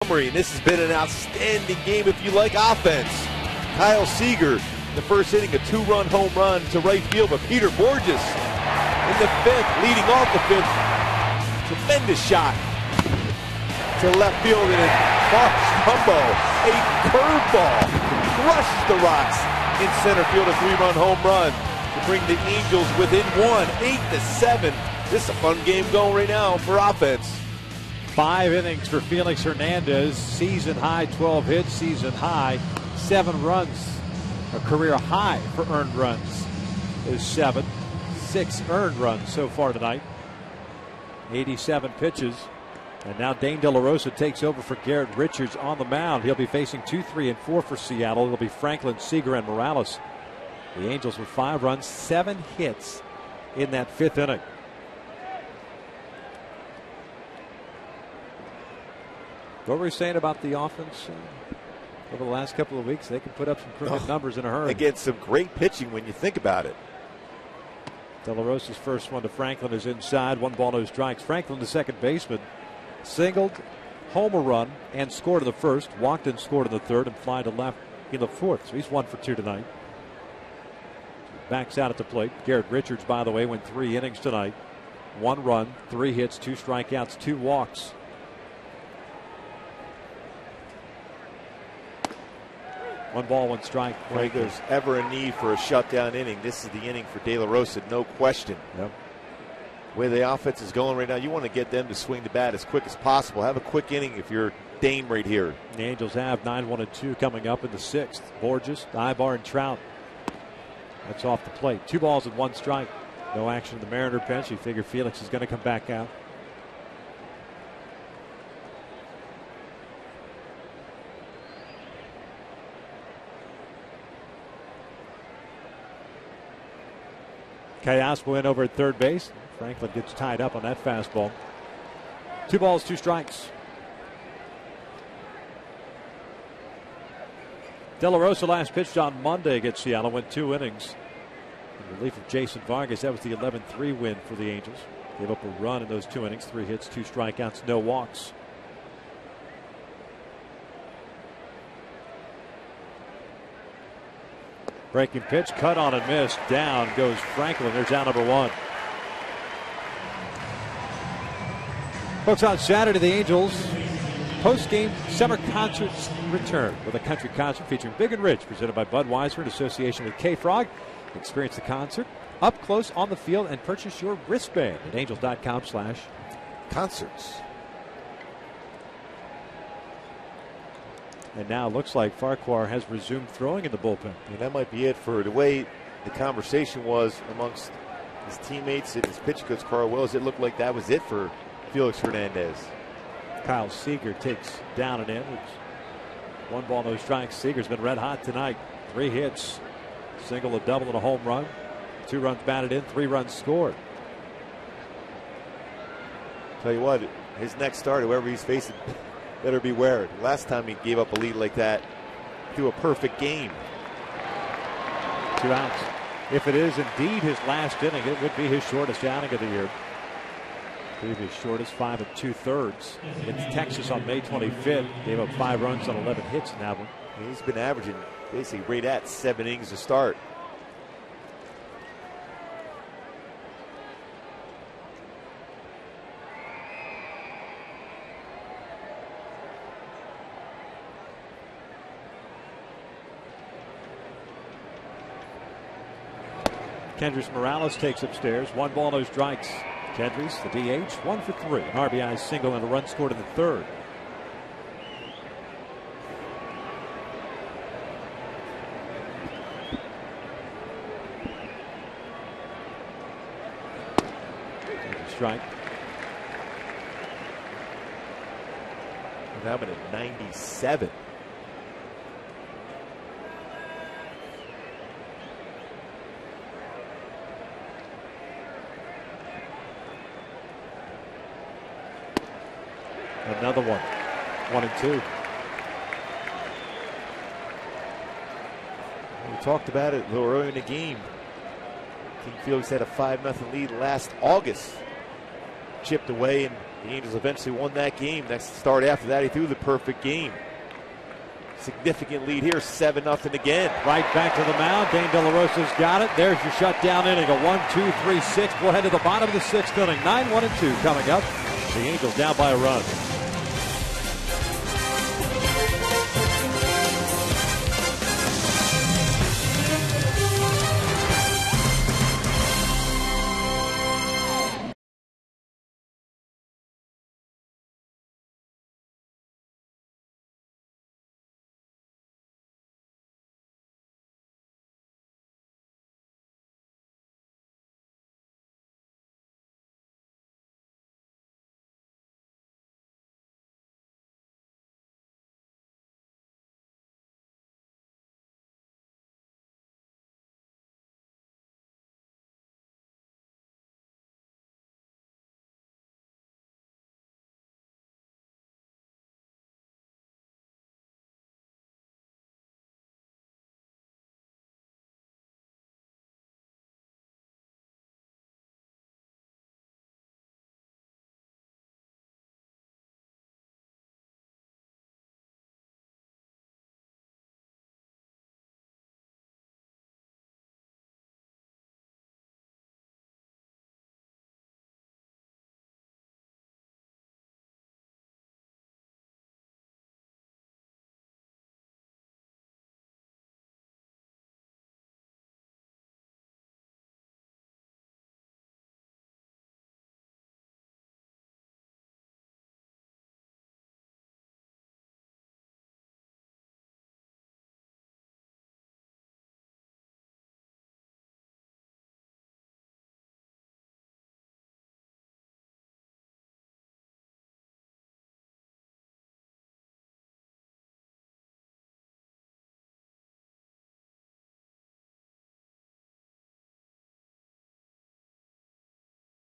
Montgomery, and this has been an outstanding game if you like offense. Kyle Seager, the first inning, a 2-run home run to right field, but Peter Borges in the 5th, leading off the 5th. Tremendous shot to left field, and a Trumbo, a curveball, crushed the Rocks in center field, a 3-run home run to bring the Angels within 1, 8-7. This is a fun game going right now for offense. 5 innings for Felix Hernandez, season high 12 hits, season high 7 runs. A career high for earned runs is 7. 6 earned runs so far tonight. 87 pitches. And now Dane De La Rosa takes over for Garrett Richards on the mound. He'll be facing 2, 3, and 4 for Seattle. It'll be Franklin, Seager, and Morales. The Angels with 5 runs, 7 hits in that 5th inning. What were we saying about the offense over the last couple of weeks? They can put up some pretty good numbers in a hurry. Against some great pitching when you think about it. De La Rosa's first one to Franklin is inside. 1 ball, no strikes. Franklin, the second baseman, singled, homer run, and scored in the 1st. Walked and scored in the 3rd, and fly to left in the 4th. So he's 1 for 2 tonight. Backs out at the plate. Garrett Richards, by the way, went 3 innings tonight. 1 run, 3 hits, 2 strikeouts, 2 walks. One ball, 1 strike. If there's ever a need for a shutdown inning, this is the inning for De La Rosa, no question. Yep. Where the offense is going right now, you want to get them to swing the bat as quick as possible. Have a quick inning if you're Dane right here. The Angels have 9-1-2 coming up in the 6th. Borges, Ibar, and Trout. That's off the plate. 2 balls and 1 strike. No action in the Mariner bench. You figure Felix is going to come back out. Chaos will in over at third base. Franklin gets tied up on that fastball. 2 balls, 2 strikes. De La Rosa last pitched on Monday against Seattle, went 2 innings. In relief of Jason Vargas, that was the 11-3 win for the Angels. Gave up a run in those 2 innings, 3 hits, 2 strikeouts, no walks. Breaking pitch, cut on and missed. Down goes Franklin. There's out number 1. Folks, on Saturday, the Angels post-game summer concerts return with a country concert featuring Big and Rich, presented by Budweiser in association with K-Frog. Experience the concert up close on the field and purchase your wristband at angels.com/concerts. And now it looks like Farquhar has resumed throwing in the bullpen. And that might be it for the way the conversation was amongst his teammates and his pitch coach, Carl Wills. It looked like that was it for Felix Hernandez. Kyle Seager takes down and in. It's 1 ball, no strikes. Seager's been red hot tonight. 3 hits, single, a double, and a home run. 2 runs batted in, 3 runs scored. Tell you what, his next start, whoever he's facing, better beware. Last time he gave up a lead like that, threw a perfect game. 2 outs. If it is indeed his last inning, it would be his shortest outing of the year. Previous shortest, 5 2/3. Against Texas on May 25th. Gave up 5 runs on 11 hits in that one. He's been averaging basically right at 7 innings to start. Kendrys Morales takes upstairs. 1 ball, no strikes. Kendrys, the DH, 1 for 3. An RBI single and a run scored in the 3rd. Strike. That one at 97. Another one. 1 and 2. We talked about it a little earlier in the game. King Felix had a 5-0 lead last August. chipped away, and the Angels eventually won that game. Next start after that, he threw the perfect game. Significant lead here, 7-0 again. Right back to the mound. Dane De La Rosa's got it. There's your shutdown inning. A 1-2-3-6. We'll head to the bottom of the 6th inning. 9-1-2 coming up. The Angels down by a run.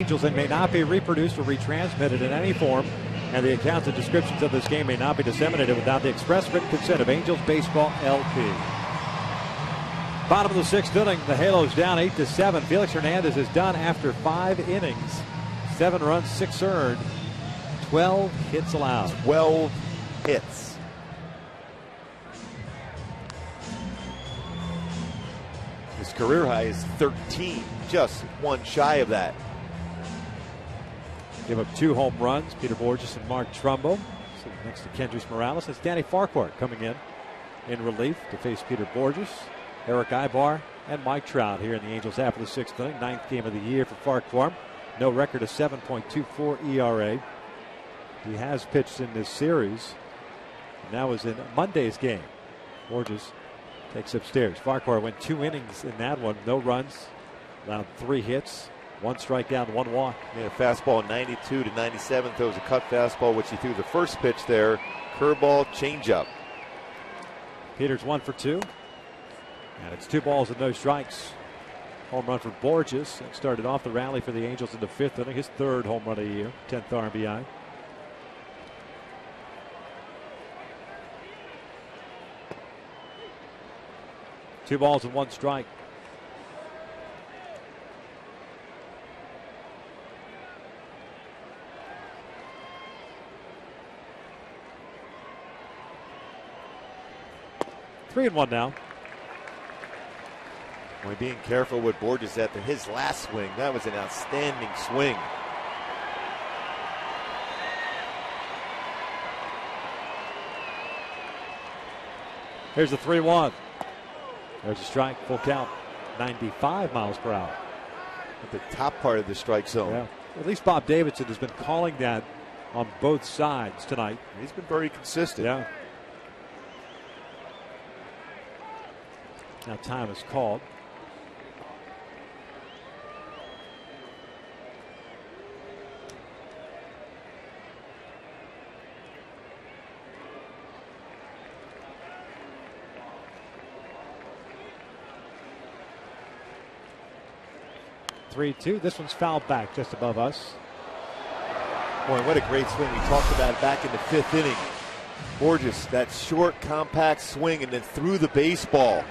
Angels and may not be reproduced or retransmitted in any form, and the accounts and descriptions of this game may not be disseminated without the express written consent of Angels Baseball LP. Bottom of the 6th inning, the Halos down 8-7. Felix Hernandez is done after 5 innings. 7 runs, 6 earned, 12 hits allowed. 12 hits. His career high is 13, just one shy of that. Give up 2 home runs, Peter Borges and Mark Trumbo. Sitting next to Kendrys Morales. It's Danny Farquhar coming in relief to face Peter Borges, Eric Ibar, and Mike Trout here in the Angels half of the 6th inning. 9th game of the year for Farquhar. No record of 7.24 ERA. He has pitched in this series. And that was in Monday's game. Borges takes upstairs. Farquhar went 2 innings in that one. No runs, allowed 3 hits. 1 strikeout, 1 walk. Yeah, fastball 92 to 97. Throws a cut fastball, which he threw the first pitch there. Curveball, changeup. Peters 1 for 2. And it's 2 balls and no strikes. Home run for Borges. That started off the rally for the Angels in the 5th inning. His 3rd home run of the year. 10th RBI. Two balls and 1 strike. Three and 1 now. We're being careful with Borges after his last swing. That was an outstanding swing. Here's the 3-1. There's a strike, full count, 95 miles per hour. At the top part of the strike zone. Yeah. At least Bob Davidson has been calling that on both sides tonight. He's been very consistent. Yeah. Now time is called. Three-two. This one's fouled back just above us. Boy, what a great swing. We talked about it back in the 5th inning. Borges, that short, compact swing and then threw the baseball.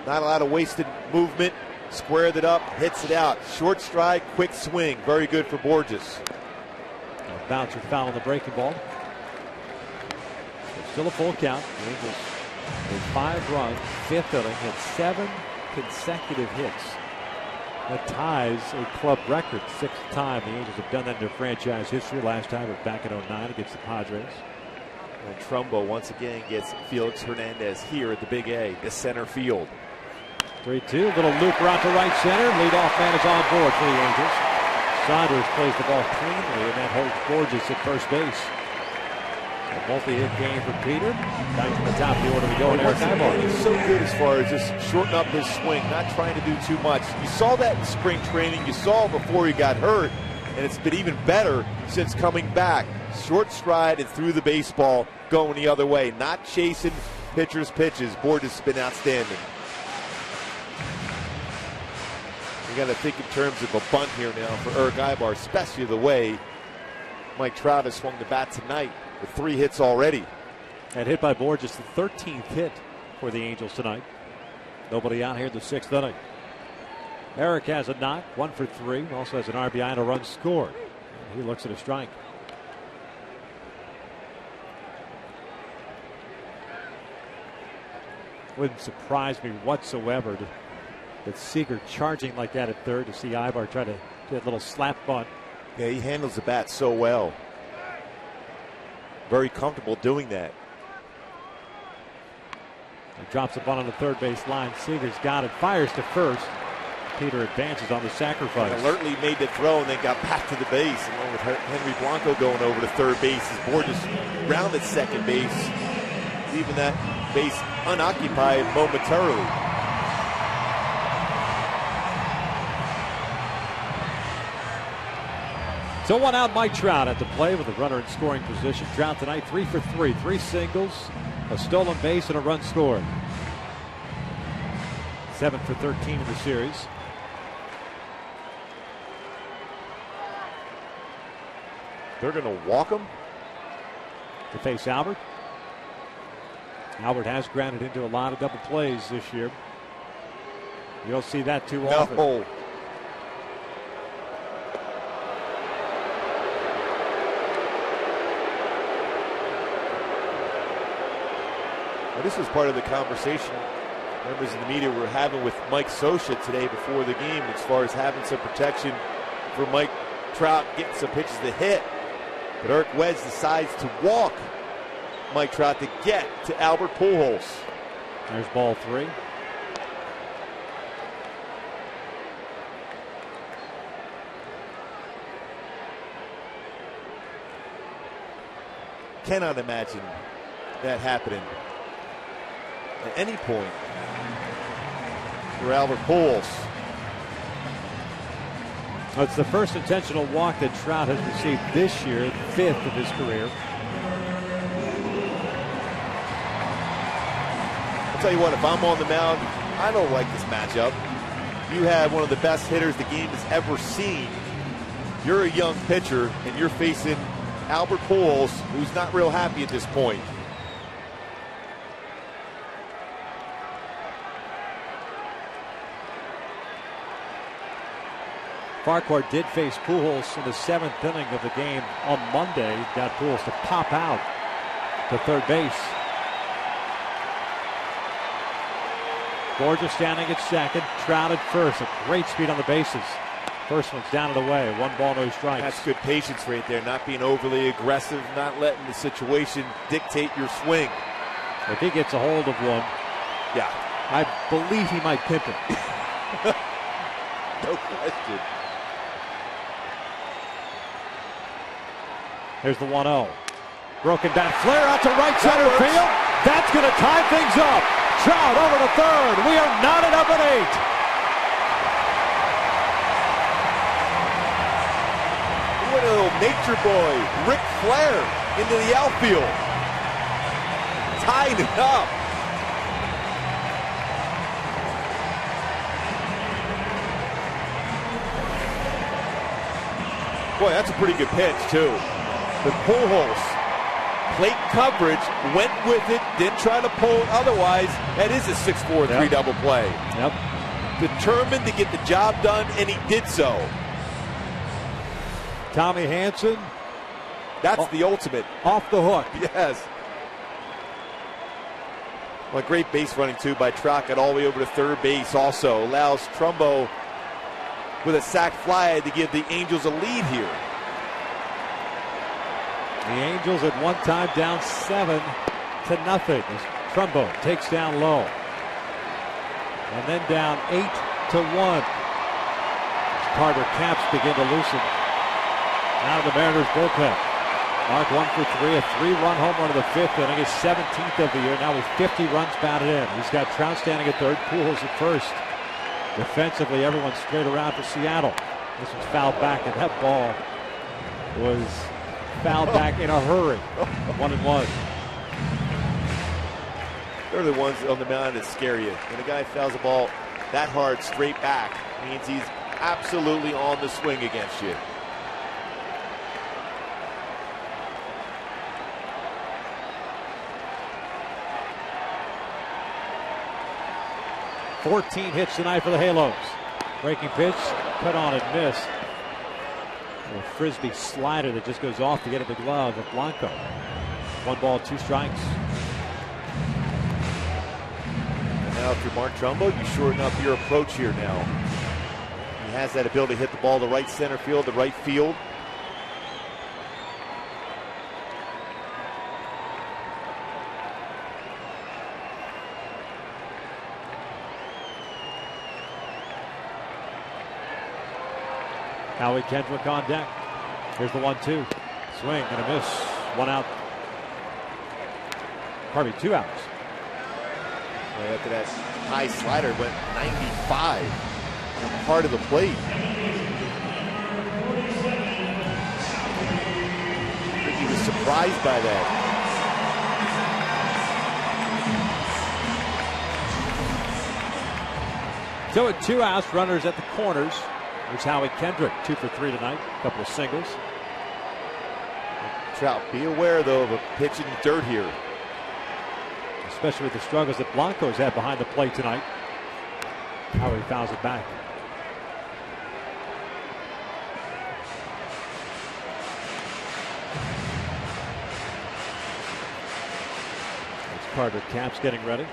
Not a lot of wasted movement. squared it up, hits it out. Short stride, quick swing. Very good for Borges. A bouncer foul on the breaking ball. It's still a full count. The Angels with 5 runs, 5th inning, had 7 consecutive hits. That ties a club record, 6th time the Angels have done that in their franchise history. Last time was back in 09 against the Padres. And Trumbo once again gets Felix Hernandez here at the Big A, the center field. 3-2, little looper out to right center. Leadoff man is on board for the Angels. Saunders plays the ball cleanly, and that holds Borges at first base. A multi-hit game for Peter. Back to the top of the order we go, and Eric Ibar. He's so good as far as just shorten up his swing, not trying to do too much. You saw that in spring training. You saw it before he got hurt, and it's been even better since coming back. Short stride and threw the baseball going the other way, not chasing pitchers' pitches. Borges has been outstanding. You got to think in terms of a bunt here now for Eric Ibar, especially the way Mike Trout has swung the bat tonight with 3 hits already. And hit by Borges, the 13th hit for the Angels tonight. Nobody out here in the 6th inning. Eric has a knock, 1 for 3. Also has an RBI and a run scored. He looks at a strike. Wouldn't surprise me whatsoever that Seager charging like that at third, to see Ibar try to do a little slap bunt. Yeah, he handles the bat so well. Very comfortable doing that. He drops the bunt on the third base line. Seager's got it, fires to first. Peter advances on the sacrifice. And alertly made the throw and then got back to the base. Along with Henry Blanco going over to third base as Borges rounded second base, leaving that base unoccupied momentarily. So 1 out, Mike Trout at the play with a runner in scoring position. Trout tonight 3 for 3, 3 singles, a stolen base, and a run scored. 7 for 13 in the series. They're going to walk him To face Albert. Albert has grounded into a lot of double plays this year. You don't see that too often. No. Well, this was part of the conversation members of the media were having with Mike Scioscia today before the game, as far as having some protection for Mike Trout, getting some pitches to hit. But Eric Wedge decides to walk Mike Trout to get to Albert Pujols. There's ball 3. Cannot imagine that happening at any point for Albert Pujols. It's the first intentional walk that Trout has received this year, 5th of his career. I'll tell you what, if I'm on the mound, I don't like this matchup. You have one of the best hitters the game has ever seen. You're a young pitcher, and you're facing Albert Pujols, who's not real happy at this point. Farquhar did face Pujols in the 7th inning of the game on Monday. Got Pujols to pop out to third base. Borges standing at second, Trout at first. A great speed on the bases. First one's down and away. 1 ball, no strikes. That's good patience right there. Not being overly aggressive, not letting the situation dictate your swing. If he gets a hold of one, yeah, I believe he might pimp it. No question. Here's the 1-0. Broken bat, flare out to right center field. That's going to tie things up. Trout over to third. We are knotted up at 8. What a little nature boy, Ric Flair, into the outfield. Tying it up. Boy, that's a pretty good pitch, too. But Pujols, plate coverage, went with it, didn't try to pull it otherwise. That is a 6-4-3 double play. Yep. determined to get the job done, and he did so. Tommy Hanson. That's the ultimate. Off the hook. Yes. Well, great base running, too, by Trout. Got all the way over to third base also. Allows Trumbo with a sac fly to give the Angels a lead here. The Angels at one time down 7-0 as Trumbo takes down low. And then down 8-1. As Carter Capps begin to loosen. Out of the Mariners bullpen. Mark 1 for 3, a 3-run home run of the 5th inning, his 17th of the year. Now with 50 runs batted in. He's got Trout standing at third, Pujols at first. Defensively, everyone's straight around for Seattle. This one's fouled back, and that ball was fouled back in a hurry. 1-1. They're the ones on the mound that scare you. When a guy fouls a ball that hard straight back, means he's absolutely on the swing against you. $14 hits tonight for the Halos. Breaking pitch, cut on and miss. A frisbee slider that just goes off to get at the glove of Blanco. 1 ball, 2 strikes. And now if you're Mark Trumbo, you shorten up your approach here now. He has that ability to hit the ball to right center field, to right field. Howie Kendrick on deck. Here's the 1-2. Swing and a miss. 1 out. Pardon me, 2 outs. Right after that high slider went 95. Part of the plate. I think he was surprised by that. So at 2 outs, runners at the corners. Here's Howie Kendrick, 2 for 3 tonight. A couple of singles. Trout, be aware though of a pitch in the dirt here. Especially with the struggles that Blanco's had behind the plate tonight. Howie fouls it back. It's Carter Capps getting ready.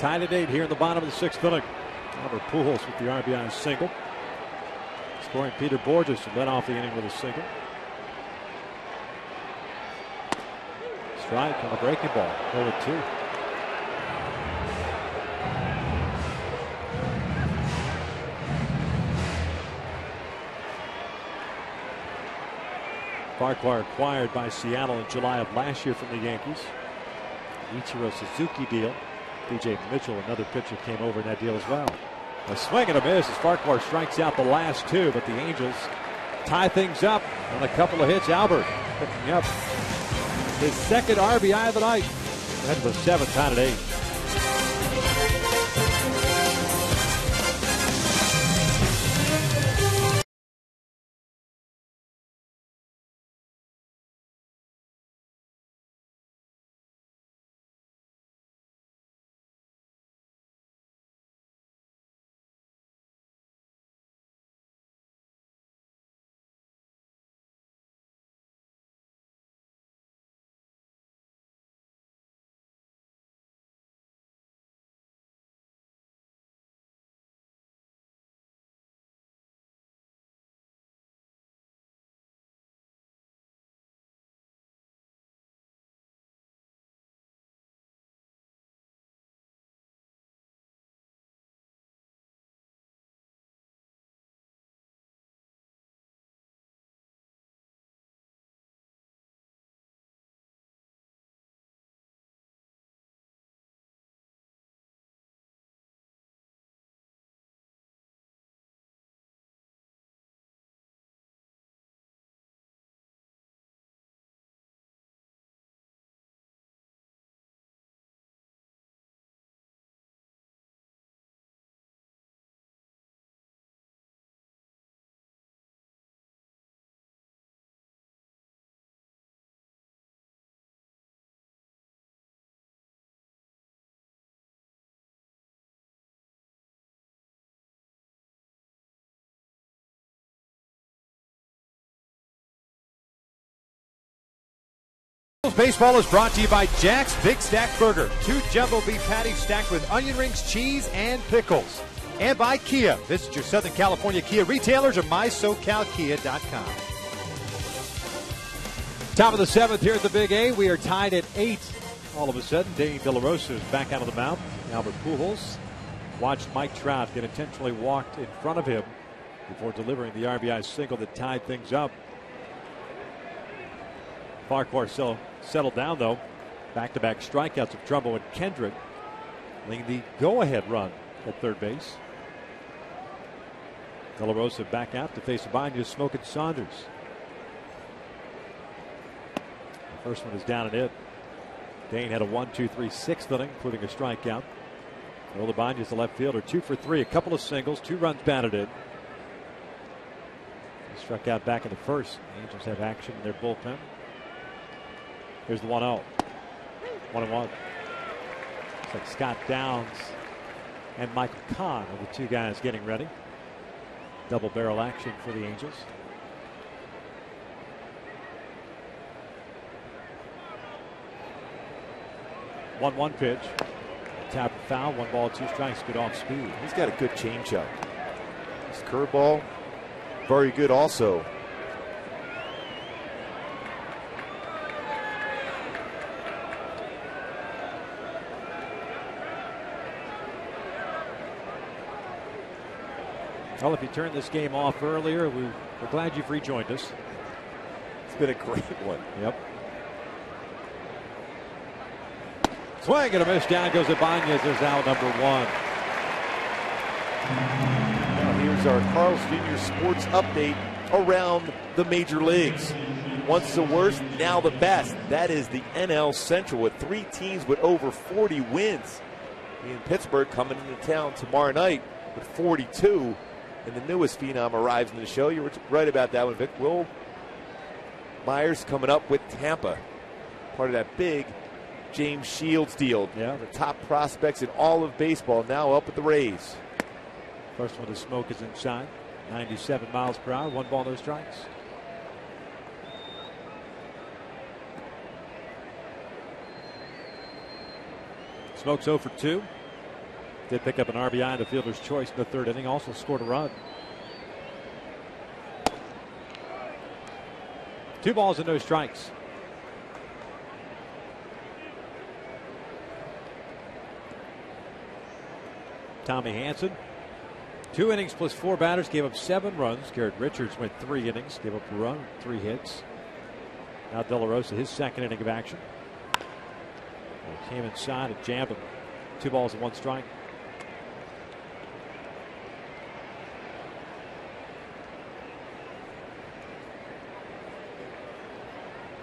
Tied at 8 here in the bottom of the 6th inning. Albert Pujols with the RBI single. Scoring Peter Borges to led off the inning with a single. Strike on the breaking ball. 0-2. Farquhar acquired by Seattle in July of last year from the Yankees. Ichiro Suzuki deal. DJ Mitchell, another pitcher, came over in that deal as well. A swing and a miss as Farquhar strikes out the last 2, but the Angels tie things up on a couple of hits. Albert picking up his 2nd RBI of the night. That's the 7th, tied at 8. Baseball is brought to you by Jack's Big Stack Burger. 2 jumbo beef patties stacked with onion rings, cheese, and pickles. And by Kia. Visit your Southern California Kia retailers or mysocalkia.com. Top of the 7th here at the Big A. We are tied at 8. All of a sudden, Dane De La Rosa is back out of the mound. Albert Pujols watched Mike Trout get intentionally walked in front of him before delivering the RBI single that tied things up. Farquhar settled down, though. Back-to-back strikeouts of Trumbo and Kendrick, leading the go-ahead run at third base. De La Rosa back out to face Ibanez, Smoke, and Saunders. The first one is down and in. Dane had a 1-2-3 6th inning, including a strikeout. Earl Ibanez, the left fielder, 2 for 3, a couple of singles, 2 runs batted in. He struck out back in the first. The Angels have action in their bullpen. Here's the 1-0. 1-1. Looks like Scott Downs and Michael Kahn are the 2 guys getting ready. Double barrel action for the Angels. One pitch. Tap foul. 1 ball, 2 strikes. Good off speed. He's got a good changeup. His curveball, very good also. Well, if you turned this game off earlier, we're glad you've rejoined us. It's been a great one. Yep. Swing and a miss. Down goes Ibanez. There's out number 1. Now here's our Carl's Jr. Sports update around the major leagues. Once the worst, now the best. That is the NL Central with 3 teams with over 40 wins. In Pittsburgh coming into town tomorrow night with 42. And the newest phenom arrives in the show. You were right about that one, Vic. Will Myers coming up with Tampa. Part of that big James Shields deal. Yeah. The top prospects in all of baseball now up with the Rays. First one to Smoke is inside. 97 miles per hour. 1 ball, no strikes. Smoke's 0 for 2. Did pick up an RBI, the fielder's choice in the 3rd inning. Also scored a run. 2 balls and no strikes. Tommy Hanson, 2 innings plus 4 batters, gave up 7 runs. Garrett Richards went 3 innings, gave up a run, 3 hits. Now De La Rosa, his 2nd inning of action. Came inside and jammed him. 2 balls and 1 strike.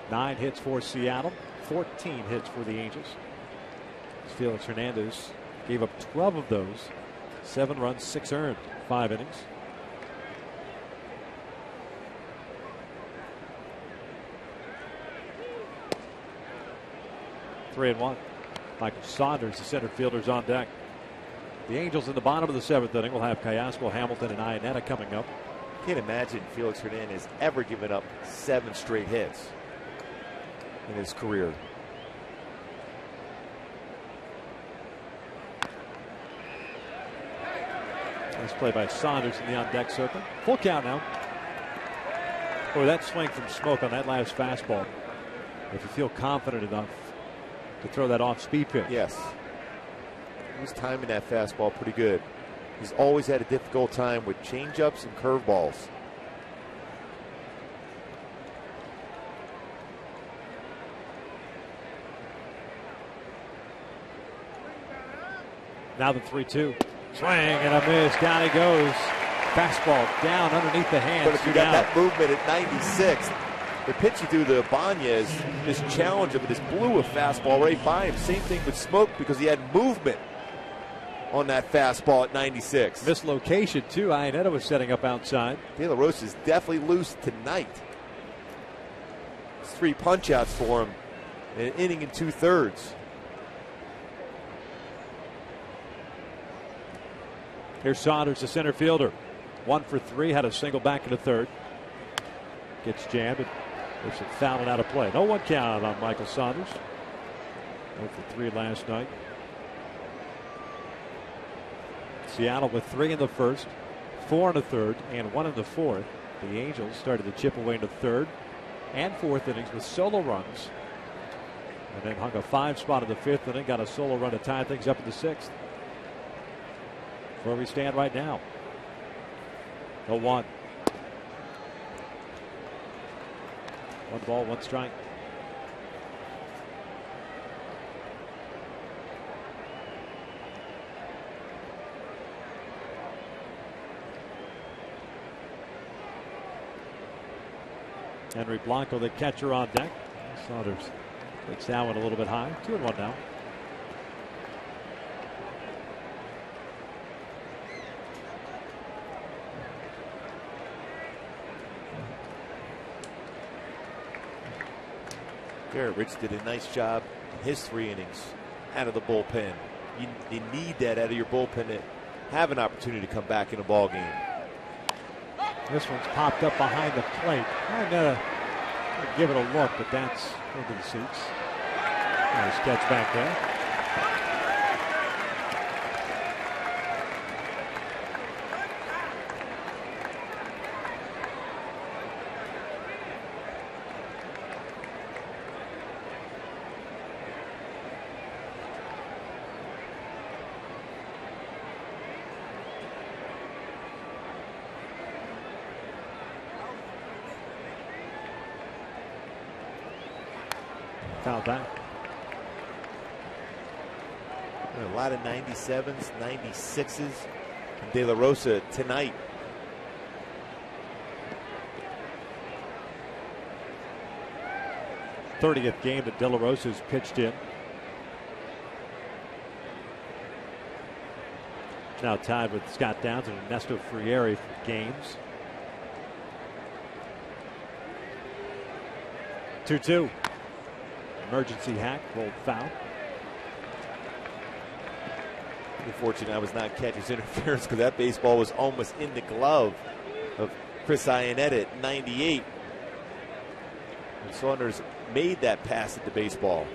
Nine hits for Seattle, 14 hits for the Angels. Felix Hernandez gave up 12 of those. 7 runs, 6 earned, 5 innings. Three and 1. Michael Saunders, the center fielder's on deck. The Angels in the bottom of the 7th inning will have Callasco, Hamilton, and Iannetta coming up. Can't imagine Felix Hernandez ever giving up 7 straight hits in his career. Nice play by Saunders in the on-deck circle. Full count now. Boy, that swing from Smoke on that last fastball. If you feel confident enough to throw that off-speed pitch. Yes. He was timing that fastball pretty good. He's always had a difficult time with changeups and curveballs. Now the 3-2. Swing and a miss. Down he goes. Fastball down underneath the hands. But if you got that movement at 96, the pitch he threw to Ibanez just challenged him, just blew a fastball right by him. Same thing with Smoke because he had movement on that fastball at 96. Mislocation too. Iannetta was setting up outside. De La Rosa is definitely loose tonight. It's 3 punch-outs for him in an inning and 2/3. Here's Saunders, the center fielder. 1 for 3, had a single back in the 3rd. Gets jammed. And There's a foul and out of play. No 1 count on Michael Saunders. 0 for 3 last night. Seattle with 3 in the first, 4 in the third, and 1 in the fourth. The Angels started to chip away in the third and fourth innings with solo runs. And then hung a 5 spot in the fifth inning, got a solo run to tie things up in the sixth. Where we stand right now. 0-1. 1 ball, 1 strike. Henry Blanco, the catcher, on deck. Saunders takes that one a little bit high. 2-1 now. Garrett Rich did a nice job in his 3 innings out of the bullpen. You need that out of your bullpen to have an opportunity to come back in a ball game. This one's popped up behind the plate. I'm gonna give it a look, but that's into the seats. Nice catch back there. Foul back. A lot of 97s, 96s. De La Rosa tonight. '30th game that De La Rosa's pitched in. Now tied with Scott Downs and Ernesto Frieri for games. 2-2. Emergency hack, rolled foul. Unfortunately, I was not catcher's interference because that baseball was almost in the glove of Chris Iannetta at 98. And Saunders made that pass at the baseball.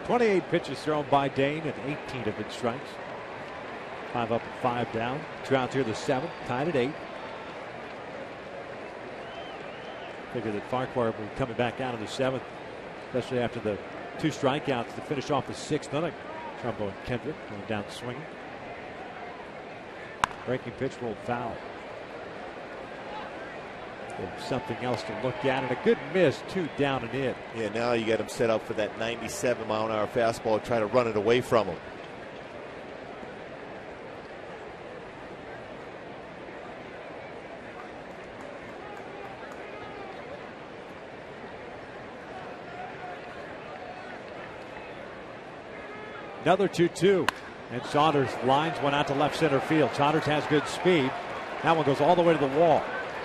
.28 pitches thrown by Dane and 18 have been strikes. 5 up and 5 down. 2 outs here, the 7th, tied at 8. Figure that Farquhar will be coming back out in the 7th, especially after the 2 strikeouts to finish off the 6th inning. Trumbo and Kendrick going down swinging. Breaking pitch, rolled foul. Something else to look at, and a good miss, 2 down and in. Yeah, now you got him set up for that 97-mile-an-hour fastball, try to run it away from him. Another 2-2, and Saunders lines one out to left center field. Saunders has good speed. That one goes all the way to the wall.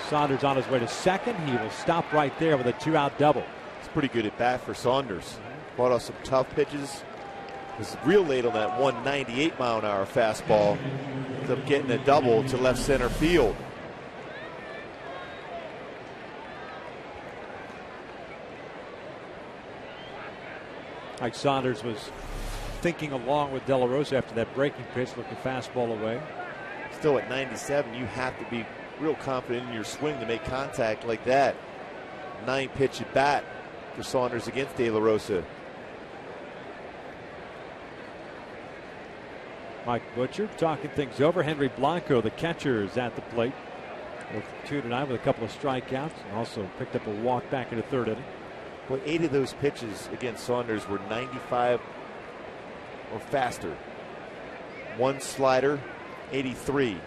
Saunders on his way to second. He will stop right there with a 2-out double. It's pretty good at bat for Saunders. Fought off some tough pitches. Was real late on that 198-mile-an-hour fastball. Ends up getting a double to left center field. Like Saunders was thinking along with De La Rosa after that breaking pitch, looking fastball away. Still at 97, you have to be real confident in your swing to make contact like that. 9-pitch at bat for Saunders against De La Rosa. Mike Butcher talking things over. Henry Blanco, the catcher, is at the plate. 2 tonight with a couple of strikeouts, and also picked up a walk back in the 3rd inning. Well, 8 of those pitches against Saunders were 95 or faster. 1 slider, 83.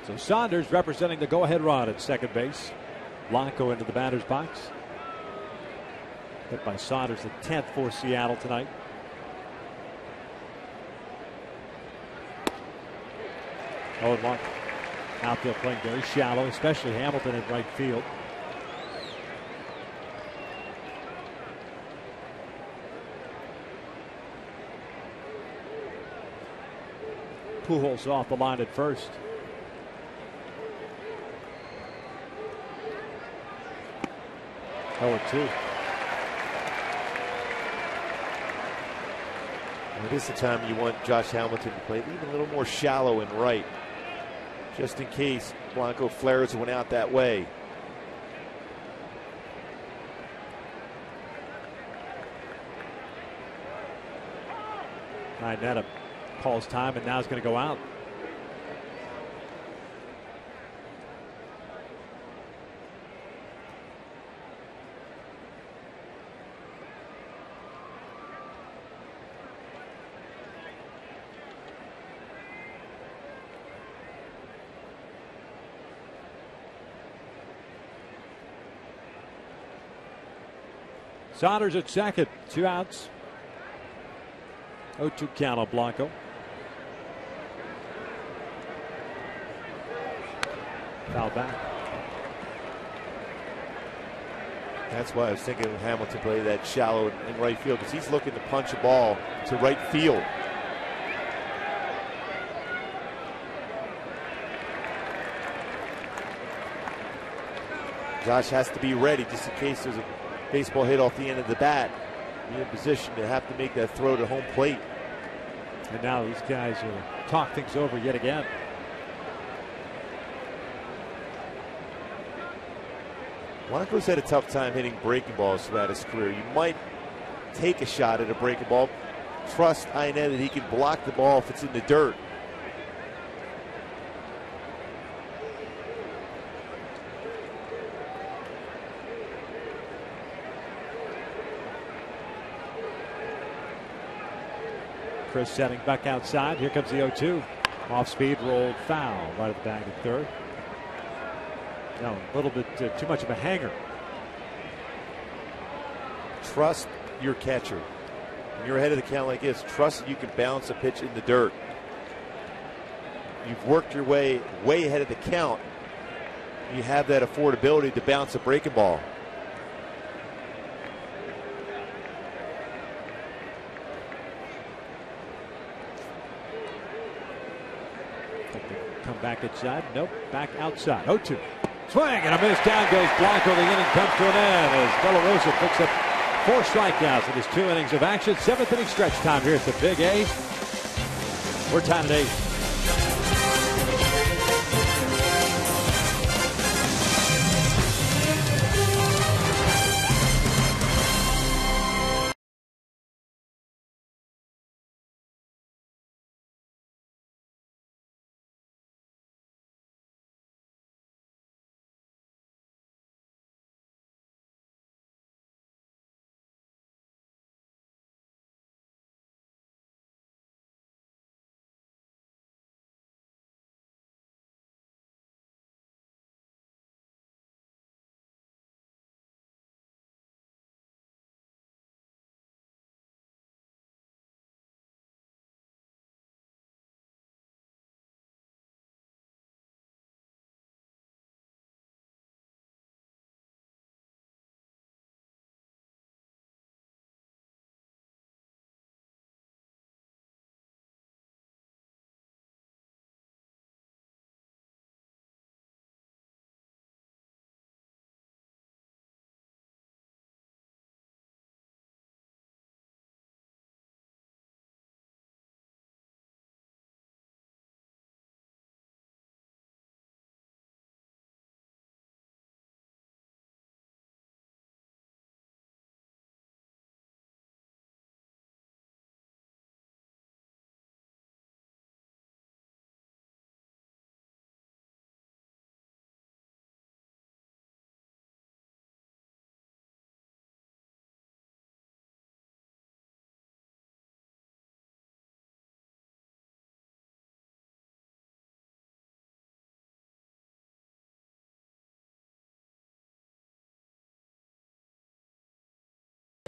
So Saunders representing the go-ahead run at second base. Blanco into the batter's box. Hit by Saunders, the 10th for Seattle tonight. Oh, and Mark outfield playing very shallow, especially Hamilton in right field. Pujols off the line at first. Oh, 2. This is the time you want Josh Hamilton to play even a little more shallow and right, just in case Blanco flares one out that way. Netta calls time and now is going to go out. Saunders at second, 2 outs. 0-2 count on Blanco. Foul back. That's why I was thinking of Hamilton play that shallow in right field, because he's looking to punch a ball to right field. Josh has to be ready just in case there's a baseball hit off the end of the bat. Be in position to have to make that throw to home plate. And now these guys talk things over yet again. Blanco's had a tough time hitting breaking balls throughout his career. You might take a shot at a breaking ball. Trust Inet that he can block the ball if it's in the dirt. Chris setting back outside. Here comes the 0-2. Off speed, rolled foul right at the bag at third. No, a little bit too much of a hanger. Trust your catcher. When you're ahead of the count like this, trust that you can bounce a pitch in the dirt. You've worked your way ahead of the count. You have that affordability to bounce a breaking ball. Come back inside. Nope. Back outside. 0-2. Swing and a miss. Down goes Blanco. The inning comes to an end as De La Rosa picks up 4 strikeouts in his 2 innings of action. 7th inning stretch time here at the Big A. We're tied at 8.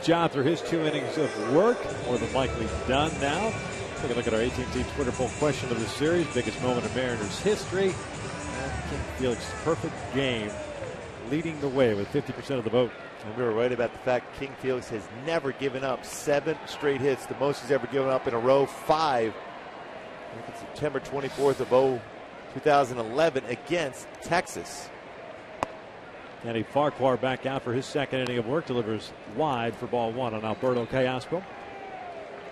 job through his 2 innings of work. More than likely done now. Take a look at our AT&T Twitter poll question of the series. Biggest moment in Mariners history. And King Felix's perfect game, leading the way with 50% of the vote. And we were right about the fact King Felix has never given up 7 straight hits. The most he's ever given up in a row, 5. I think it's September 24th of 2011 against Texas. Danny Farquhar back out for his second inning of work. Delivers wide for ball 1 on Alberto Callaspo.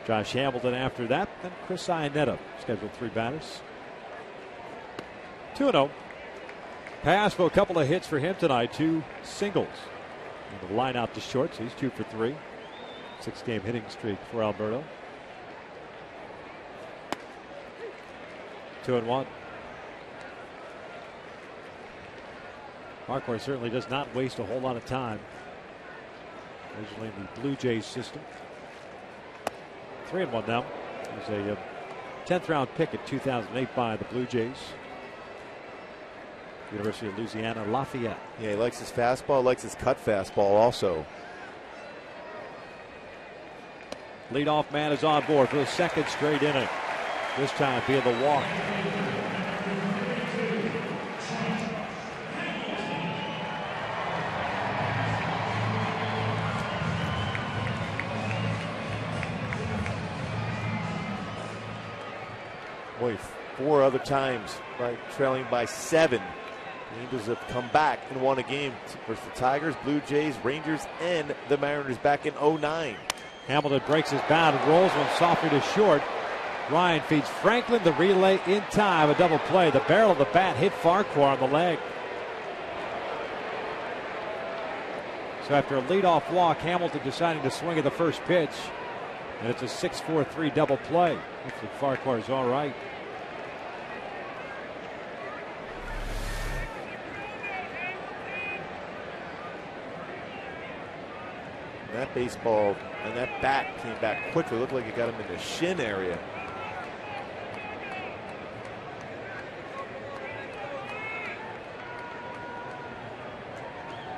Josh Hamilton after that. Then Chris Iannetta scheduled 3 batters. 2-0. Callaspo, a couple of hits for him tonight. 2 singles. And the line out to short, so he's 2 for 3. 6-game hitting streak for Alberto. 2-1. Farquhar certainly does not waste a whole lot of time. Originally in the Blue Jays system. 3-1 now. He was a 10th round pick in 2008 by the Blue Jays. University of Louisiana Lafayette. Yeah, he likes his fastball, likes his cut fastball also. Leadoff man is on board for the second straight inning. This time via the walk. Boy, 4 other times by trailing by 7. The Angels have come back and won a game versus the Tigers, Blue Jays, Rangers, and the Mariners back in 2009. Hamilton breaks his bat and rolls one softly to short. Ryan feeds Franklin the relay in time. A double play. The barrel of the bat hit Farquhar on the leg. So after a leadoff walk, Hamilton deciding to swing at the first pitch. And it's a 6-4-3 double play. Hopefully Farquhar is all right. That baseball and that bat came back quickly. Looked like it got him in the shin area.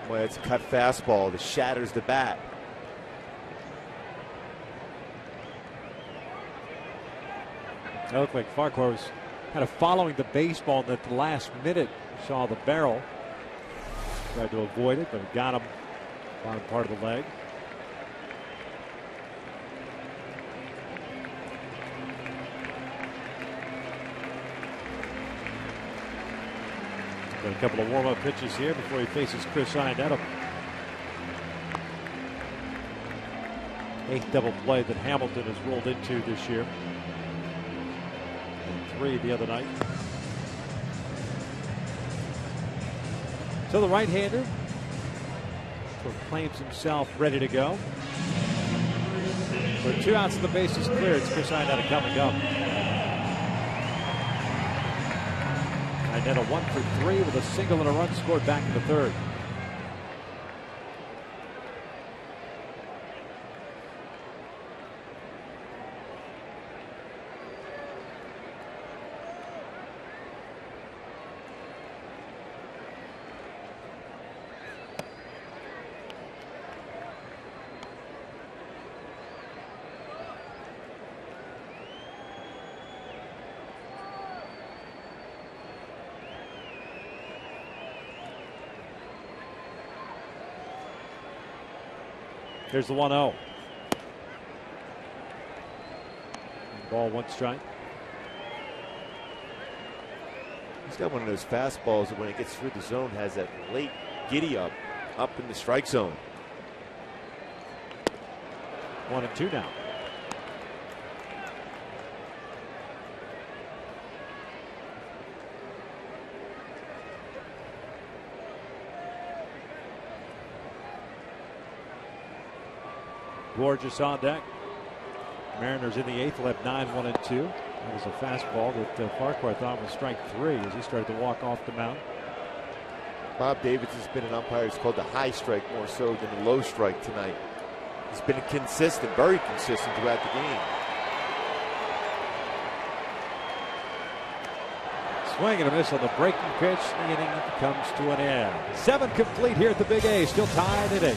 Boy, it's a cut fastball that shatters the bat. It looked like Farquhar was kind of following the baseball, and at the last minute saw the barrel. Tried to avoid it, but it got him bottom part of the leg. Got a couple of warm-up pitches here before he faces Chris Iannetta. 8th double play that Hamilton has rolled into this year. And 3 the other night. So the right-hander proclaims himself ready to go. With 2 outs and the bases clear, it's Chris Iannetta coming up. Iannetta 1 for 3 with a single and a run scored back in the 3rd. Here's the 1-0. Ball 1 strike. He's got one of those fastballs that when it gets through the zone has that late giddy up in the strike zone. 1-2 now. Gorgeous on deck. Mariners in the 8th will have 9-1-2. That was a fastball that Farquhar thought was strike 3 as he started to walk off the mound. Bob Davis has been an umpire who's called the high strike more so than the low strike tonight. He's been consistent, very consistent throughout the game. Swing and a miss on the breaking pitch. The inning comes to an end. 7 complete here at the Big A. Still tied at 8.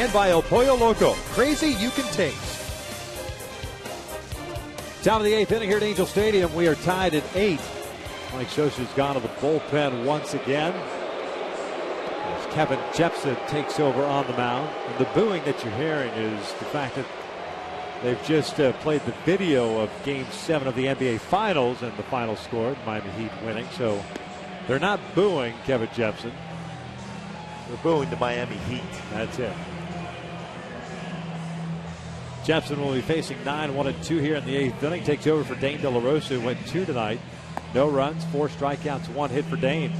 and by El Pollo Loco. Crazy you can taste. Top of the 8th inning here at Angel Stadium. We are tied at 8. Mike Scioscia's gone to the bullpen once again. As Kevin Jepson takes over on the mound. And the booing that you're hearing is the fact that they've just played the video of Game 7 of the NBA Finals and the final score, Miami Heat winning. So they're not booing Kevin Jepson. They're booing the Miami Heat. That's it. Jepson will be facing 9-1-2 here in the 8th inning. Takes over for Dane De La Rosa, who went 2 tonight. No runs, 4 strikeouts, 1 hit for Dane.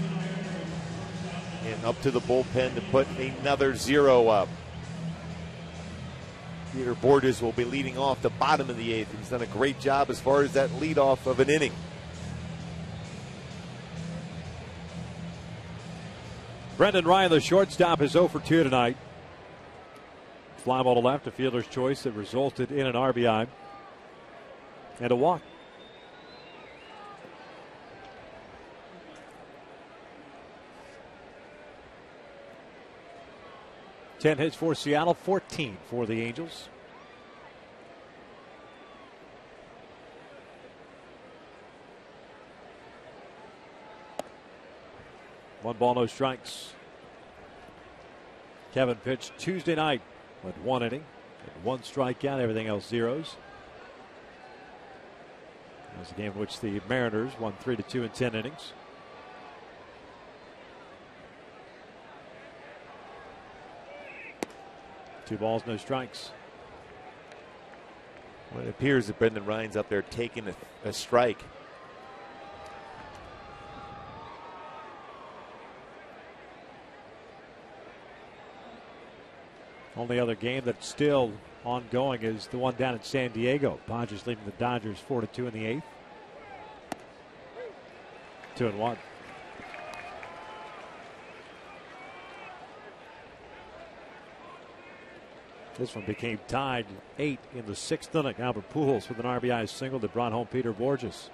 And up to the bullpen to put another 0 up. Peter Borges will be leading off the bottom of the 8th. He's done a great job as far as that leadoff of an inning. Brendan Ryan, the shortstop, is 0 for 2 tonight. Fly ball to left, a fielder's choice that resulted in an RBI and a walk. Ten hits for Seattle, 14 for the Angels. One ball, no strikes. Kevin pitched Tuesday night with 1 inning, and 1 strikeout, everything else zeros. That was a game in which the Mariners won 3-2 in 10 innings. Two balls, no strikes. Well, it appears that Brendan Ryan's up there taking a strike. Only other game that's still ongoing is the one down in San Diego. Padres leading the Dodgers 4-2 in the 8th. 2-1. This one became tied 8 in the 6th inning. Albert Pujols with an RBI single that brought home Peter Borges.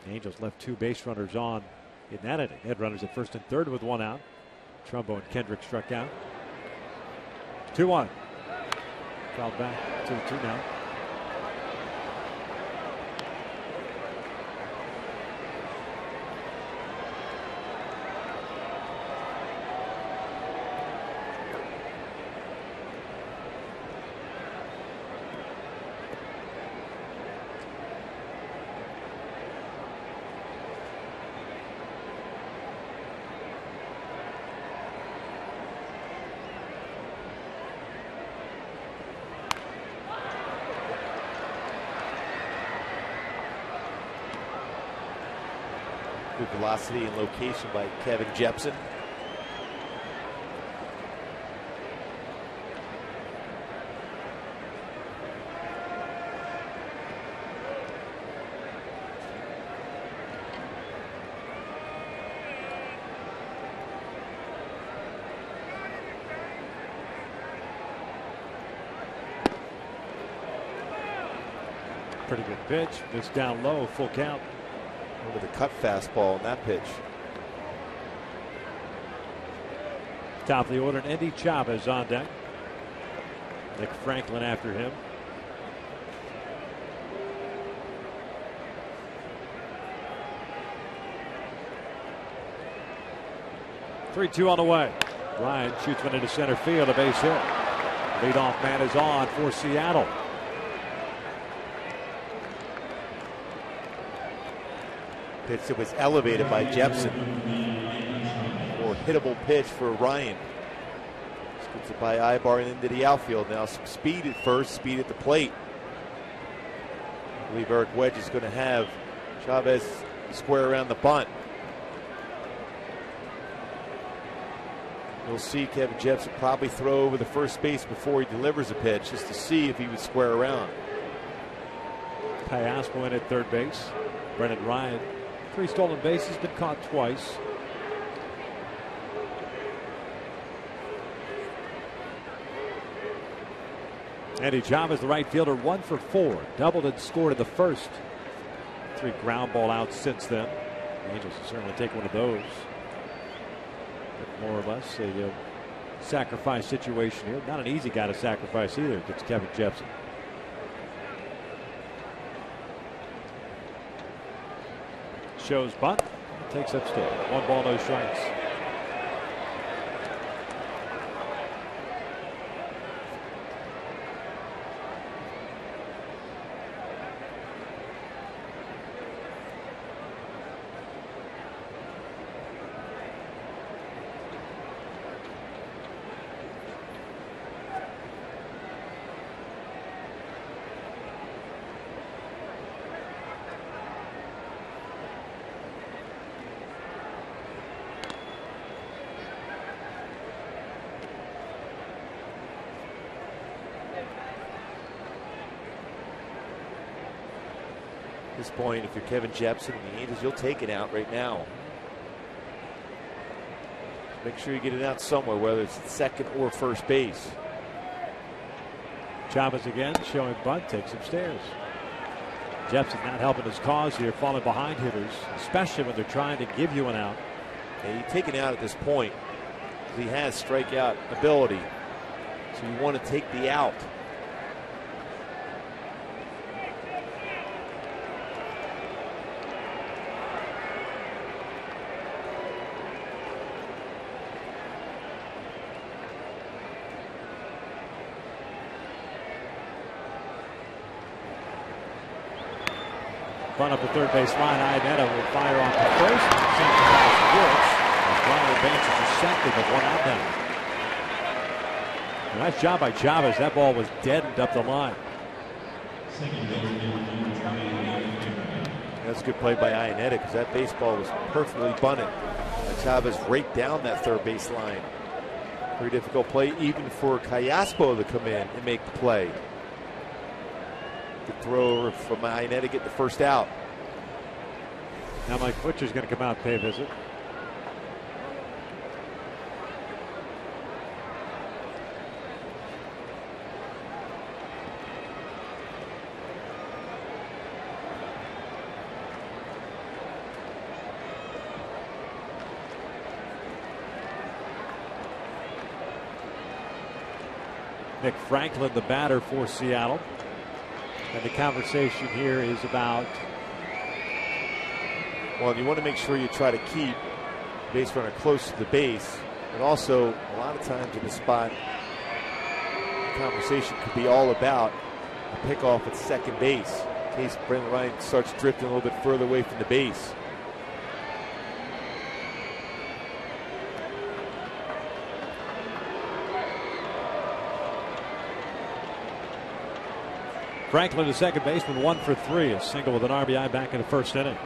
The Angels left 2 base runners on in that inning. Had runners at first and third with 1 out. Trumbo and Kendrick struck out. 2-1. Fouled back. 2-2 now. Good velocity and location by Kevin Jepson. Pretty good pitch. This down low, full count. Over the cut fastball on that pitch. Top of the order, and Andy Chavez on deck. Nick Franklin after him. Three-two on the way. Ryan shoots one into center field, a base hit. Leadoff man is on for Seattle. Pitch that was elevated by Jepson. Or hittable pitch for Ryan. Scoots it by Ibar and into the outfield. Now some speed at first, speed at the plate. I believe Eric Wedge is going to have Chavez square around the bunt. We'll see Kevin Jepson probably throw over the first base before he delivers a pitch, just to see if he would square around. Payasmo in at third base. Brendan Ryan, 3 stolen bases, been caught twice. Andy Chavez, the right fielder, 1 for 4. Doubled and scored in the first. 3 ground ball outs since then. The Angels will certainly take one of those. But more or less a sacrifice situation here. Not an easy guy to sacrifice either against Kevin Jepson. Shows bunt. Takes upstairs. 1 ball, no strikes. At this point, if you're Kevin Jepson and the Angels, you'll take it out right now. Make sure you get it out somewhere, whether it's at second or first base. Chavez again showing bunt, takes upstairs. Jepson not helping his cause here, falling behind hitters, especially when they're trying to give you an out. Yeah, you take it out at this point because he has strikeout ability, so you want to take the out. Bunt up the third base line. Iannetta will fire off the first. Works. Runner advances to second, but 1 out now. Nice job by Chavez. That ball was deadened up the line. That's a good play by Iannetta because that baseball was perfectly bunted. Chavez right down that third base line. Very difficult play even for Callaspo to come in and make the play. Good throw from Iannetta to get the first out. Now Mike Butcher's going to come out and pay a visit. Nick Franklin, the batter for Seattle. And the conversation here is about. Well, you want to make sure you try to keep the base runner close to the base. And also, a lot of times in the spot, the conversation could be all about a pickoff at second base in case Brendan Ryan starts drifting a little bit further away from the base. Franklin, the second baseman, 1 for 3. A single with an RBI back in the first inning.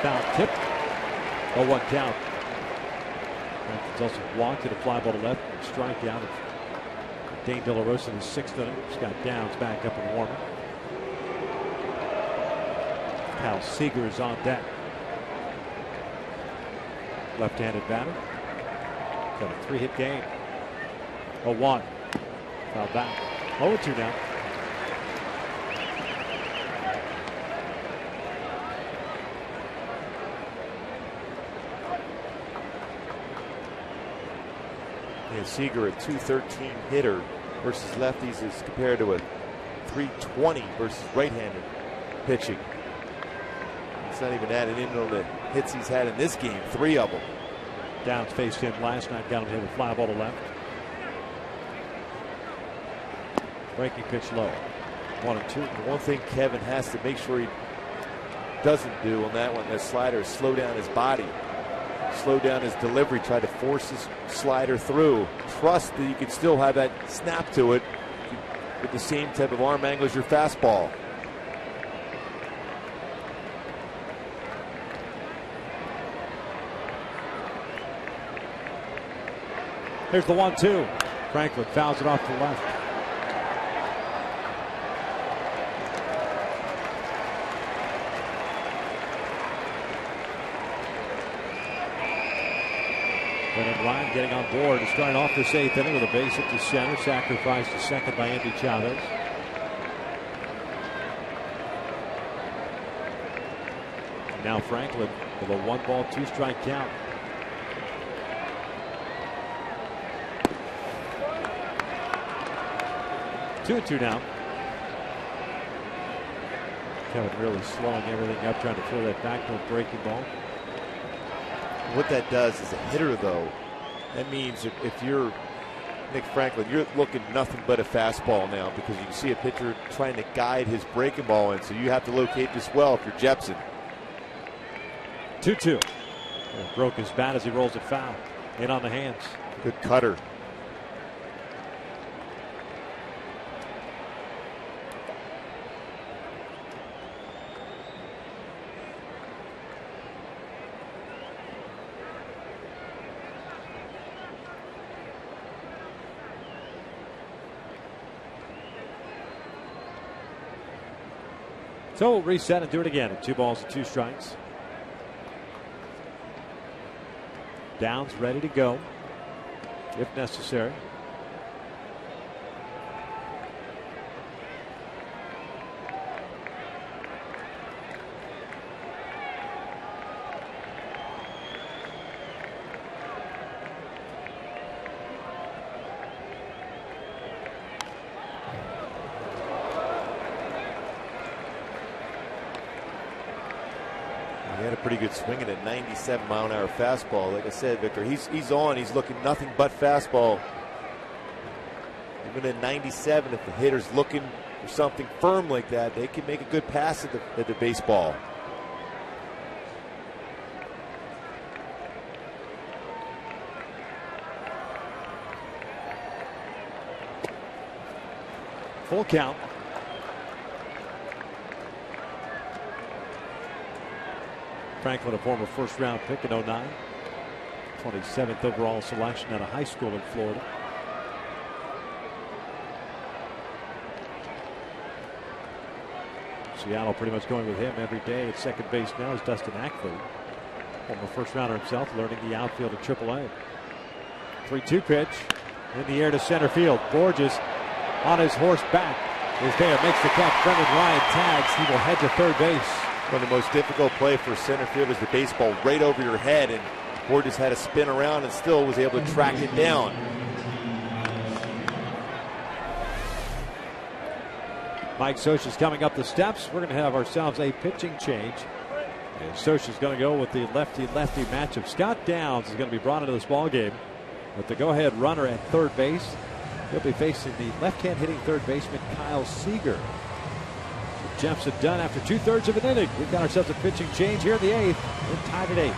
Foul tip. 0-1 count. Franklin's also walked at a fly ball to left. Strike out of Dane De La Rosa in the 6th inning. Scott Downs back up and warming. Kyle Seager is on deck. Left-handed batter. Got a 3-hit game. 0-1. Foul back. 0-2 now. Yeah, Seager, a .213 hitter versus lefties, is compared to a .320 versus right-handed pitching. It's not even added in on the hits he's had in this game. 3 of them. Downs faced him last night, got him hit a fly ball to left. Breaking pitch low. 1-2. The one thing Kevin has to make sure he doesn't do on that one, that slider, is slow down his body. Slow down his delivery, try to force his slider through. Trust that you can still have that snap to it with the same type of arm angle as your fastball. Here's the 1-2. Franklin fouls it off to the left. Brendan Ryan getting on board to start off this 8th inning with a base hit to center, sacrificed to second by Andy Chavez. Now Franklin with a 1-ball, 2-strike count. Two and two now. Kevin really slowing everything up, trying to throw that back to a breaking ball. What that does as a hitter, though, that means if you're Nick Franklin, you're looking nothing but a fastball now, because you can see a pitcher trying to guide his breaking ball in, so you have to locate this well if you're Jepson. 2-2. Broke his bat as he rolls it foul. In on the hands. Good cutter. So we'll reset and do it again at 2 balls and 2 strikes. Downs ready to go if necessary. He had a pretty good swing at a 97-mile-an-hour fastball. Like I said, Victor, he's on. He's looking nothing but fastball. Even at 97, if the hitter's looking for something firm like that, they can make a good pass at the baseball. Full count. Franklin, a former first-round pick in 09. 27th overall selection at a high school in Florida. Seattle pretty much going with him every day. At second base now is Dustin Ackley. Former first-rounder himself, learning the outfield at AAA. 3-2 pitch. In the air to center field. Borges on his horse back is there. Makes the catch. Brendan Ryan tags. He will head to third base. One of the most difficult play for center field is the baseball right over your head, and Borges had to spin around and still was able to track it down. Mike Scioscia's coming up the steps. We're going to have ourselves a pitching change. And Scioscia's going to go with the lefty-lefty matchup. Scott Downs is going to be brought into this ball game with the go-ahead runner at third base. He'll be facing the left-hand hitting third baseman Kyle Seager. Jepson done after 2/3 of an inning. We've got ourselves a pitching change here in the 8th. We're tied at 8.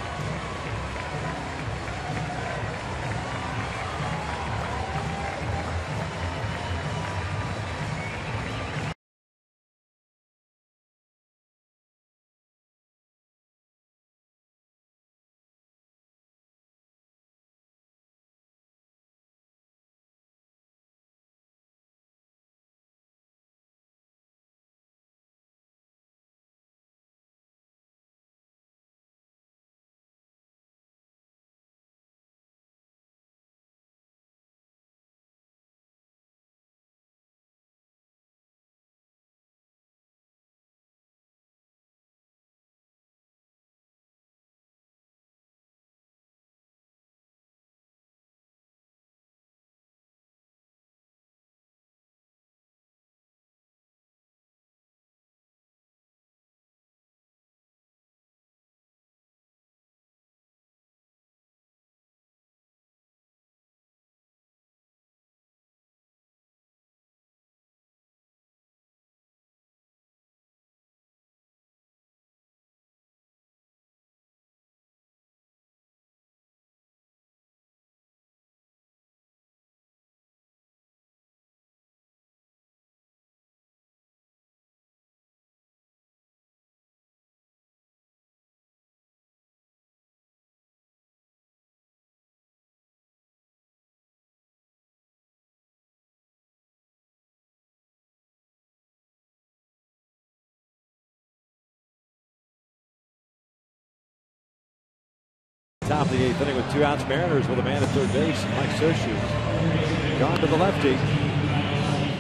Top of the 8th inning with 2 outs. Mariners with a man at third base. Mike Scioscia gone to the lefty.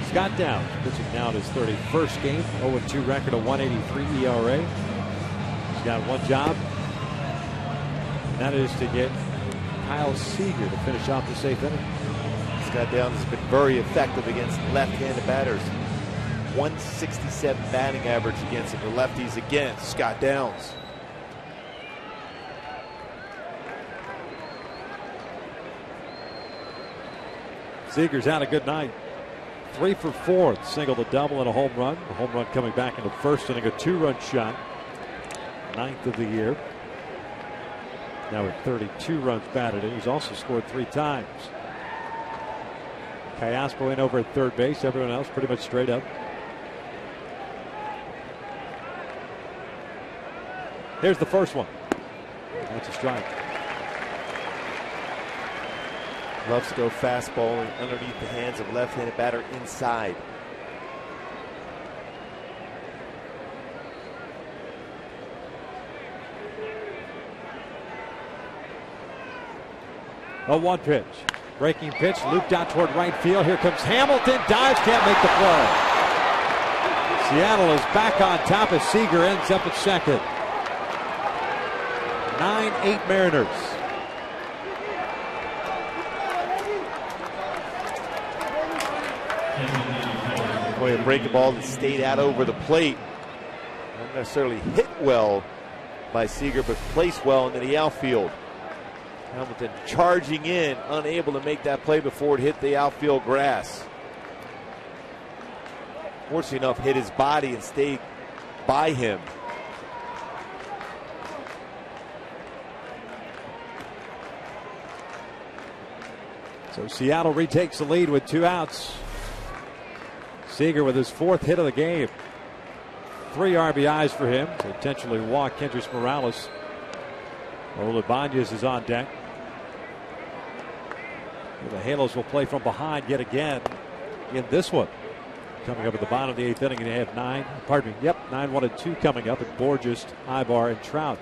Scott Downs pitching now in his 31st game. 0-2 record, a 1.83 ERA. He's got one job, and that is to get Kyle Seager to finish off the eighth inning. Scott Downs has been very effective against left-handed batters. 167 batting average against the lefties again. Scott Downs. Seager's had a good night. 3 for 4, single, to double, and a home run. The home run coming back in the first inning, a 2-run shot. 9th of the year. Now with 32 runs batted in. He's also scored 3 times. Callaspo in over at third base. Everyone else pretty much straight up. Here's the first one. That's a strike. Loves to go fastball underneath the hands of left-handed batter inside. A 1 pitch. Breaking pitch, looped out toward right field. Here comes Hamilton. Dives, can't make the play. Seattle is back on top as Seager ends up at second. 9-8 Mariners. Boy, a breaking ball that stayed out over the plate. Not necessarily hit well by Seager, but placed well into the outfield. Hamilton charging in, unable to make that play before it hit the outfield grass. Fortunately enough, hit his body and stayed by him. So Seattle retakes the lead with 2 outs. Seager with his 4th hit of the game. 3 RBIs for him to intentionally walk Kendrys Morales. Ibanez is on deck. The Halos will play from behind yet again in this one. Coming up at the bottom of the 8th inning, and they have 9, 1 and 2 coming up at Borges, Ibar, and Trout.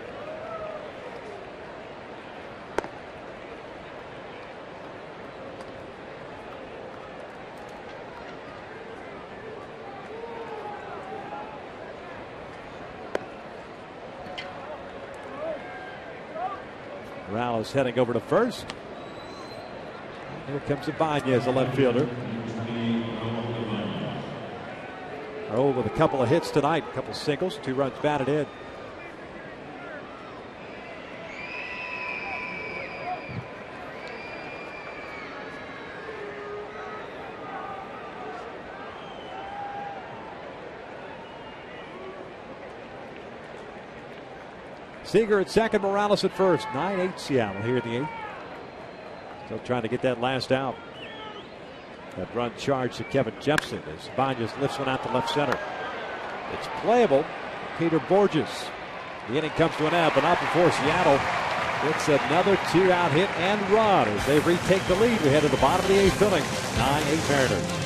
Morales heading over to first. Here comes Ibanez, a left fielder. Oh, with a couple of hits tonight, a couple of singles, 2 runs batted in. Seager at second, Morales at first. 9-8 Seattle here in the 8th. Still trying to get that last out. That run charge to Kevin Jepson as Ibanez lifts one out to left center. It's playable. Peter Borges. The inning comes to an end, but not before Seattle gets another 2-out hit and run as they retake the lead. We head to the bottom of the 8th inning. 9-8 Mariners.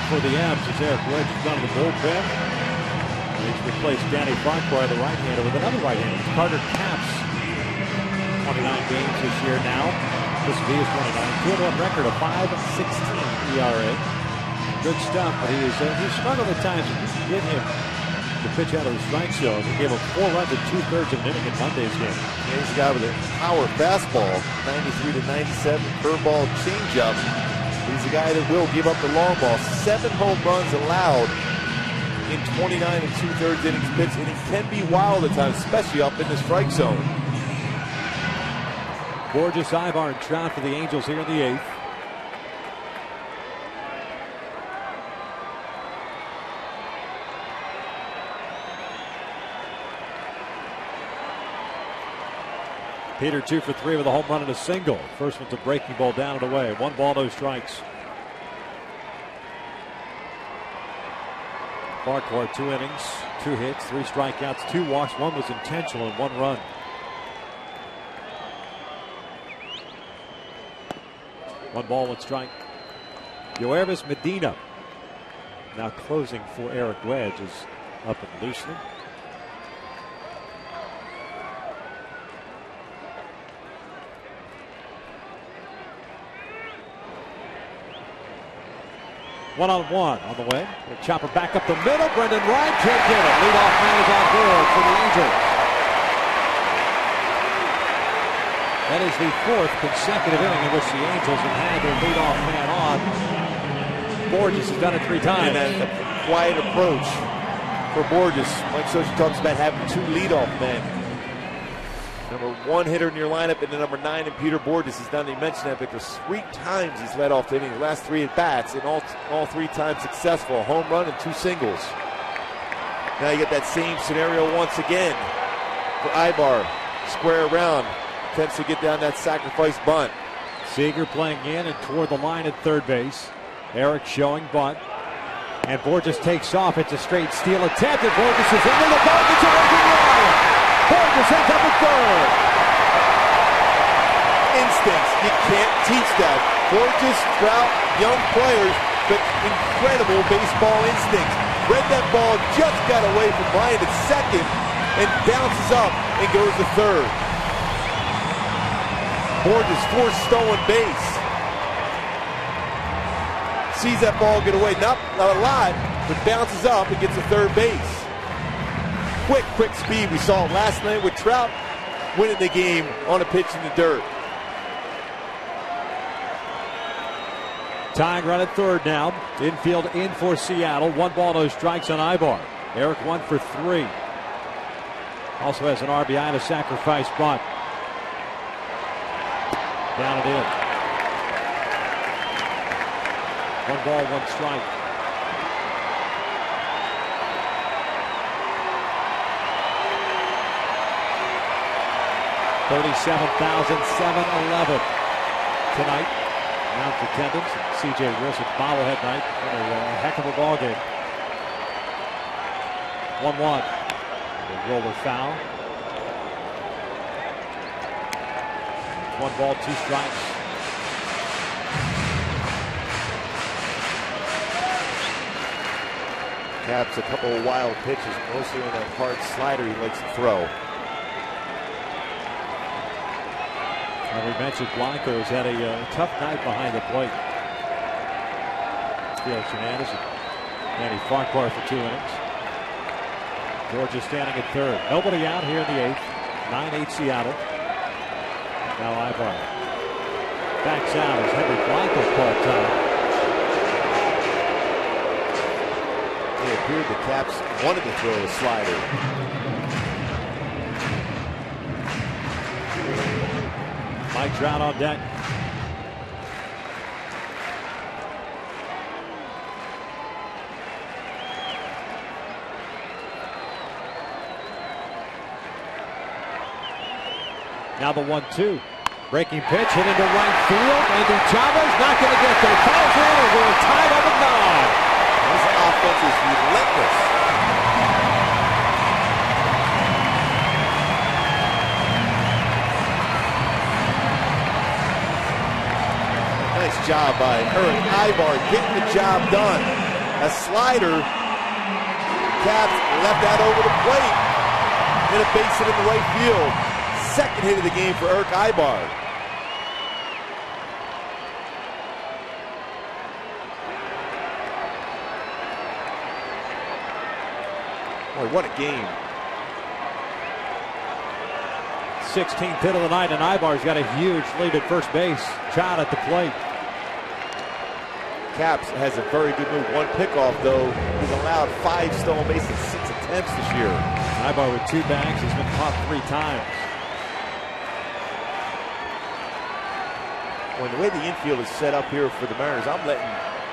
for the M's as Eric Wedge has gone to the bullpen. He's replaced Danny Farquhar, the right-hander, with another right-hander. Carter Capps, 29 games this year now. This will be his 29. 2-1 record, a 5.16 ERA. Good stuff, but he's struggled at times. If you can get him to pitch out of the strike zone, he gave him 4 runs in 2/3 of an inning in Monday's game. Yeah, he's a guy with a power fastball, 93 to 97, curveball, changeup. He's a guy that will give up the long ball. 7 home runs allowed in 29 and 2/3 innings pitched, and he can be wild at times, especially up in the strike zone. Borges, Ibar, and Trout for the Angels here in the 8th. Peter 2 for 3 with a home run and a single. First one's a breaking ball down and away. 1 ball, no strikes. Farquhar, 2 innings, 2 hits, 3 strikeouts, 2 walks. 1 was intentional and 1 run. One ball, 1 strike. Yoervis Medina, now closing for Eric Wedge, is up and loosening. One-on-one on the way. Chopper back up the middle. Brendan Wright can't get it. Leadoff man is on board for the Angels. That is the 4th consecutive inning in which the Angels have had their leadoff man on. Borges has done it 3 times. And a quiet approach for Borges. Mike Scioscia talks about having 2 leadoff men. Number 1 hitter in your lineup, and the number 9 in Peter Borges has done. He mentioned that because 3 times he's led off the inning. The last 3 at bats, and all 3 times successful. A home run and 2 singles. Now you get that same scenario once again for Ibar. Square around, attempts to get down that sacrifice bunt. Seager playing in and toward the line at third base. Eric showing bunt, and Borges takes off. It's a straight steal attempt, and Borges is into the ball. It's a working line. Borges ends up at third. Instincts, you can't teach that. Borges, Trout, young players, but incredible baseball instincts. Read that ball, just got away from Bryant at second, and bounces up and goes to third. Borges, 4th stolen base. Sees that ball get away, not a lot, but bounces up and gets to third base. Quick speed. We saw it last night with Trout winning the game on a pitch in the dirt. Tying run at third now. Infield in for Seattle. 1 ball, no strikes on Ibar. Eric 1 for 3. Also has an RBI and a sacrifice bunt. Down and in. 1 ball, 1 strike. $37,711 tonight. Announced attendance. C.J. Wilson bobblehead night. A heck of a ball game. 1-1. A roller foul. 1 ball, 2 strikes. Caps a couple of wild pitches, mostly on that hard slider he likes to throw. And we mentioned Blanco has had a tough night behind the plate. Felix Hernandez and Danny Farquhar for 2 innings. Georgia standing at third. Nobody out here in the 8th. 9-8 Seattle. Now Ibar backs out as Henry Blanco called time. It appeared the Caps wanted to throw a slider. Mike Trout on deck. Now the 1-2. Breaking pitch hit into right field. Andy Chavez not going to get there. Falls in and we're tied up at 9. This offense is relentless. Nice job by Eric Ibar getting the job done. A slider. Caps left that over the plate. Hit a base hit in the right field. Second hit of the game for Eric Ibar. Boy, what a game. 16th hit of the night, and Ibar's got a huge lead at first base. Trout at the plate. Caps has a very good move. One pickoff, though. He's allowed 5 stolen bases, 6 attempts this year. Ibar with 2 bags. He's been caught 3 times. When the way the infield is set up here for the Mariners, I'm letting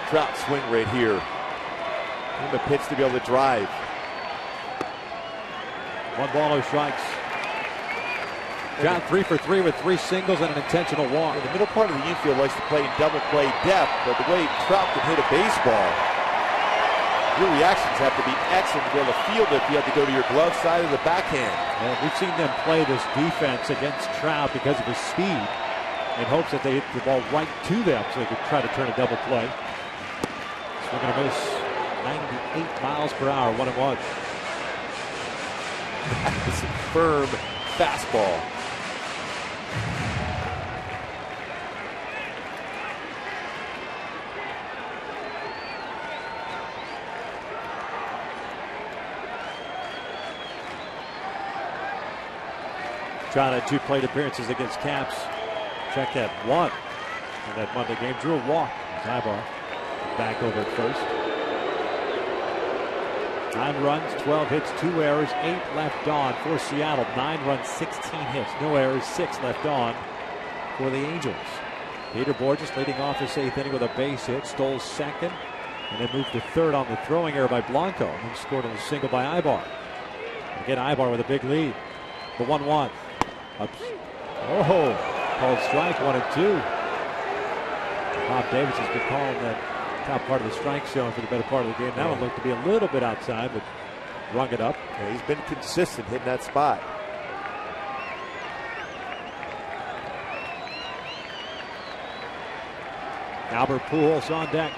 Trout swing right here. Give him a pitch to be able to drive. 1 ball, no strikes. Trout 3 for 3 with 3 singles and an intentional walk. The middle part of the infield likes to play in double play depth, but the way Trout can hit a baseball, your reactions have to be excellent to be able to field it if you have to go to your glove side of the backhand. And we've seen them play this defense against Trout because of his speed in hopes that they hit the ball right to them so they could try to turn a double play. Swinging a miss, 98 miles per hour, 1-1. It's a firm fastball. Trout had 2 plate appearances against Caps. Check that 1 in that Monday game. Drew a walk. Ibar back over at first. 9 runs, 12 hits, 2 errors, 8 left on for Seattle. 9 runs, 16 hits, no errors, 6 left on for the Angels. Peter Borges leading off this 8th inning with a base hit, stole second, and then moved to third on the throwing error by Blanco, and then scored on a single by Ibar. Again, Ibar with a big lead. The 1-1. Oh, called strike 1 and 2. Bob Davis has been calling that top part of the strike zone for the better part of the game. That one looked to be a little bit outside, but rung it up. Yeah, he's been consistent hitting that spot. Albert Pujols on deck.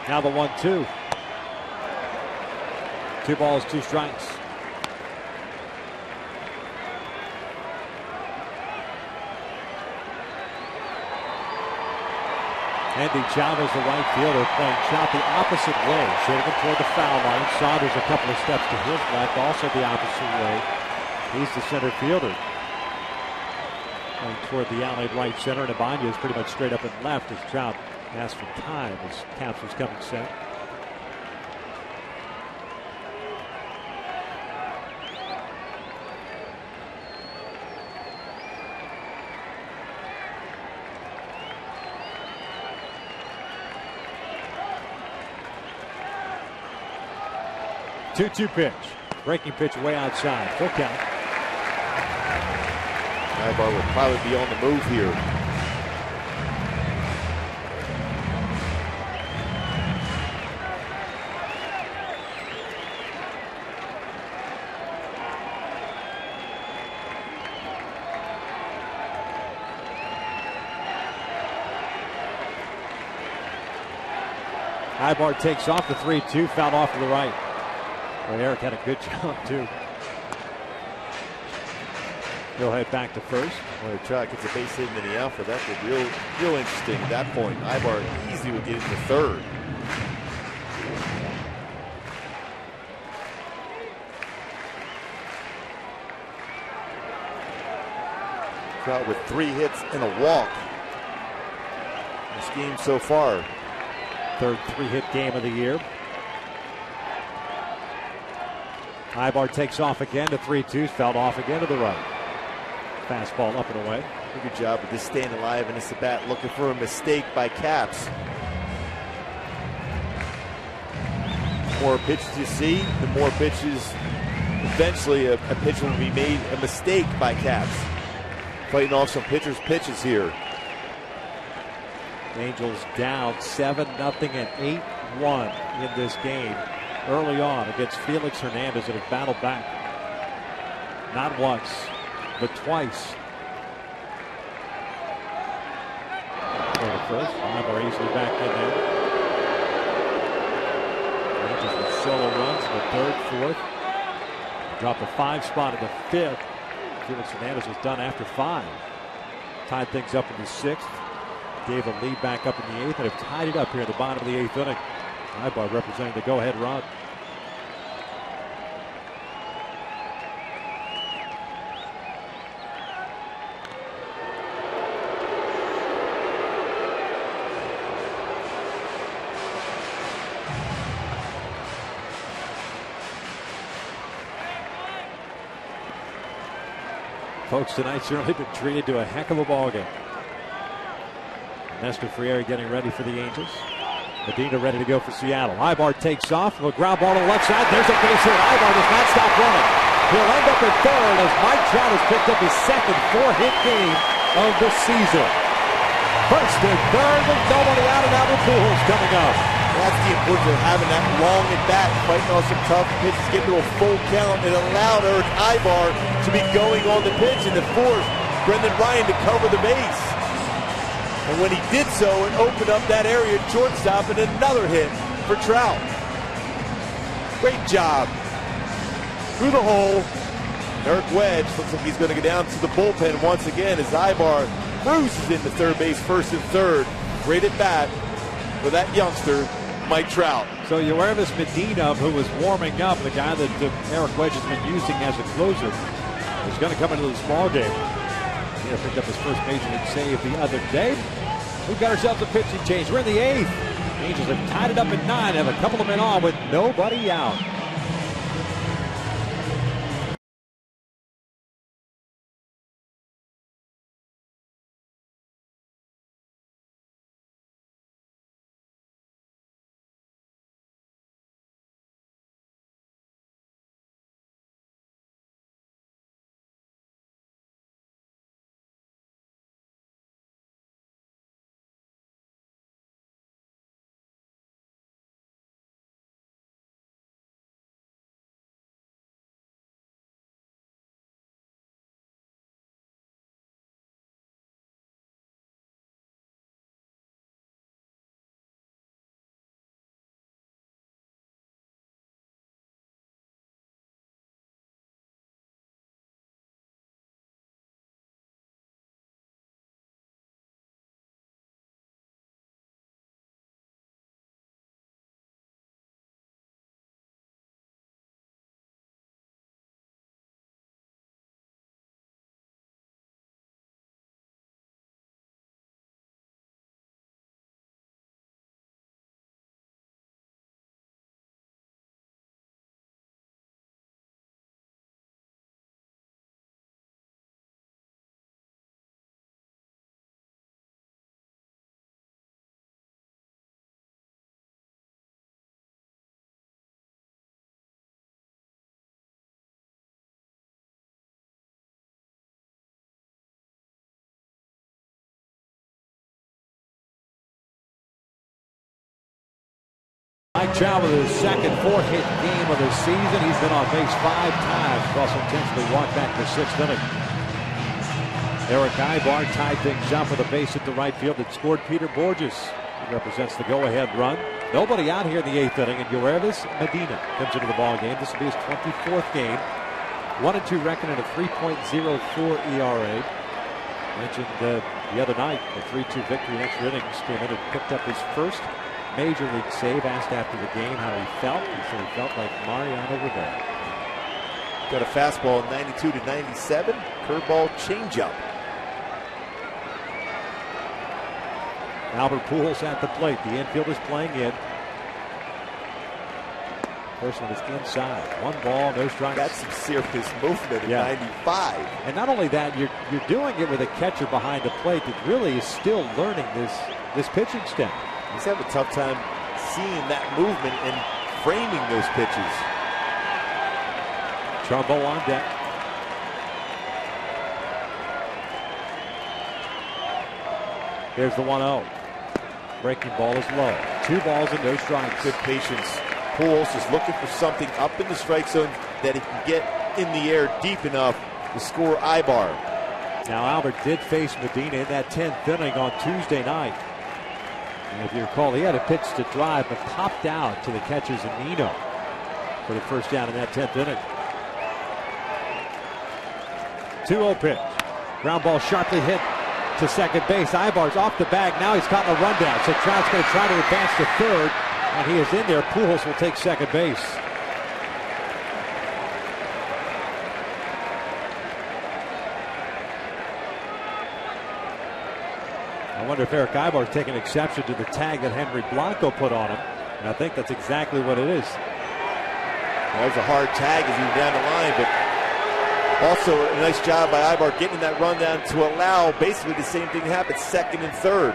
Now the 1-2. 2 balls, 2 strikes. Andy Chavez, the right fielder, playing shot the opposite way. Shaving toward the foul line. Saunders a couple of steps to his left, also the opposite way. He's the center fielder. Going toward the alley right center, and Ibanez is pretty much straight up and left as Trout asked for time as Caps was coming set. Two-two pitch. Breaking pitch way outside. Full count. Ibar will probably be on the move here. Ibar takes off the 3-2, fouled off to the right. Well, Eric had a good job, too. He'll head back to first. Well, Trout gets a base hit in the outfield. That would be real interesting at that point. Ibar easily would get into third. Trout with 3 hits and a walk this game so far. Third 3-hit game of the year. Ibar takes off again to 3-2, fouled off again to the right. Fastball up and away. Good job of just staying alive in this at bat, looking for a mistake by Caps. The more pitches you see, the more pitches, eventually a pitcher will be made a mistake by Caps. Fighting off some pitchers' pitches here. Angels down 7-0 and 8-1 in this game early on against Felix Hernandez that have battled back. Not once, but twice first. Ibar easily back in there. Angels with solo runs in the third, fourth. Dropped the 5 spot in the 5th. Felix Hernandez was done after 5. Tied things up in the 6th. Gave a lead back up in the 8th and have tied it up here at the bottom of the 8th inning. Ibar representing the go-ahead run. Folks, tonight's certainly been treated to a heck of a ball game. Nestor Friere getting ready for the Angels. Medina ready to go for Seattle. Ibar takes off. A ground ball to the left side. There's a base hit. Ibar does not stop running. He'll end up at third as Mike Trout has picked up his second 4-hit game of the season. First and third with nobody out, and Albert Pujols coming up. That's the importance of having that long at bat, fighting off some tough pitches, getting to a full count. It allowed Eric Ibar to be going on the pitch and to force Brendan Ryan to cover the base. And when he did so, it opened up that area at shortstop and another hit for Trout. Great job. Through the hole. Eric Wedge looks like he's going to go down to the bullpen once again as Ibar cruises into third base, first and third. Great at bat for that youngster, Mike Trout. So Yoervis Medina, who was warming up, the guy that Eric Wedge has been using as a closer, is going to come into this ball game. He picked up his first major league save the other day. We've got ourselves a pitching change. We're in the 8th. Angels have tied it up at 9, have a couple of men on with nobody out. Mike Trout with his second 4-hit game of the season. He's been on base 5 times. Also intentionally walked back the 6th inning. Eric Ibar tied things up with a base at the right field that scored Peter Borges. He represents the go-ahead run. Nobody out here in the 8th inning, and Yoervis Medina comes into the ball game. This will be his 24th game. 1-2 record and a 3.04 ERA. Mentioned the other night, the 3-2 victory in extra innings. Came in and picked up his first major league save. Asked after the game how he felt. He said he felt like Mariano Rivera. Got a fastball 92 to 97. Curveball changeup. Albert Pujols at the plate. The infield is playing in. First one is inside. 1 ball, no strikes. That's some serious movement at 95. And not only that, you're doing it with a catcher behind the plate that really is still learning this pitching step. He's having a tough time seeing that movement and framing those pitches. Trumbo on deck. Here's the 1-0. Breaking ball is low. 2 balls and no strikes. Good patience. Pujols is looking for something up in the strike zone that he can get in the air deep enough to score Ibar. Now Albert did face Medina in that 10th inning on Tuesday night. And if you recall, he had a pitch to drive, but popped out to the catcher Zunino for the first down in that 10th inning. 2-0 pitch. Ground ball sharply hit to second base. Ibar's off the bag. Now he's caught in a rundown. So Trout's going to try to advance to third. And he is in there. Pujols will take second base. I wonder if Eric Ibar's taking exception to the tag that Henry Blanco put on him. And I think that's exactly what it is. That was a hard tag as he was down the line, but also a nice job by Ibar getting that rundown to allow basically the same thing to happen, second and third.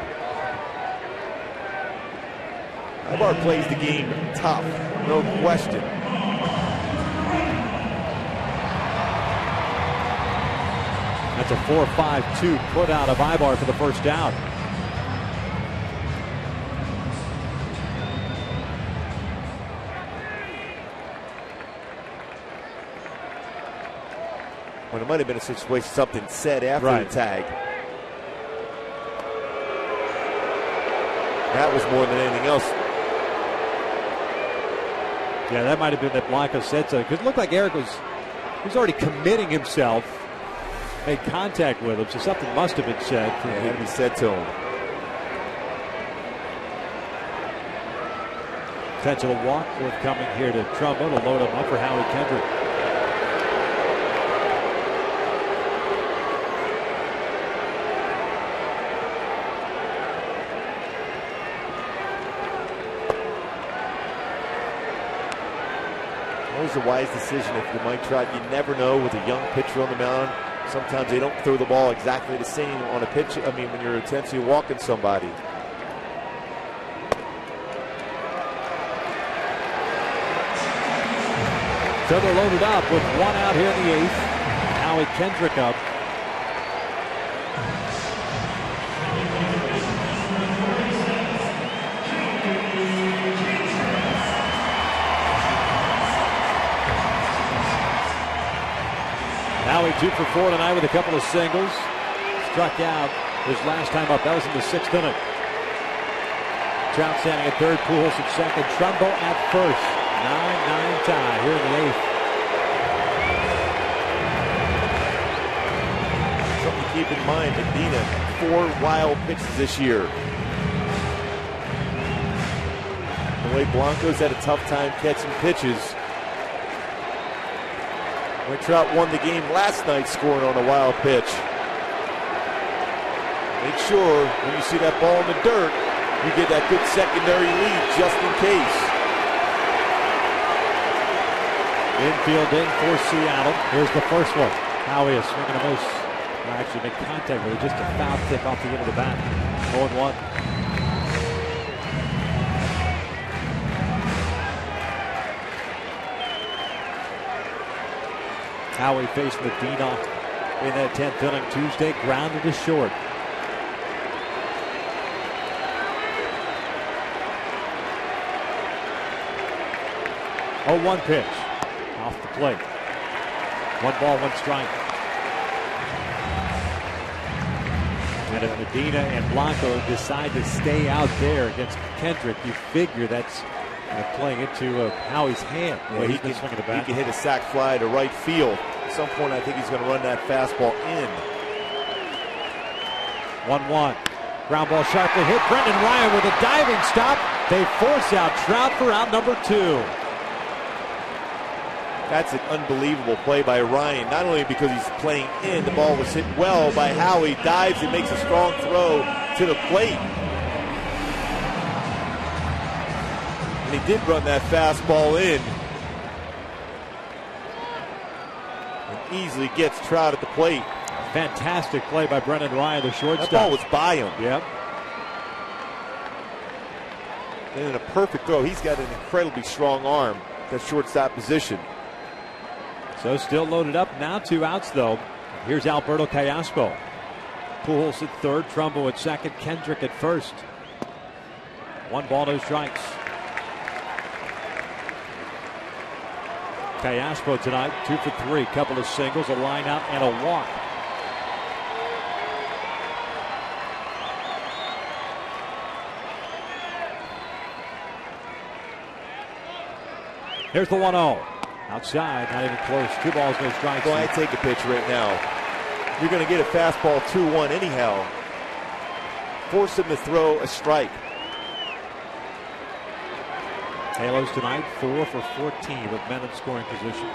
Ibar plays the game tough, no question. That's a 4-5-2 put out of Ibar for the first down. When it might have been a situation, something said after the tag. That was more than anything else. Yeah, that might have been that Blanco said so. Because it looked like Eric was already committing himself, made contact with him, so something must have been said. Yeah, he said to him. Potential walk forthcoming here to Trumbo to load him up for Howie Kendrick. Always a wise decision if you're Mike Trout. You never know with a young pitcher on the mound. Sometimes they don't throw the ball exactly the same on a pitch. I mean, when you're intentionally walking somebody. So they're loaded up with one out here in the 8th. Howie Kendrick up. Howie 2 for 4 tonight with a couple of singles. Struck out his last time up. That was in the 6th inning. Trout standing at third, Pujols at second, Trumbo at first. 9-9 tie here in the 8th. Something to keep in mind, Medina, 4 wild pitches this year. The way Blanco's had a tough time catching pitches. When Trout won the game last night scoring on a wild pitch. Make sure when you see that ball in the dirt, you get that good secondary lead just in case. Infield in for Seattle. Here's the first one. Howie is swinging a miss. Actually make contact with it. Just a foul tip off the end of the bat. 0-1. Howie faced Medina in that 10th inning Tuesday. Grounded to short. 0-1 pitch. Off the plate. 1 ball, 1 strike. And if Medina and Blanco decide to stay out there against Kendrick, you figure that's playing into Howie's hand. Yeah, he can hit a sac fly to right field. At some point, I think he's going to run that fastball in. 1-1. Ground ball sharply hit. Brendan Ryan with a diving stop. They force out Trout for out number 2. That's an unbelievable play by Ryan. Not only because he's playing in, the ball was hit well by Howie. Dives and makes a strong throw to the plate. And he did run that fastball in. And easily gets Trout at the plate. Fantastic play by Brendan Ryan, the shortstop. That ball was by him. Yep. And in a perfect throw, he's got an incredibly strong arm, that shortstop position. So still loaded up. Now 2 outs, though. Here's Alberto Callaspo. Pujols at third, Trumbo at second, Kendrick at first. 1 ball, 2 strikes. Callaspo tonight, 2 for 3. Couple of singles, a line out, and a walk. Here's the 1-0. Outside, not even close. 2 balls, no strikes. Well, I take a pitch right now. You're going to get a fastball 2-1 anyhow. Force him to throw a strike. Halos tonight, 4 for 14 with men in scoring position.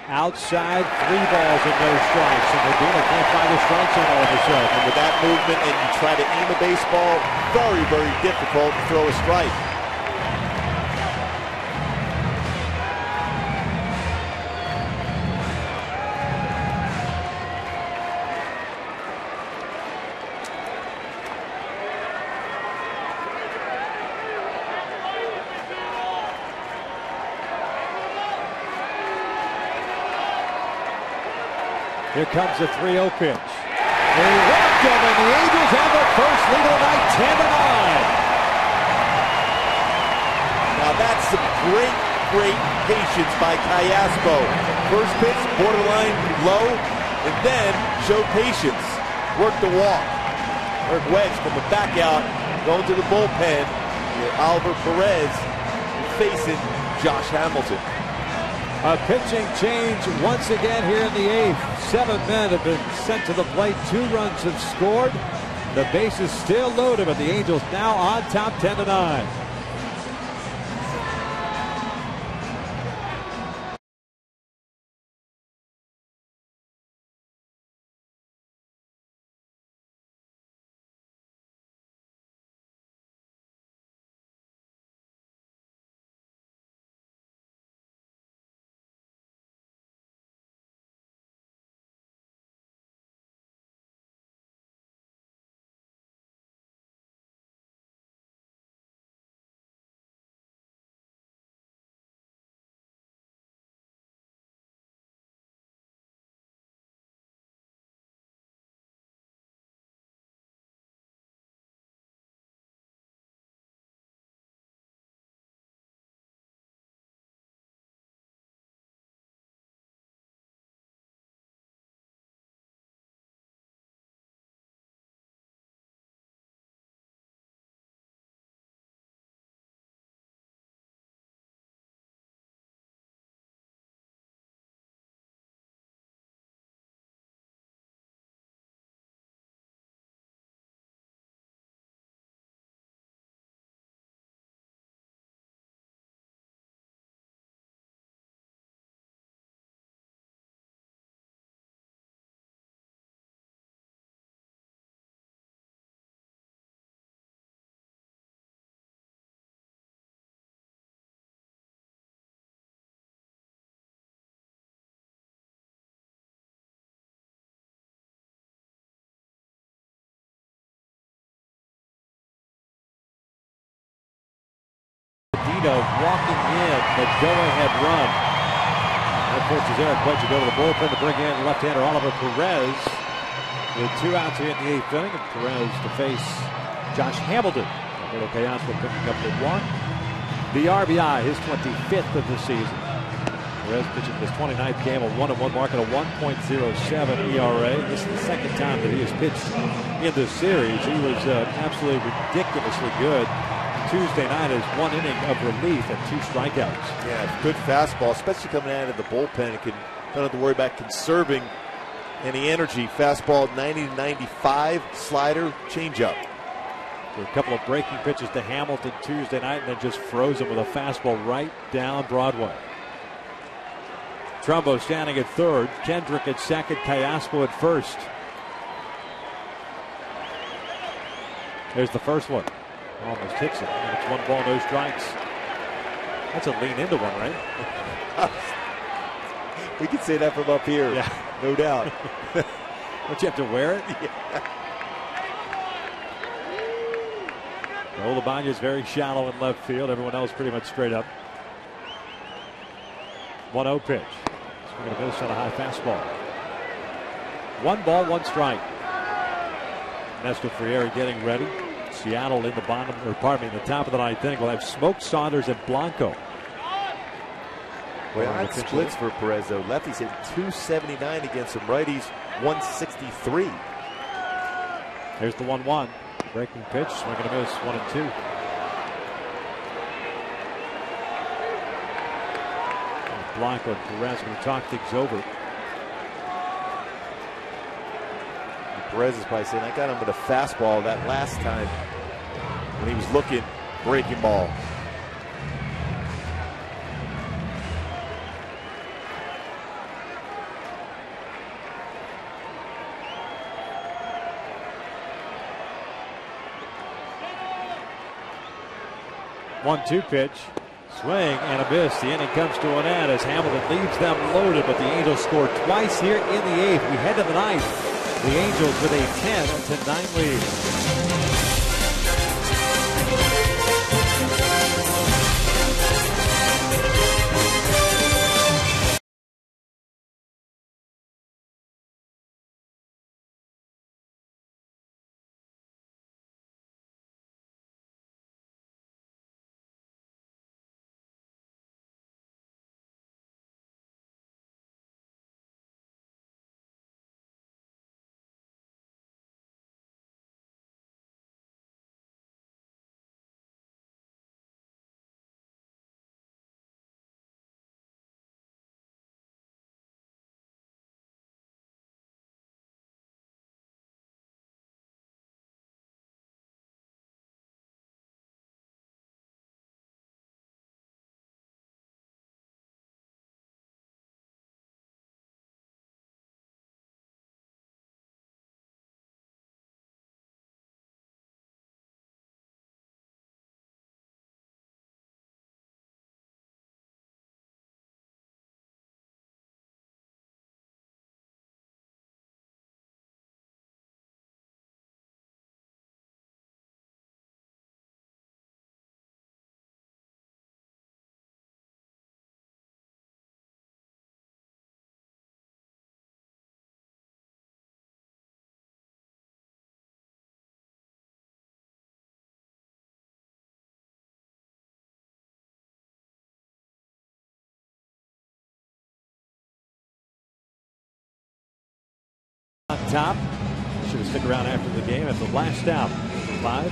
Outside, 3 balls and no strikes. And Medina can't find the strike zone all of a sudden. And with that movement and you try to aim a baseball, very, very difficult to throw a strike. Here comes the 3-0 pitch. They walked him, and the Angels have the first lead of the night, 10-9. Now that's some great, great patience by Callaspo. First pitch, borderline low, and then show patience. Work the walk. Eric Wedge from the back out, going to the bullpen. Oliver Perez facing Josh Hamilton. A pitching change once again here in the 8th. 7 men have been sent to the plate. 2 runs have scored. The base is still loaded, but the Angels now on top 10-9. Walking in the go-ahead run. That forces Eric Wedge to go to the bullpen to bring in left-hander Oliver Perez. With 2 outs here in the 8th inning, and Perez to face Josh Hamilton. Alberto Callaspo picking up the 1. The RBI, his 25th of the season. Perez pitching his 29th game, a 1-1 mark at a 1.07 ERA. This is the second time that he has pitched in this series. He was absolutely ridiculously good. Tuesday night is 1 inning of relief and 2 strikeouts. Yeah, good fastball, especially coming out of the bullpen. It don't have to worry about conserving any energy. Fastball 90 to 95, slider, changeup. A couple of breaking pitches to Hamilton Tuesday night, and then just froze him with a fastball right down Broadway. Trumbo standing at third, Kendrick at second, Callaspo at first. There's the first one. Almost hits it. And it's 1 ball, no strikes. That's a lean into one, right? We can say that from up here. Yeah. No doubt. Don't you have to wear it? Yeah. Olabanya is very shallow in left field. Everyone else pretty much straight up. 1-0 pitch. Swing and a miss on a high fastball. 1 ball, 1 strike. Nestor Frieri getting ready. Seattle in the bottom, or pardon me, in the top of the ninth inning will have Smoke, Saunders, and Blanco. Well, odd splits for Perez, though. Lefties hit 279 against some righties, 163. Here's the 1-1. Breaking pitch, swing and a miss, 1-2. Blanco and Perez going to talk things over. Perez is probably saying, I got him with a fastball that last time when he was looking, breaking ball. One-two pitch. Swing and a miss. The inning comes to an end as Hamilton leaves them loaded, but the Angels score twice here in the eighth. We head to the ninth. The Angels with a 10-9 lead. On top, should have stuck around after the game at the last out. 5,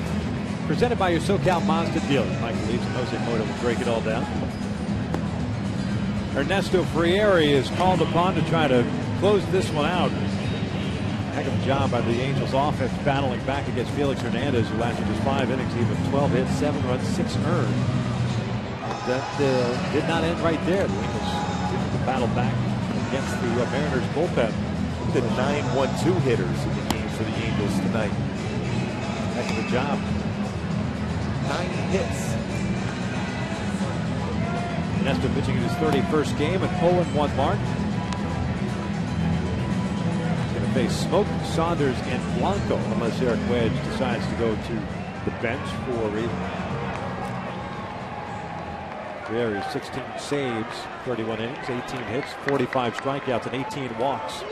presented by your SoCal Mazda dealer. Michael Leaves and Jose Mota will break it all down. Ernesto Frieri is called upon to try to close this one out. Heck of a job by the Angels offense battling back against Felix Hernandez, who lasted just 5 innings, even 12 hits, 7 runs, 6 earned. That did not end right there. The Angels did the battle back against the Mariners bullpen. The 9-1-2 hitters in the game for the Angels tonight. Heck of a job. 9 hits. Ernesto pitching in his 31st game, an 0-1 mark. He's going to face Smoke, Saunders, and Blanco unless Eric Wedge decides to go to the bench for a reason. There is 16 saves, 31 innings, 18 hits, 45 strikeouts, and 18 walks.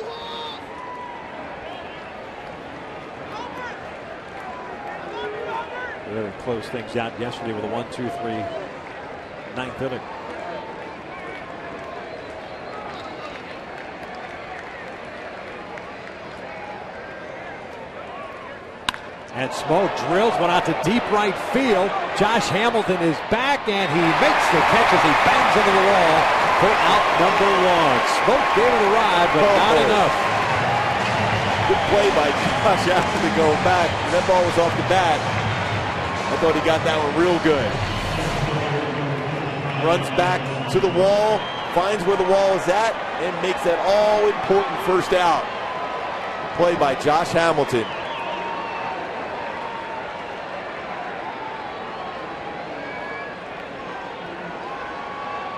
They closed things out yesterday with a 1-2-3 ninth inning. And Smoke drills one out to deep right field. Josh Hamilton is back, and he makes the catch as he bangs into the wall for out number 1. Smoke gave it a ride, but not enough. Good play by Josh Hamilton going back. That ball was off the bat. I thought he got that one real good. Runs back to the wall, finds where the wall is at, and makes that all-important first out. Play by Josh Hamilton.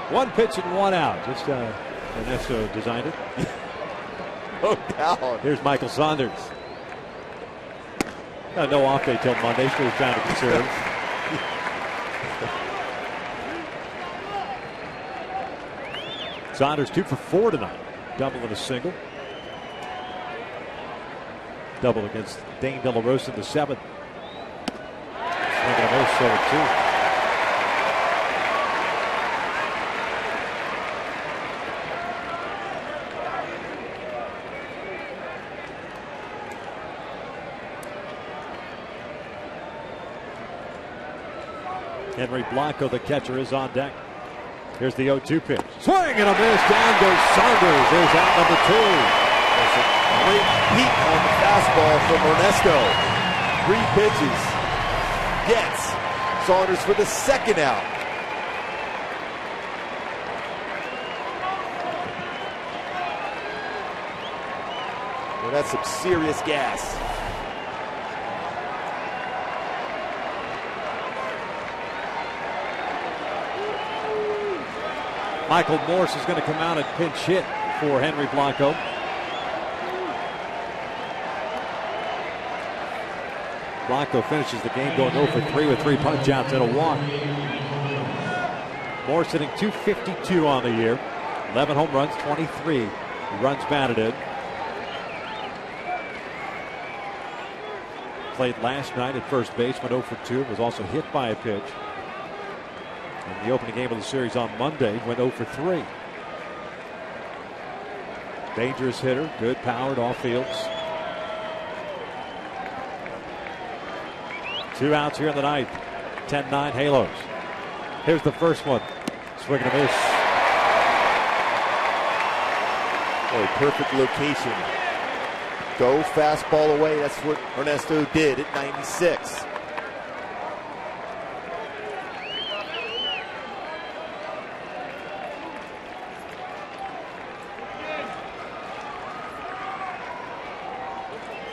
One pitch and 1 out. Just Ernesto designed it. No doubt. Here's Michael Saunders. No off day till Monday, so he's trying to conserve. Saunders 2 for 4 tonight. Double and a single. Double against Dane De La Rosa in the 7th. 0-2. Henry Blanco, the catcher, is on deck. Here's the 0-2 pitch. Swing and a miss. Down goes Saunders. There's out number 2. That's a great peak on the fastball from Ernesto. 3 pitches. Gets Saunders for the second out. Well, that's some serious gas. Michael Morse is going to come out and pinch hit for Henry Blanco. Blanco finishes the game going 0 for 3 with 3 punch outs and a walk. Morse hitting .252 on the year. 11 home runs, 23 runs batted in. Played last night at first base, went 0 for 2. Was also hit by a pitch. In the opening game of the series on Monday, went 0 for 3. Dangerous hitter, good powered off fields. 2 outs here in the ninth. 10-9 Halos. Here's the first one. Swing and a miss. Oh, perfect location. Go fastball away. That's what Ernesto did at 96.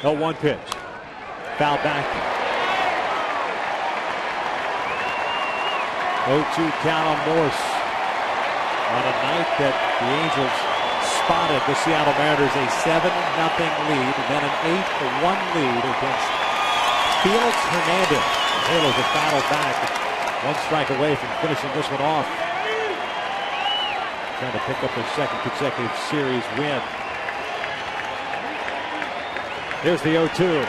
No 1 pitch. Foul back. 0-2 count on Morse. On a night that the Angels spotted the Seattle Mariners a 7-0 lead, and then an 8-1 lead against Felix Hernandez. The Halos have battled back. 1 strike away from finishing this one off. Trying to pick up their 2nd consecutive series win. Here's the 0-2.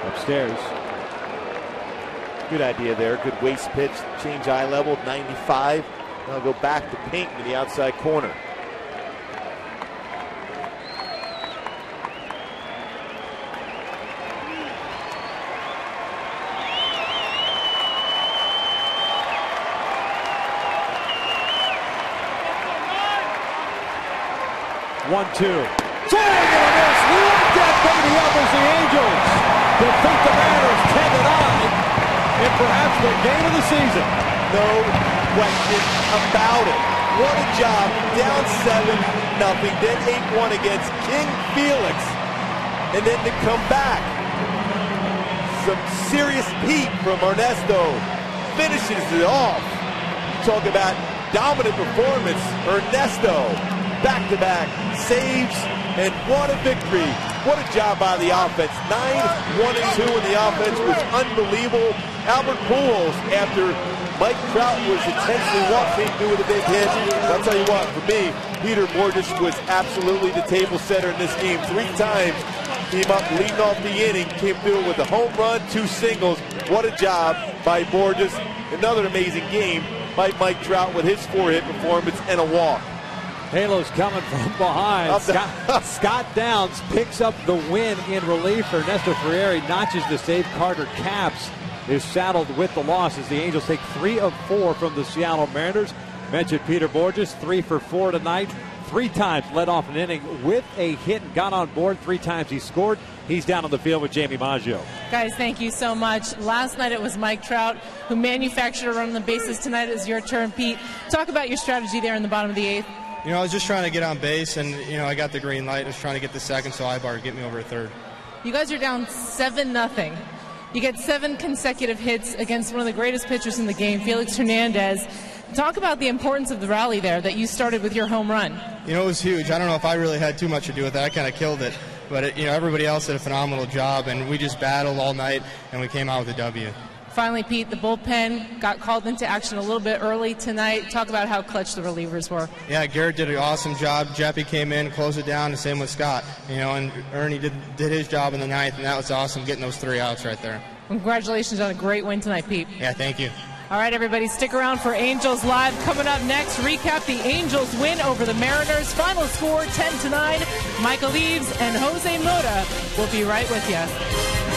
Upstairs. Good idea there. Good waist pitch. Change eye level. 95. Now go back to Pink to the outside corner. One, two. Swing and a miss. Lift that baby up as the Angels defeat the Mariners 10-9 in perhaps the game of the season. No question about it. What a job. Down 7-0. Then 8-1 against King Felix. And then to come back. Some serious heat from Ernesto. Finishes it off. Talk about dominant performance. Ernesto. Back-to-back saves, and what a victory. What a job by the offense. 9-1-2 in the offense was unbelievable. Albert Pujols, after Mike Trout was intentionally walked, came through with a big hit. I'll tell you what, for me, Peter Borges was absolutely the table setter in this game. 3 times came up leading off the inning, came through with a home run, 2 singles. What a job by Borges. Another amazing game by Mike Trout with his 4-hit performance and a walk. Halos coming from behind. Scott Downs picks up the win in relief. Ernesto Frieri notches the save. Carter Capps is saddled with the loss as the Angels take 3 of 4 from the Seattle Mariners. Mentioned Peter Borges, 3 for 4 tonight. 3 times led off an inning with a hit and got on board. 3 times he scored. He's down on the field with Jamie Maggio. Guys, thank you so much. Last night it was Mike Trout who manufactured a run on the bases. Tonight is your turn, Pete. Talk about your strategy there in the bottom of the 8th. You know, I was just trying to get on base, and, you know, I got the green light. I was trying to get the second, so Ibar get me over a third. You guys are down 7-0. You get 7 consecutive hits against one of the greatest pitchers in the game, Felix Hernandez. Talk about the importance of the rally there that you started with your home run. You know, it was huge. I don't know if I really had too much to do with it. I kind of killed it. But, you know, everybody else did a phenomenal job, and we just battled all night, and we came out with a W. Finally, Pete, the bullpen got called into action a little bit early tonight. Talk about how clutch the relievers were. Yeah, Garrett did an awesome job. Jeppy came in, closed it down, the same with Scott. You know, and Ernie did his job in the 9th, and that was awesome, getting those 3 outs right there. Congratulations on a great win tonight, Pete. Yeah, thank you. All right, everybody, stick around for Angels Live. Coming up next, recap the Angels win over the Mariners. Final score 10-9. Michael Eaves and Jose Mota will be right with you.